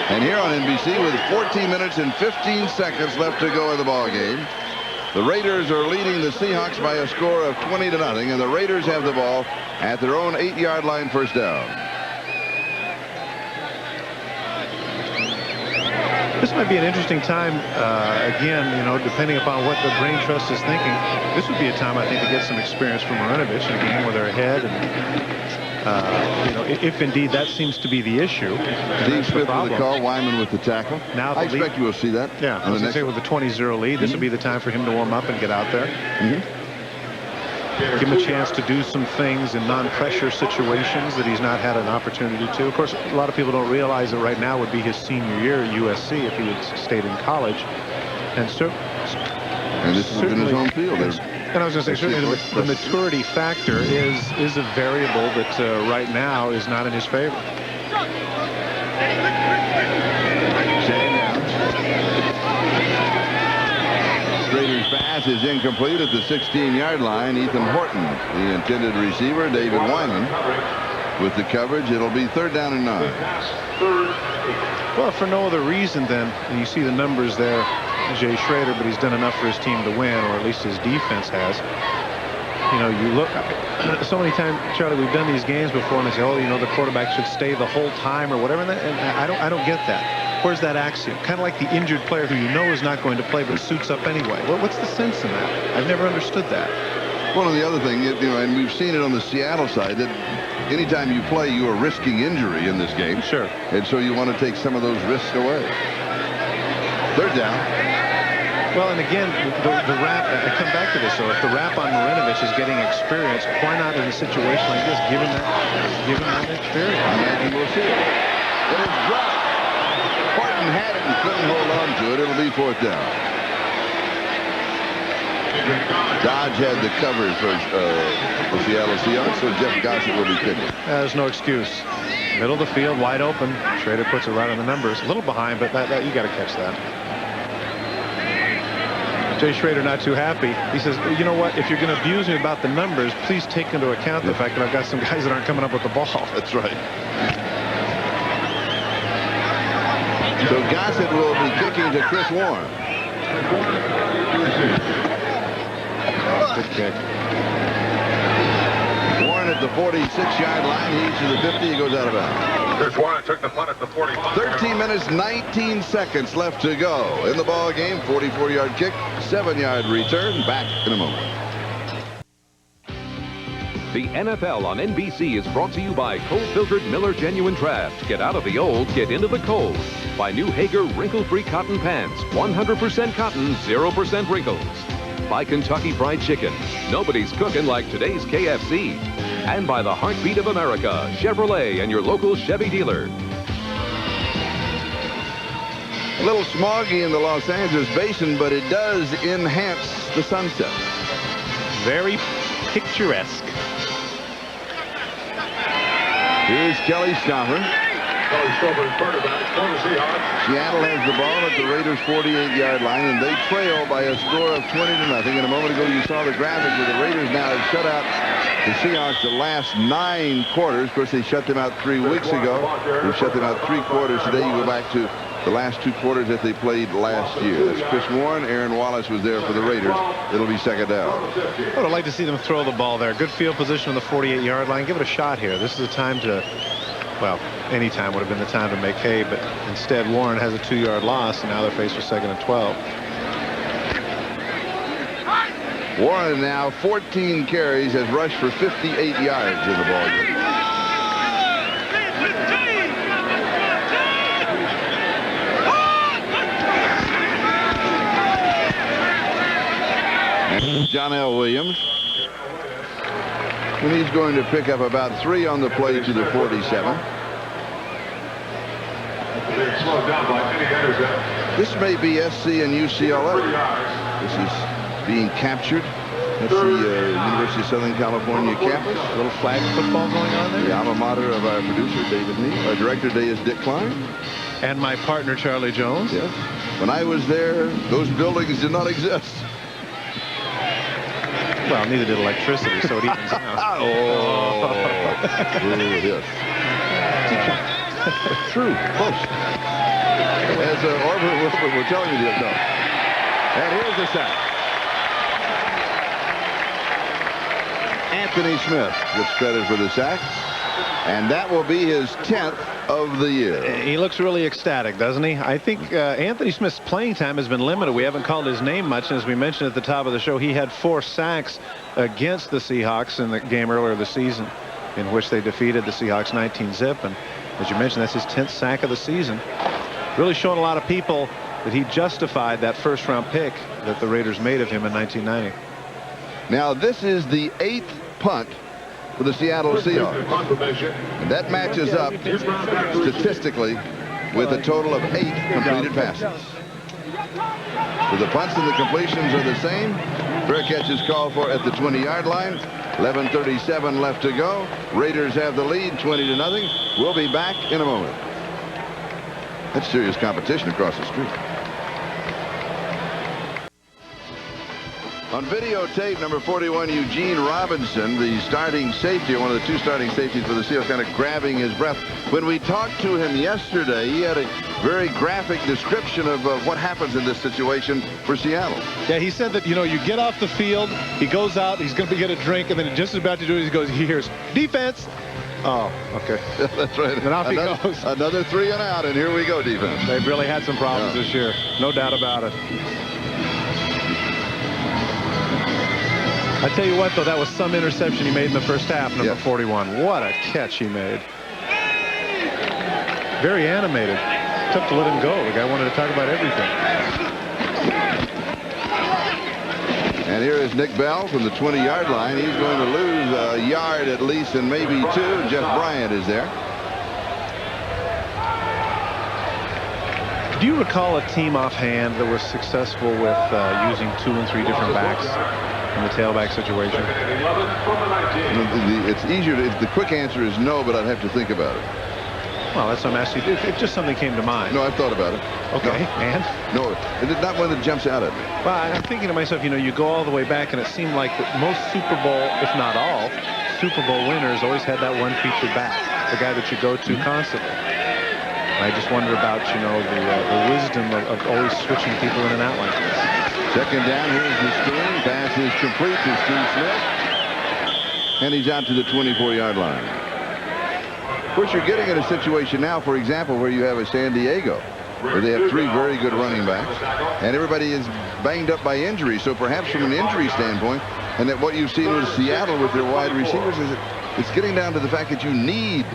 And here on NBC, with 14 minutes and 15 seconds left to go in the ball game, the Raiders are leading the Seahawks by a score of 20-0, and the Raiders have the ball at their own 8-yard line, first down. This might be an interesting time, again, you know, depending upon what the Brain Trust is thinking. This would be a time, I think, to get some experience from Marinovich in a game where they're ahead. And, you know, if indeed that seems to be the issue. Dean Smith with the call, Wyman with the tackle. Now I expect you will see that. Yeah, I was going to say with the 20-0 lead, this would be the time for him to warm up and get out there. Give him a chance to do some things in non-pressure situations that he's not had an opportunity to. Of course, a lot of people don't realize that right now would be his senior year at USC if he had stayed in college. And this has been his home field. And I was going to say, certainly the maturity factor is a variable that right now is not in his favor. Raiders pass is incomplete at the 16-yard line. Ethan Horton, the intended receiver. David Wyman with the coverage. It'll be 3rd down and 9. Well, for no other reason then, and you see the numbers there, Jay Schrader, but he's done enough for his team to win, or at least his defense has. You know, you look, so many times, Charlie, we've done these games before, and they say, oh, you know, the quarterback should stay the whole time or whatever. And I don't get that. Where's that axiom? Kind of like the injured player who you know is not going to play but suits up anyway. Well, what's the sense in that? I've never understood that. One of the other things, you know, and we've seen it on the Seattle side, that anytime you play, you are risking injury in this game. Sure. And so you want to take some of those risks away. Third down. Well, and again, the rap, I come back to this, so if the rap on Marinovich is getting experience, why not in a situation like this, give him that experience? And we'll see it. It is dropped. Barton had it and couldn't hold on to it. It'll be fourth down. Dodge had the cover for the Seattle Seahawks, so Jeff Gossett will be kicking. There's no excuse. Middle of the field, wide open. Schrader puts it right on the numbers. A little behind, but that you got to catch that. Jay Schrader not too happy. He says, you know what, if you're going to abuse me about the numbers, please take into account the fact that I've got some guys that aren't coming up with the ball. That's right. So Gossett will be kicking to Chris Warren. Good kick. Warren at the 46-yard line. He's to the 50. He goes out of bounds. Chris Warren took the punt at the 45. 13 minutes, 19 seconds left to go in the ball game. 44-yard kick, 7-yard return. Back in a moment. The NFL on NBC is brought to you by cold-filtered Miller Genuine Draft. Get out of the old, get into the cold. By new Hager wrinkle-free cotton pants. 100% cotton, 0% wrinkles. By Kentucky Fried Chicken. Nobody's cooking like today's KFC. And by the heartbeat of America, Chevrolet and your local Chevy dealer. A little smoggy in the Los Angeles basin, but it does enhance the sunset. Very picturesque. Here's Kelly Stoffer. Seattle has the ball at the Raiders' 48-yard line, and they trail by a score of 20-0. And a moment ago, you saw the graphic where the Raiders now have shut out the Seahawks the last 9 quarters. Of course, they shut them out 3 weeks ago. They shut them out 3 quarters. Today, you go back to the last 2 quarters that they played last year. That's Chris Warren. Aaron Wallace was there for the Raiders. It'll be second down. I would like to see them throw the ball there. Good field position on the 48-yard line. Give it a shot here. This is a time to, well, any time would have been the time to make hay, but instead Warren has a 2-yard loss, and now they're faced with 2nd and 12. Warren now 14 carries, has rushed for 58 yards in the ball game. And John L. Williams. And he's going to pick up about 3 on the play to the 47. This may be SC and UCLA. This is being captured. That's the University of Southern California campus. A little flag football going on there. The alma mater of our producer, David Neal. Our director today is Dick Klein. And my partner, Charlie Jones. Yes. When I was there, those buildings did not exist. Well, neither did electricity, so it evens out. Yes. True. Close. As Orville Wilford were telling you, no. And here's the sack. Anthony Smith gets credit for the sack. And that will be his 10th of the year. He looks really ecstatic, doesn't he? I think Anthony Smith's playing time has been limited. We haven't called his name much. And as we mentioned at the top of the show, he had 4 sacks against the Seahawks in the game earlier this season, in which they defeated the Seahawks 19-zip. And as you mentioned, that's his 10th sack of the season. Really showing a lot of people that he justified that first-round pick that the Raiders made of him in 1990. Now, this is the 8th punt for the Seattle Seahawks. And that matches up statistically with a total of 8 completed passes. So the punts and the completions are the same. Fair catch is called for at the 20-yard line. 11:37 left to go. Raiders have the lead, 20-0. We'll be back in a moment. That's serious competition across the street. On videotape, number 41, Eugene Robinson, the starting safety, one of the 2 starting safeties for the Seahawks, kind of grabbing his breath. When we talked to him yesterday, he had a very graphic description of what happens in this situation for Seattle. Yeah, he said that, you know, you get off the field, he goes out, he's going to get a drink, and then just about to do it, he goes, he hears, defense. Oh, okay. That's right. And off he goes. Another 3 and out, and here we go, defense. They've really had some problems this year. No doubt about it. I tell you what, though, that was some interception he made in the first half, number 41. What a catch he made. Very animated. Took to let him go. The guy wanted to talk about everything. And here is Nick Bell from the 20-yard line. He's going to lose a yard at least and maybe 2. Jeff Bryant is there. Do you recall a team offhand that was successful with using 2 and 3 different backs in the tailback situation? It's easier to, the quick answer is no, but I'd have to think about it. Well, that's what I'm asking you. If just something came to mind. No, I've thought about it. Okay, no. And? No, it's not one that jumps out at me. Well, I'm thinking to myself, you know, you go all the way back, and it seemed like that most Super Bowl, if not all, Super Bowl winners always had that one featured back, the guy that you go to constantly. And I just wonder about, you know, the wisdom of always switching people in and out like this. Second down, here's the screen. Pass is complete to Steve Smith. And he's out to the 24-yard line. Of course, you're getting in a situation now, for example, where you have a San Diego, where they have 3 very good running backs, and everybody is banged up by injury. So perhaps from an injury standpoint, and that what you've seen with Seattle with their wide receivers is that it's getting down to the fact that you need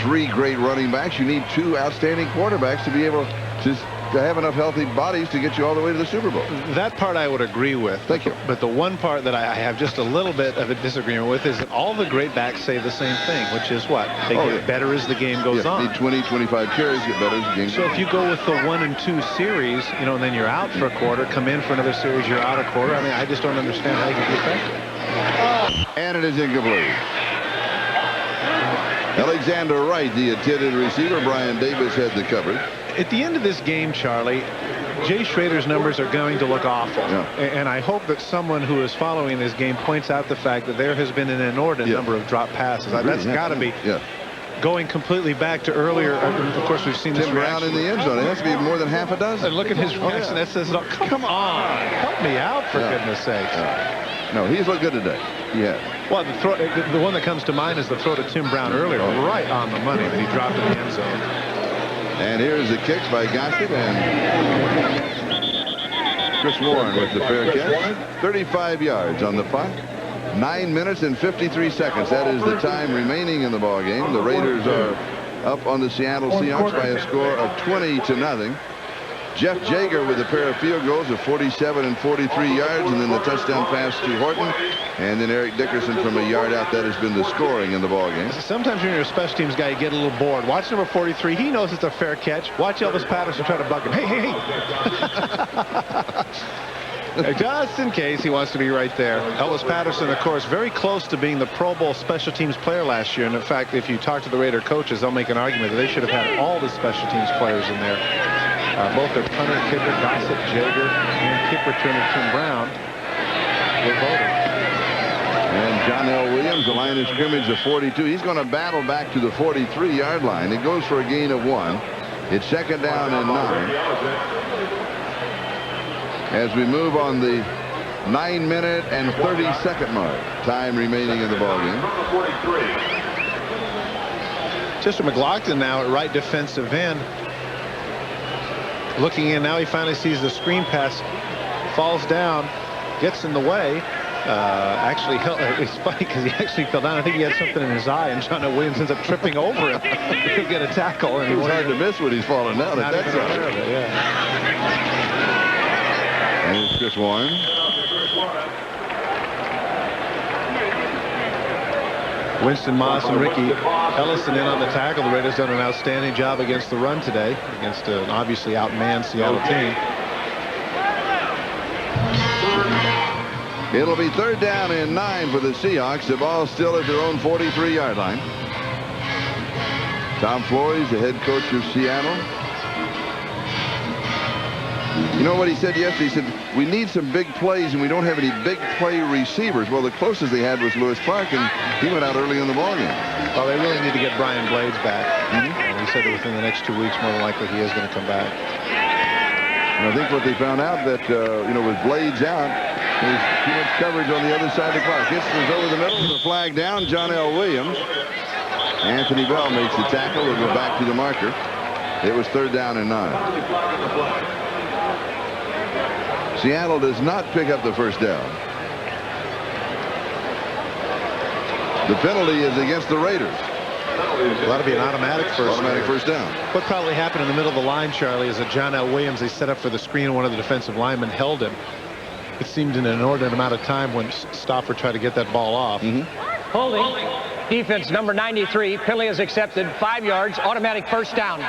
3 great running backs. You need 2 outstanding quarterbacks to be able to have enough healthy bodies to get you all the way to the Super Bowl. That part I would agree with. Thank you. But the one part that I have just a little bit of a disagreement with is that all the great backs say the same thing, which is what? They get better as the game goes on. Need 20, 25 carries, get better as the game goes on. So if you go with the 1 and 2 series, you know, and then you're out for a quarter, come in for another series, you're out a quarter. I mean, I just don't understand how you can be effective. And it is incomplete. Alexander Wright, the intended receiver. Brian Davis had the coverage. At the end of this game, Charlie, Jay Schrader's numbers are going to look awful. And I hope that someone who is following this game points out the fact that there has been an inordinate number of drop passes. That's got to be going completely back to earlier. Of course, we've seen Tim Brown in the end zone. It has to be more than half a dozen. And look at his reaction. That says, come on, help me out, for goodness sakes. No, he's looked good today. Yeah. Well, the one that comes to mind is the throw to Tim Brown earlier, right on the money that he dropped in the end zone. And here's the kick by Gossett, and Chris Warren with the fair catch. 35 yards on the punt. 9 minutes and 53 seconds. That is the time remaining in the ball game. The Raiders are up on the Seattle Seahawks by a score of 20-0. Jeff Jager with a pair of field goals of 47 and 43 yards, and then the touchdown pass to Horton, and then Eric Dickerson from a yard out. That has been the scoring in the ball game. Sometimes when you're a special teams guy, you get a little bored. Watch number 43. He knows it's a fair catch. Watch Elvis Patterson try to buck him. Hey. Just in case he wants to be right there. Elvis Patterson, of course, very close to being the Pro Bowl special teams player last year. And in fact, if you talk to the Raider coaches, they'll make an argument that they should have had all the special teams players in there. Both their punter, kicker, Gossett, Jager, and kick returner Tim Brown were voted. And John L. Williams, the line of scrimmage of 42. He's going to battle back to the 43-yard line. It goes for a gain of 1. It's second down and 9. As we move on the 9-minute and 30-second mark. Time remaining in the ballgame. Chester McLaughlin now at right defensive end. Looking in now, he finally sees the screen pass, falls down, gets in the way. Actually, it's funny because he actually fell down. I think he had something in his eye, and John O. Williams ends up tripping over him to get a tackle. And it was hard to miss when he's falling down. Not even aware of it, And it's Chris Warren. Winston Moss and Ricky Ellison in on the tackle. The Raiders done an outstanding job against the run today, against an obviously outmanned Seattle team. It'll be third down and 9 for the Seahawks. The ball still at their own 43-yard line. Tom Flores, the head coach of Seattle. You know what he said yesterday? He said, we need some big plays, and we don't have any big play receivers. Well, the closest they had was Lewis Clark, and he went out early in the ballgame. Well, they really need to get Brian Blades back. And he said that within the next 2 weeks, more than likely he is going to come back. And I think what they found out that, with blades out, there's too much coverage on the other side of the clock. This is over the middle with a flag down. John L. Williams. Anthony Bell makes the tackle. We'll go back to the marker. It was 3rd down and 9. Seattle does not pick up the first down. The penalty is against the Raiders. That'll be an automatic first down. What probably happened in the middle of the line, Charlie, is that John L. Williams, they set up for the screen, one of the defensive linemen held him. It seemed an inordinate amount of time when Stauffer tried to get that ball off. Holding. Defense number 93. Penalty is accepted. 5 yards. Automatic first down.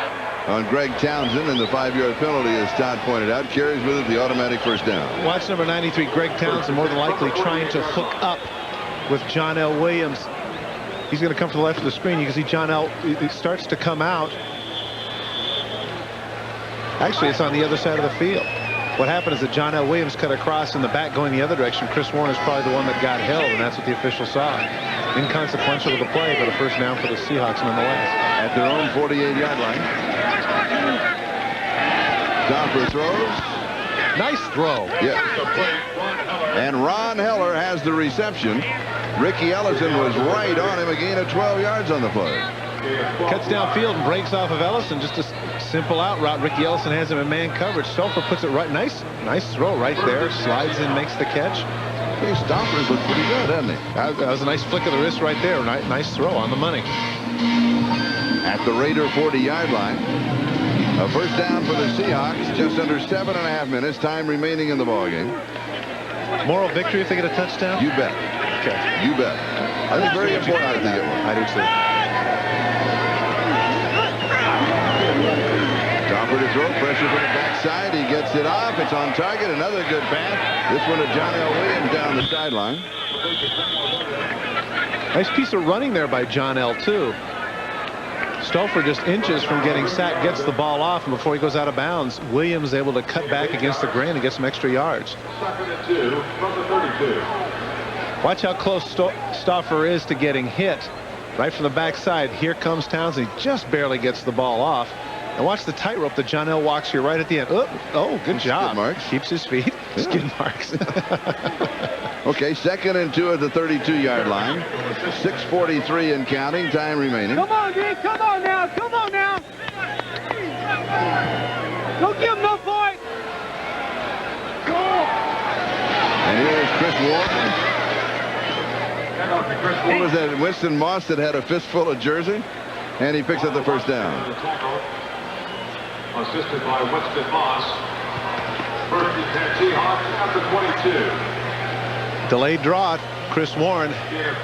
On Greg Townsend, and the 5-yard penalty, as Todd pointed out, carries with it the automatic first down. Watch number 93, Greg Townsend, more than likely trying to hook up with John L. Williams. He's going to come to the left of the screen. You can see John L. He starts to come out. Actually, it's on the other side of the field. What happened is that John L. Williams cut across in the back going the other direction. Chris Warren is probably the one that got held, and that's what the official saw. Inconsequential to the play, but a first down for the Seahawks nonetheless. At their own 48-yard line. Stauffer throws. Nice throw. Yeah. And Ron Heller has the reception. Ricky Ellison was right on him, a gain of 12 yards on the play. Cuts downfield and breaks off of Ellison. Just a simple out route. Ricky Ellison has him in man coverage. Stauffer puts it right. Nice throw right there. Slides in, makes the catch. Hey, Stauffer's looked pretty good, hasn't he? That was a nice flick of the wrist right there. Nice throw on the money. At the Raider 40-yard line. A first down for the Seahawks. Just under 7.5 minutes. Time remaining in the ballgame. Moral victory if they get a touchdown? You bet. Okay. You bet. I think very important if they get one. I do too. Stauffer to throw. Pressure from the backside. He gets it off. It's on target. Another good pass. This one to John L. Williams down the sideline. Nice piece of running there by John L. too. Stauffer just inches from getting sacked, gets the ball off, and before he goes out of bounds, Williams able to cut back against the grain and get some extra yards. Watch how close Stauffer is to getting hit. Right from the backside. Here comes Townsend. He just barely gets the ball off. And watch the tightrope that John L. walks here right at the end. Oh, good job. Skid marks. Keeps his feet. Yeah. Skid marks. Okay, 2nd and 2 at the 32-yard line. 6:43 and counting. Time remaining. Come on, D. Come on now. Come on now. Don't give him no point. And here's Chris Warren. What was that? Winston Moss that had a fistful of jersey, and he picks up the first down. Assisted by Winston Moss. First and 10 Seahawks at the 22. Delayed draw. Chris Warren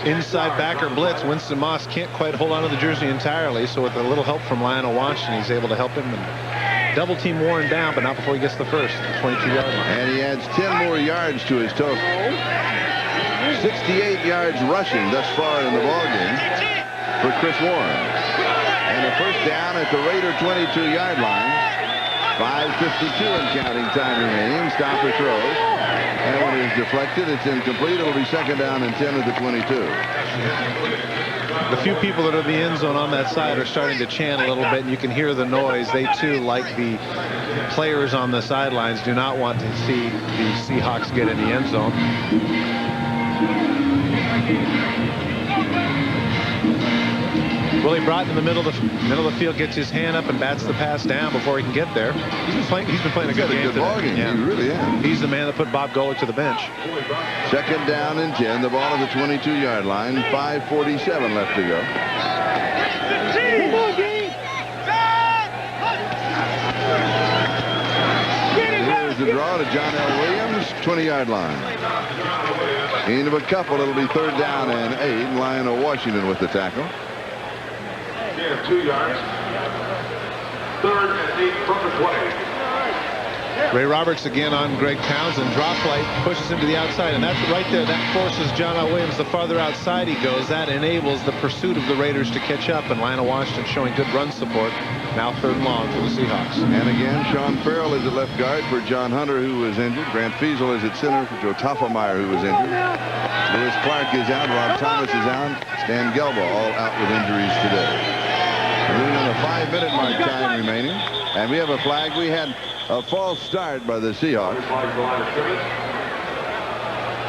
inside backer blitz. Winston Moss can't quite hold on to the jersey entirely, so with a little help from Lionel Washington, he's able to help him and double team Warren down, but not before he gets the first 22-yard line. And he adds 10 more yards to his total. 68 yards rushing thus far in the ballgame for Chris Warren. And a first down at the Raider 22-yard line. 5:52 and counting time remaining. Stauffer throws. And when it is deflected, it's incomplete. It'll be 2nd down and 10 at the 22. The few people that are in the end zone on that side are starting to chant a little bit, and you can hear the noise. They, too, like the players on the sidelines, do not want to see the Seahawks get in the end zone. Willie Broughton in the middle of the field gets his hand up and bats the pass down before he can get there. He's been playing a good game today. Yeah. He really has. He's the man that put Bob Golick to the bench. 2nd down and 10. The ball at the 22-yard line. 5:47 left to go. Here's the draw to John L. Williams, 20-yard line. End of a couple. It'll be 3rd down and 8. Lionel Washington with the tackle. 2 yards. 3rd and 8 from the 20. Ray Roberts again on Greg Townsend. Drop play, pushes him to the outside, and that's right there. That forces John L. Williams. The farther outside he goes, that enables the pursuit of the Raiders to catch up, and Lionel Washington showing good run support. Now 3rd and long for the Seahawks. And again, Sean Farrell is at left guard for John Hunter, who was injured. Grant Fiesel is at center for Joe Toffelmeyer, who was injured. Lewis Clark is out. Rob Thomas is out. Stan Gelba all out with injuries today. On the 5-minute mark, time remaining. And we have a flag. We had a false start by the Seahawks.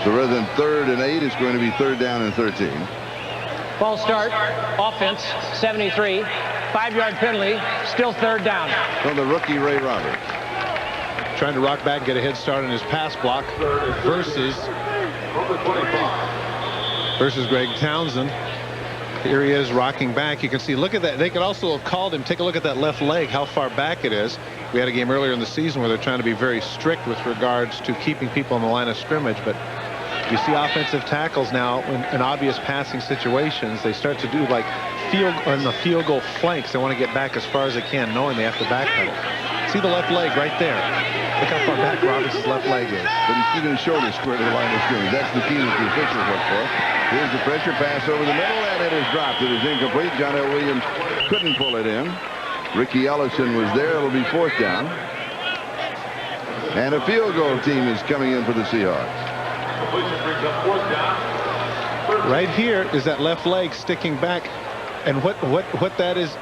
So rather than 3rd and 8, it's going to be 3rd down and 13. False start, offense, 73. 5-yard penalty, still 3rd down. From the rookie Ray Roberts. Trying to rock back and get a head start on his pass block versus Greg Townsend. Here he is rocking back. You can see, look at that. They could also have called him. Take a look at that left leg, how far back it is. We had a game earlier in the season where they're trying to be very strict with regards to keeping people on the line of scrimmage. But you see offensive tackles now in obvious passing situations. They start to do like on the field goal flanks. They want to get back as far as they can, knowing they have to backpedal. See the left leg right there. Look how far back Roberts' left leg is. But he's keeping his shoulder square to the line of scrimmage. That's the key that the officials look for. Here's the pressure pass over the middle, and it is dropped. It is incomplete. John L. Williams couldn't pull it in. Ricky Ellison was there. It'll be 4th down. And a field goal team is coming in for the Seahawks. Right here is that left leg sticking back. And what that is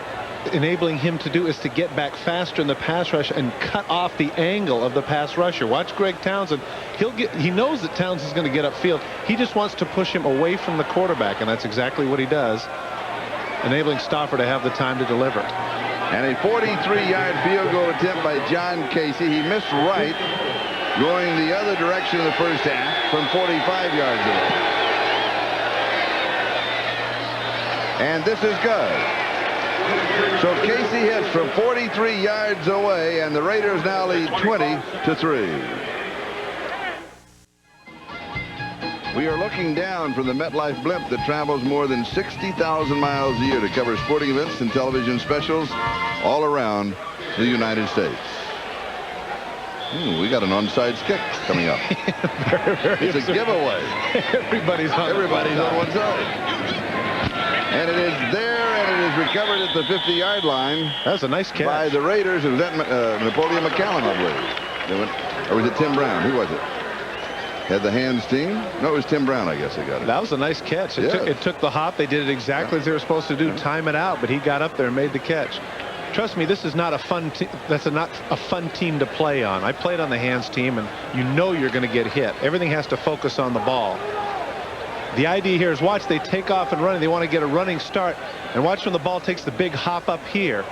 enabling him to do is to get back faster in the pass rush and cut off the angle of the pass rusher. Watch Greg Townsend. He knows that Townsend's going to get upfield. He just wants to push him away from the quarterback, and that's exactly what he does, enabling Stauffer to have the time to deliver. And a 43-yard field goal attempt by John Casey. He missed right, going the other direction in the first half from 45 yards away. And this is good. So Casey hits from 43 yards away, and the Raiders now lead 20-3. We are looking down from the MetLife blimp that travels more than 60,000 miles a year to cover sporting events and television specials all around the United States. We got an onside kick coming up. It's a giveaway. Everybody's on one side. And it is there, and it is recovered at the 50-yard line. That's a nice catch. By the Raiders. It was that Napoleon McCallum, I believe. Or was it Tim Brown? Who was it? Had the hands team? No, it was Tim Brown, I guess they got it. That was a nice catch. It took the hop. They did it exactly as they were supposed to do, time it out, but he got up there and made the catch. Trust me, this is not a fun not a fun team to play on. I played on the hands team, and you know you're going to get hit. Everything has to focus on the ball. The idea here is watch, they take off and run. They want to get a running start, and watch when the ball takes the big hop up here.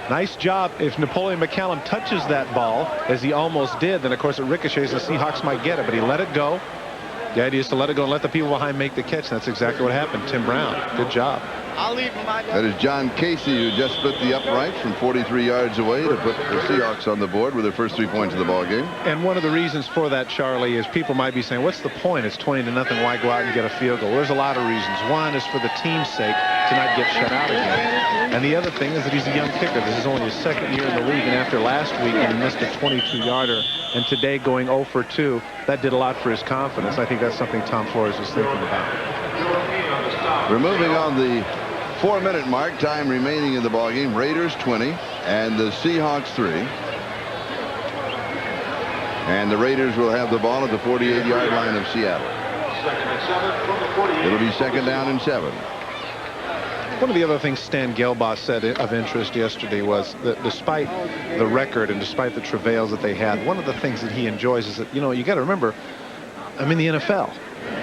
Nice job. If Napoleon McCallum touches that ball, as he almost did, then of course it ricochets and the Seahawks might get it, but he let it go. The idea is to let it go and let the people behind make the catch, and that's exactly what happened. Tim Brown, good job. That is John Casey, who just split the upright from 43 yards away to put the Seahawks on the board with their first 3 points of the ball game. And one of the reasons for that, Charlie, is people might be saying, what's the point? It's 20-0. Why go out and get a field goal? Well, there's a lot of reasons. One is for the team's sake to not get shut out again. And the other thing is that he's a young kicker. This is only his 2nd year in the league. And after last week, he missed a 22-yarder. And today going 0 for 2, that did a lot for his confidence. I think that's something Tom Flores was thinking about. We're moving on the 4-minute mark, time remaining in the ballgame. Raiders 20 and the Seahawks 3. And the Raiders will have the ball at the 48-yard line of Seattle. It'll be 2nd down and 7. One of the other things Stan Gelbaugh said of interest yesterday was that despite the record and despite the travails that they had, one of the things that he enjoys is that, you got to remember, I'm in the NFL.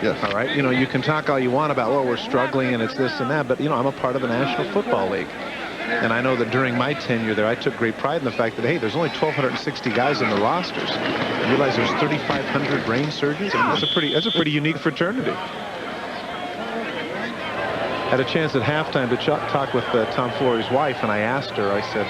Yes. All right. You can talk all you want about, well, we're struggling and it's this and that, but, I'm a part of the National Football League. And I know that during my tenure there, I took great pride in the fact that, hey, there's only 1,260 guys in the rosters. You realize there's 3,500 brain surgeons? I mean, that's a pretty unique fraternity. Had a chance at halftime to talk with Tom Flores' wife, and I asked her, I said,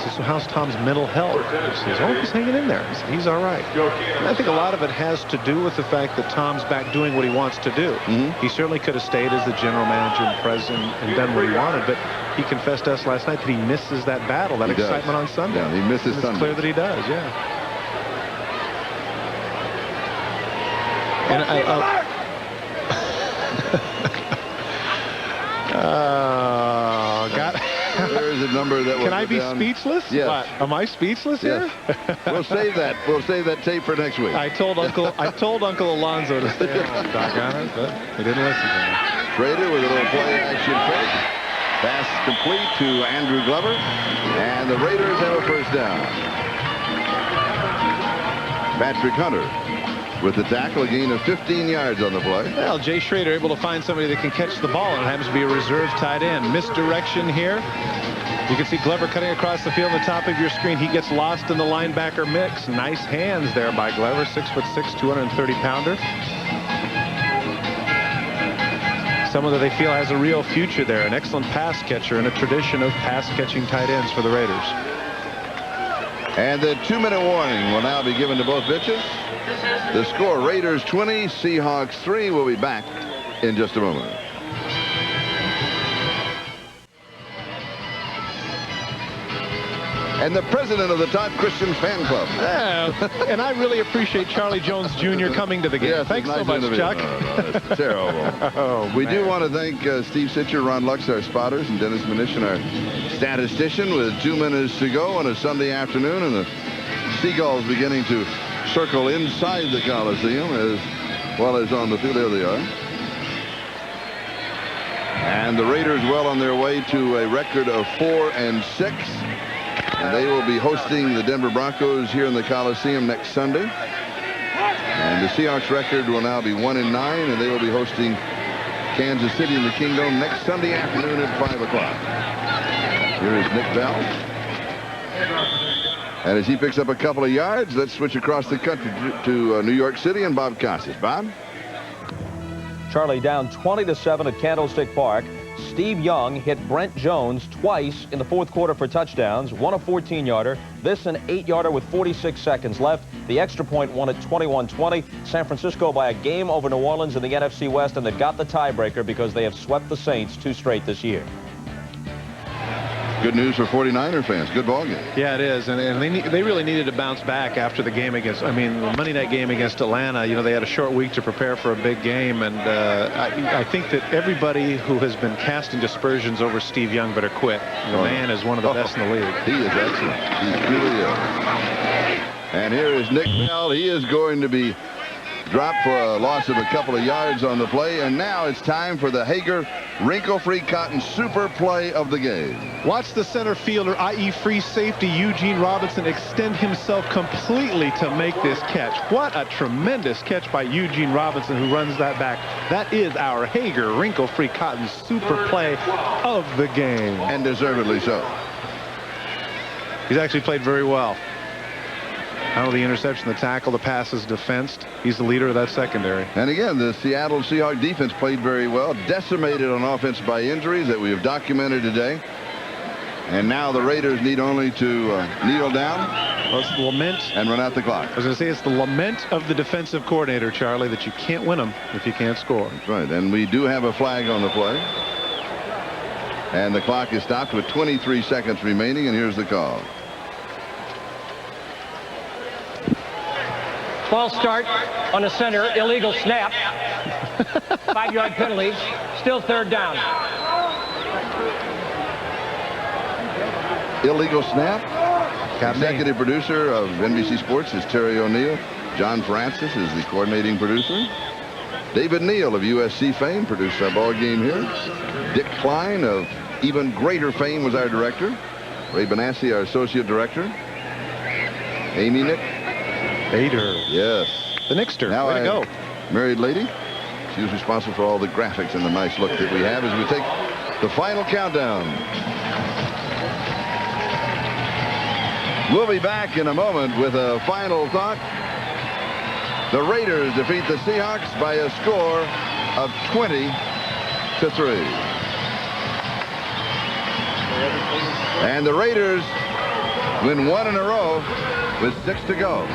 so how's Tom's mental health? She says, oh, he's hanging in there. I said, he's all right. And I think a lot of it has to do with the fact that Tom's back doing what he wants to do. He certainly could have stayed as the general manager and president and done what he wanted, but he confessed to us last night that he misses that battle, that excitement on Sunday. Yeah, he misses Sunday. It's clear that he does, yeah. And There's a number that will Can I be down. Speechless? Yes. What? Am I speechless here? We'll save that. We'll save that tape for next week. I told Uncle Alonzo to stay on, doggone it, but he didn't listen to me. Schrader with a little play action fake. Pass complete to Andrew Glover, and the Raiders have a first down. Patrick Hunter with the tackle, a gain of 15 yards on the play. Well, Jay Schrader able to find somebody that can catch the ball, and it happens to be a reserve tight end. Misdirection here. You can see Glover cutting across the field on the top of your screen. He gets lost in the linebacker mix. Nice hands there by Glover, 6'6", 230-pounder. Someone that they feel has a real future there, an excellent pass catcher and a tradition of pass-catching tight ends for the Raiders. And the 2-minute warning will now be given to both pitches. The score, Raiders 20, Seahawks 3. We'll be back in just a moment. And the president of the Todd Christian Fan Club. Yeah, and I really appreciate Charlie Jones Jr. coming to the game. Yes, thanks nice so much, Chuck. That's terrible. We do want to thank Steve Sitcher, Ron Lux, our spotters, and Dennis Mnuchin, our statistician, with 2 minutes to go on a Sunday afternoon, and the Seagulls beginning to circle inside the Coliseum as well as on the field. There they are. And the Raiders well on their way to a record of 4-6. And they will be hosting the Denver Broncos here in the Coliseum next Sunday. And the Seahawks record will now be 1-9, and they will be hosting Kansas City in the Kingdome next Sunday afternoon at 5 o'clock. Here is Nick Bell. And as he picks up a couple of yards, let's switch across the country to New York City and Bob Costas. Bob? Charlie, down 20-7 at Candlestick Park. Steve Young hit Brent Jones twice in the fourth quarter for touchdowns, one a 14-yarder, this an 8-yarder with 46 seconds left. The extra point won at 21-20. San Francisco by a game over New Orleans in the NFC West, and they've got the tiebreaker because they have swept the Saints 2 straight this year. Good news for 49er fans. Good ball game. Yeah, it is, and they really needed to bounce back after the game against, the Monday night game against Atlanta. You know, they had a short week to prepare for a big game, and I think that everybody who has been casting dispersions over Steve Young better quit. The man is one of the best in the league. He is excellent. He really is. And here is Nick Bell. He is going to be dropped for a loss of a couple of yards on the play, and now it's time for the Hager wrinkle-free cotton super play of the game. Watch the center fielder, i.e. free safety Eugene Robinson, extend himself completely to make this catch. What a tremendous catch by Eugene Robinson, who runs that back. That is our Hager wrinkle-free cotton super play of the game. And deservedly so. He's actually played very well. Out of the interception, the tackle, the pass is defensed. He's the leader of that secondary. And again, the Seattle Seahawks defense played very well, decimated on offense by injuries that we have documented today. And now the Raiders need only to kneel down. Well, it's the lament. And run out the clock. I was going to say, it's the lament of the defensive coordinator, Charlie, that you can't win them if you can't score. That's right. And we do have a flag on the play. And the clock is stopped with 23 seconds remaining, and here's the call. False start on the center, illegal snap. 5-yard penalty, still third down. Illegal snap. Executive producer of NBC Sports is Terry O'Neill. John Francis is the coordinating producer. David Neal of USC fame produced our ball game here. Dick Klein of even greater fame was our director. Ray Benassi, our associate director. Amy Nick Bader. Yes. The Nixter. Now way to go. Married lady. She was responsible for all the graphics and the nice look that we have as we take the final countdown. We'll be back in a moment with a final thought. The Raiders defeat the Seahawks by a score of 20-3. And the Raiders win 1 in a row with 6 to go.